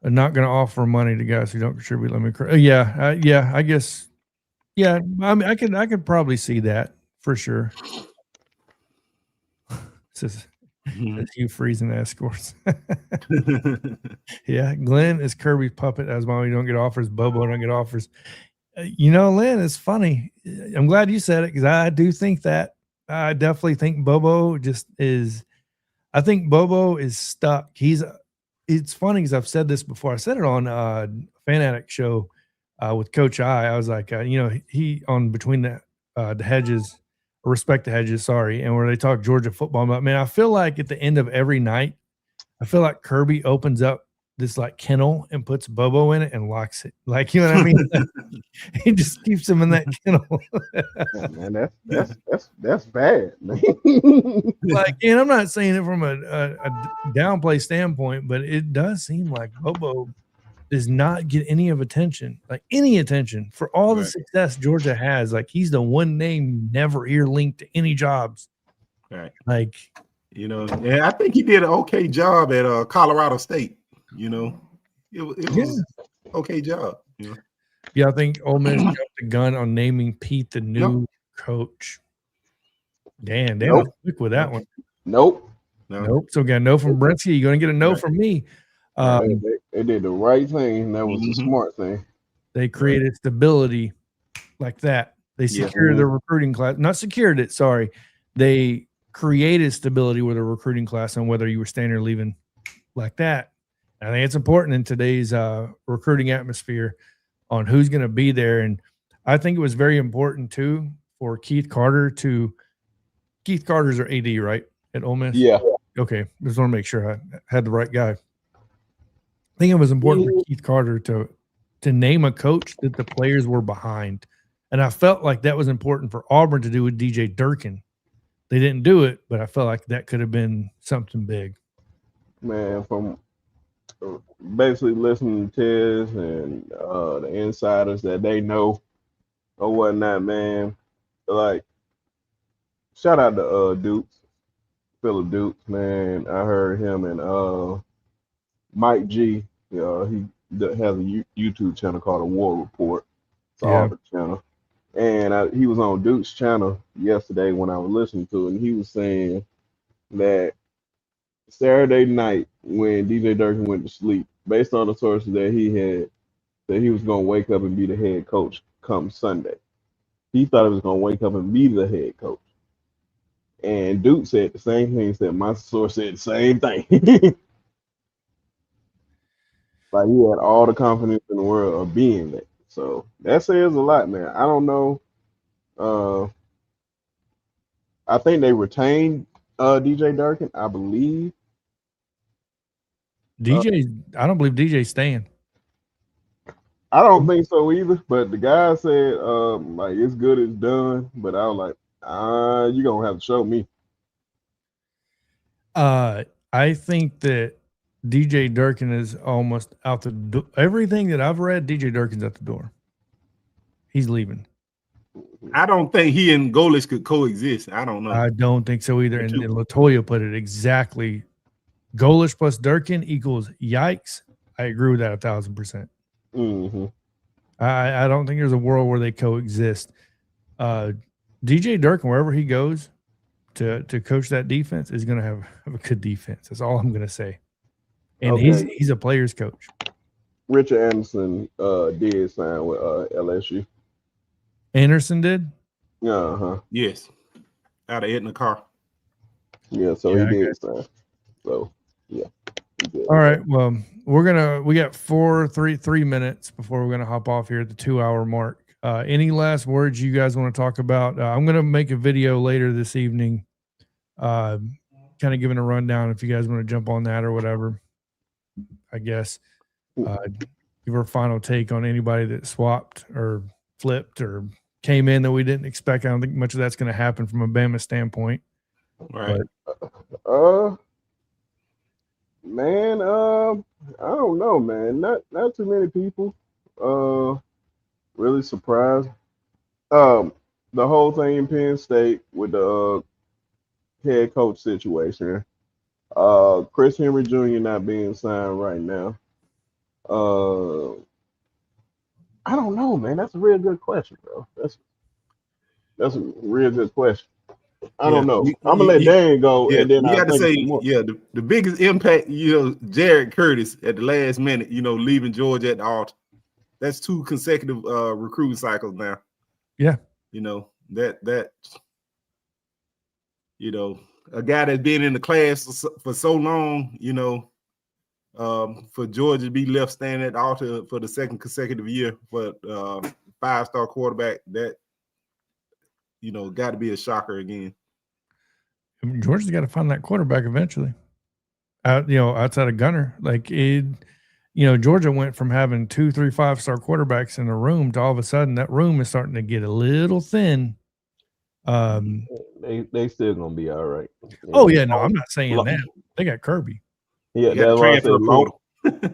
I'm not going to offer money to guys who don't contribute. Let me. I guess. Yeah, I mean, I could probably see that for sure. This is you freezing escorts. Yeah, Glenn is Kirby's puppet. As long as you don't get offers, Bobo don't get offers. Lynn, it's funny. I'm glad you said it because I do think that. I definitely think Bobo I think Bobo is stuck. It's funny because I've said this before. I said it on Fan Addict show with Coach I was like, he on Between the Hedges, Respect the Hedges, sorry, and where they talk Georgia football about, man, I feel like at the end of every night, I feel like Kirby opens up this like kennel and puts Bobo in it and locks it. Like, you know what I mean? He just keeps him in that kennel. Man, that's bad, man. Like, and I'm not saying it from a downplay standpoint, but it does seem like Bobo does not get any attention for all the success Georgia has. Like, he's the one name never ear linked to any jobs. Right. Like, and I think he did an okay job at Colorado State. It was okay job. Yeah, I think Ole Miss jumped the gun on naming Pete the new coach. Damn, nope. Quick with that one. Nope. So got a no from Brinsky. You're gonna get a no from me. They did the right thing, and that was the smart thing. They created stability like that. They secured the recruiting class, not secured it. Sorry, they created stability with a recruiting class on whether you were staying or leaving like that. I think it's important in today's recruiting atmosphere on who's going to be there. And I think it was very important too for Keith Carter's our AD, right? At Ole Miss? Yeah. Okay. Just want to make sure I had the right guy. I think it was important for Keith Carter to name a coach that the players were behind. And I felt like that was important for Auburn to do with DJ Durkin. They didn't do it, but I felt like that could have been something big. Man, from basically listening to Tiz and the insiders that they know or whatnot, man, like, shout out to Dukes, Philip Dukes, man. I heard him and Mike G. He has a YouTube channel called The War Report. It's an Auburn channel. And he was on Duke's channel yesterday when I was listening to it, and he was saying that Saturday night when DJ Durkin went to sleep, based on the sources that he had, that he was going to wake up and be the head coach come Sunday. He thought he was going to wake up and be the head coach. And Duke said the same thing. He said, my source said the same thing. Like, he had all the confidence in the world of being there. So that says a lot, man. I don't know. I think they retained DJ Durkin, I believe. I don't believe DJ's staying. I don't think so either. But the guy said, like, it's good, it's done. But I was like, you're gonna have to show me. I think that DJ Durkin is almost out the door. Everything that I've read, DJ Durkin's at the door. He's leaving. I don't think he and Golich could coexist. I don't know. I don't think so either. And Latoya put it exactly. Golich plus Durkin equals yikes. I agree with that 1,000%. Mm-hmm. I don't think there's a world where they coexist. DJ Durkin, wherever he goes to coach that defense, is going to have a good defense. That's all I'm going to say. And he's a player's coach. Richard Anderson did sign with LSU. Anderson did? Uh-huh. Yes. Out of Edna Carr. Yeah, so he did sign. So, yeah. All right. Well, we got 3 minutes before we're going to hop off here at the 2-hour mark. Any last words you guys want to talk about? I'm going to make a video later this evening, kind of giving a rundown if you guys want to jump on that or whatever. I guess give our final take on anybody that swapped or flipped or came in that we didn't expect. I don't think much of that's going to happen from a Bama standpoint. Right. But, man, I don't know, man. Not too many people really surprised. The whole thing in Penn State with the head coach situation. Chris Henry Jr. not being signed right now. I don't know, man. That's a real good question, bro. That's a real good question. I don't know. I'm gonna let Dan go, and then you got to say, the biggest impact, Jared Curtis at the last minute, leaving Georgia at the altar. That's 2 consecutive recruiting cycles now. Yeah, that a guy that's been in the class for so long, for Georgia to be left standing at the altar for the 2nd consecutive year for 5-star quarterback, that got to be a shocker again. Georgia's got to find that quarterback eventually. Outside of Gunner, Georgia went from having 2, 3, 5-star quarterbacks in a room to all of a sudden that room is starting to get a little thin. They still gonna be all right. Oh yeah, no, I'm not saying that. They got Kirby. Yeah, that's why I said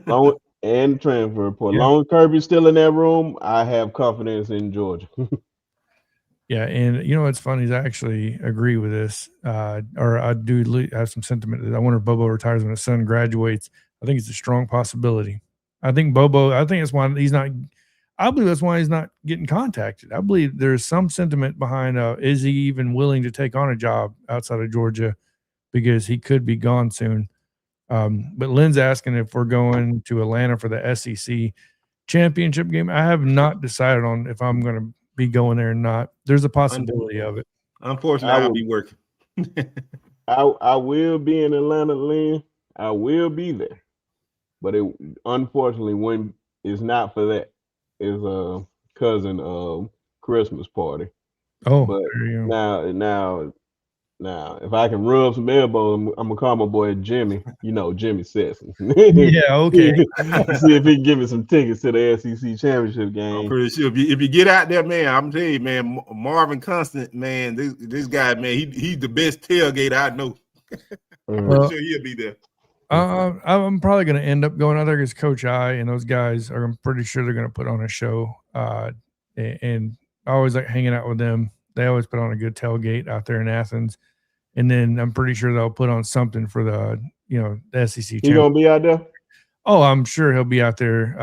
long and transfer portal. Yeah. Long as Kirby's still in that room, I have confidence in Georgia. Yeah, and what's funny is I actually agree with this, or I do have some sentiment that I wonder if Bobo retires when his son graduates. I think it's a strong possibility. I think that's why he's not. I believe that's why he's not getting contacted. I believe there's some sentiment behind is he even willing to take on a job outside of Georgia because he could be gone soon. But Lynn's asking if we're going to Atlanta for the SEC. championship game. I have not decided on if I'm going to be going there or not. There's a possibility of it. Unfortunately, I'll be working. I will be in Atlanta, Lynn. I will be there, but it unfortunately when it's not for that. It's a cousin Christmas party. Oh, but there you go. now, if I can rub some elbows, I'm gonna call my boy Jimmy. You know, Jimmy Sesson. Yeah, okay. See if he can give me some tickets to the SEC championship game. I'm pretty sure if you get out there, man, I'm telling you, man, Marvin Constant, man, this guy, man, he's the best tailgate I know. I'm pretty sure he'll be there. I'm probably going to end up going out there because Coach I and those guys are. I'm pretty sure they're going to put on a show. And I always like hanging out with them. They always put on a good tailgate out there in Athens. And then I'm pretty sure they'll put on something for the SEC. He gonna be out there? Oh, I'm sure he'll be out there.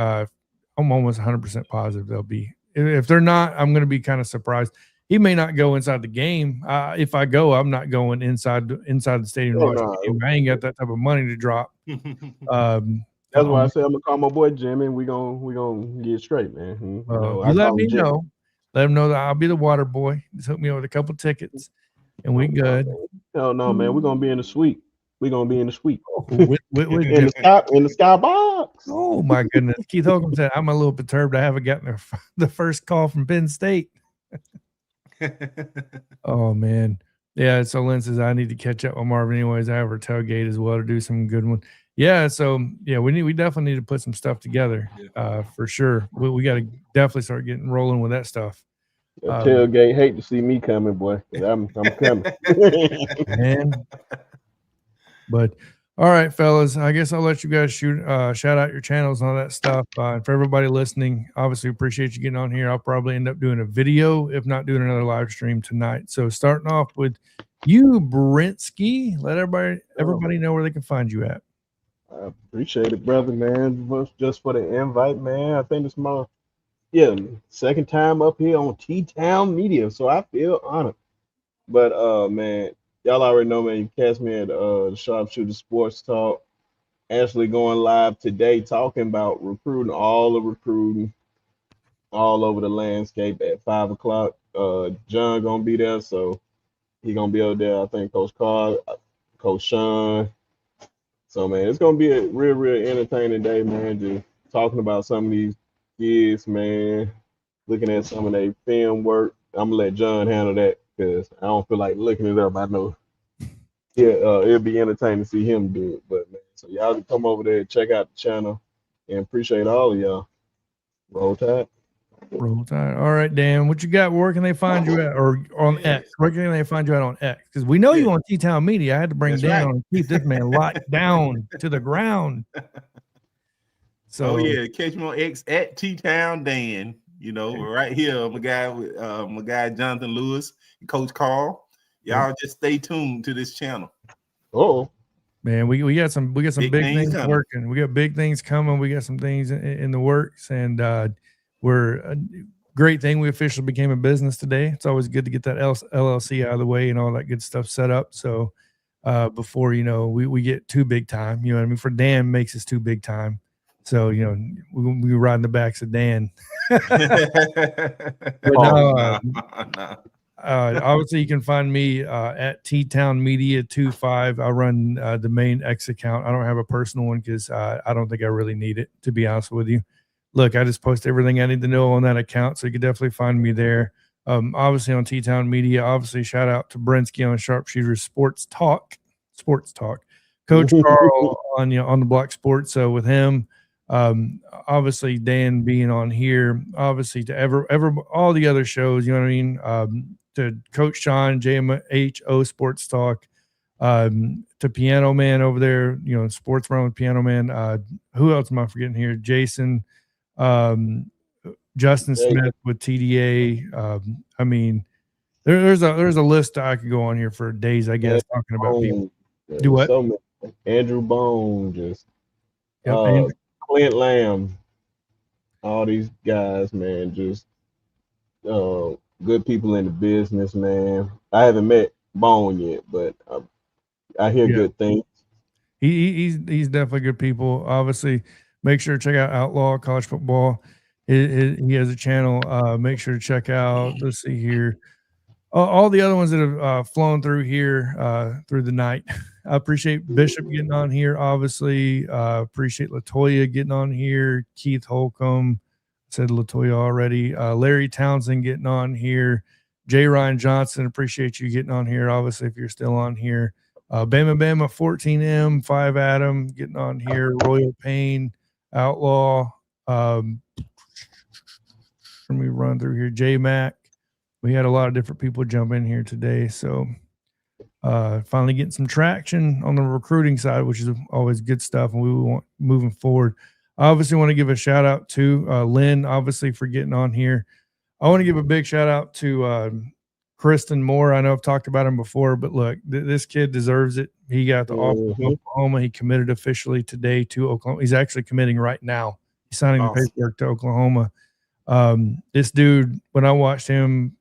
I'm almost 100% positive they'll be. If they're not, I'm going to be kind of surprised. He may not go inside the game. If I go, I'm not going inside the stadium. I ain't got that type of money to drop. That's why I said I'm gonna call my boy Jimmy. And we gonna get straight, man. You let me know. Let him know that I'll be the water boy. Just hook me up with a couple tickets, and we good. Hell no, man. We're gonna be in the suite. We're gonna be in the suite. With in the sky box. Oh my goodness. Keith Holcomb said, I'm a little perturbed. I haven't gotten the first call from Penn State. Oh man. Yeah. So Lynn says I need to catch up with Marvin anyways. I have her tailgate as well to do some good one. Yeah. So yeah, we definitely need to put some stuff together for sure. We got to definitely start getting rolling with that stuff. Tailgate hate to see me coming, boy. I'm coming. Man. But all right, fellas, I guess I'll let you guys shout out your channels and all that stuff. And for everybody listening, obviously appreciate you getting on here. I'll probably end up doing a video, if not doing another live stream tonight. So starting off with you, Brinsky, let everybody know where they can find you at. I appreciate it, brother, man. Just for the invite, man. I think it's my second time up here on T-Town Media, so I feel honored. But man, y'all already know, man, you catch me at the Sharpshooter Sports Talk. Actually going live today talking about recruiting all over the landscape at 5 o'clock. John gonna be there, so he gonna be out there. I think Coach Carl, Coach Sean. So man, it's gonna be a real entertaining day, man. Just talking about some of these kids, man. Looking at some of their film work. I'm gonna let John handle that because I don't feel like looking it up. I know, it'll be entertaining to see him do it. But man, so y'all can come over there and check out the channel, and appreciate all of y'all. Roll Tide. Roll Tide. All right, Dan, what you got? Where can they find you at, or on X? Where can they find you at on X? Because we know you on T-Town Media. I had to bring Dan and keep this man locked down to the ground. So catch me on X at T-Town Dan. Right here, my guy Jonathan Lewis, Coach Carl. Y'all just stay tuned to this channel. Oh man, we got some big things working. We got big things coming. We got some things in the works, and we're a great thing. We officially became a business today. It's always good to get that LLC out of the way and all that good stuff set up. So before we get too big time, you know what I mean? For Dan makes us too big time. So we ride in the backs of Dan. Obviously you can find me at T-Town Media 25. I run the main X account. I don't have a personal one because I don't think I really need it, to be honest with you. Look, I just post everything I need to know on that account, so you can definitely find me there. Obviously on T-Town Media. Obviously, shout out to Brinsky on Sharpshooter Sports Talk. Coach Carl on the Block Sports. So with him, obviously Dan being on here, obviously to all the other shows, you know what I mean? To Coach Sean, JMHO Sports Talk, to Piano Man over there, Sports Run with Piano Man. Who else am I forgetting here? Jason, Justin Smith with TDA. I mean, there's a list I could go on here for days, I guess, talking about people. Do what? Andrew Bone, just Clint Lamb, all these guys, man, just good people in the business, man. I haven't met Bone yet, but I hear good things. He's definitely good people. Obviously, Make sure to check out Outlaw College Football. He has a channel. Make sure to check out, let's see here, all the other ones that have flown through here through the night. I appreciate Bishop getting on here, obviously. Appreciate Latoya getting on here. Keith Holcomb, said Latoya already. Larry Townsend getting on here. J. Ryan Johnson, appreciate you getting on here, obviously, if you're still on here. Bama 14M, 5 Adam getting on here. Royal Payne, Outlaw. Let me run through here. J Mac. We had a lot of different people jump in here today. So finally getting some traction on the recruiting side, which is always good stuff. And we want moving forward. I obviously want to give a shout out to Lynn, obviously, for getting on here. I want to give a big shout out to Kristen Moore. I know I've talked about him before, but look, this kid deserves it. He got the offer to Oklahoma. He committed officially today to Oklahoma. He's actually committing right now. He's signing the paperwork to Oklahoma. This dude, when I watched him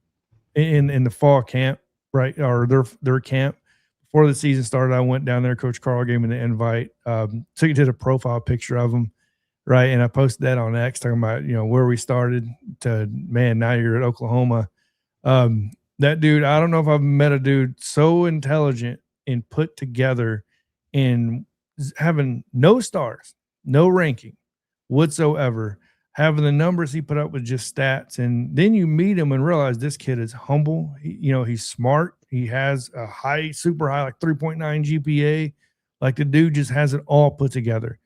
in the fall camp, right, or their camp before the season started, I went down there. Coach Carl gave me the invite. So he did a profile picture of him, right, and I posted that on X talking about where we started to, man, now you're at Oklahoma. That dude, I don't know if I've met a dude so intelligent and put together and having no stars, no ranking whatsoever, having the numbers he put up with just stats. And then you meet him and realize this kid is humble. He's smart. He has a super high, like 3.9 GPA. Like the dude just has it all put together.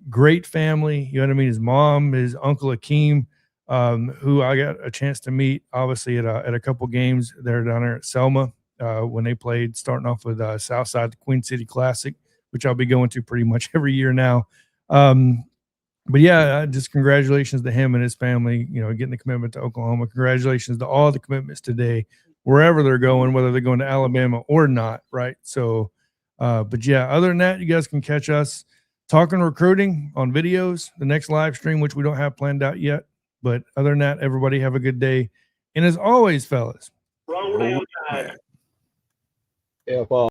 Great family. You know what I mean? His mom, his uncle Akeem, who I got a chance to meet, obviously, at a couple games there down there at Selma when they played, starting off with Southside, the Queen City Classic, which I'll be going to pretty much every year now. But yeah, just congratulations to him and his family, getting the commitment to Oklahoma. Congratulations to all the commitments today, wherever they're going, whether they're going to Alabama or not, right? So, but yeah, other than that, you guys can catch us talking recruiting on videos, the next live stream, which we don't have planned out yet. But other than that, everybody have a good day. And as always, fellas, F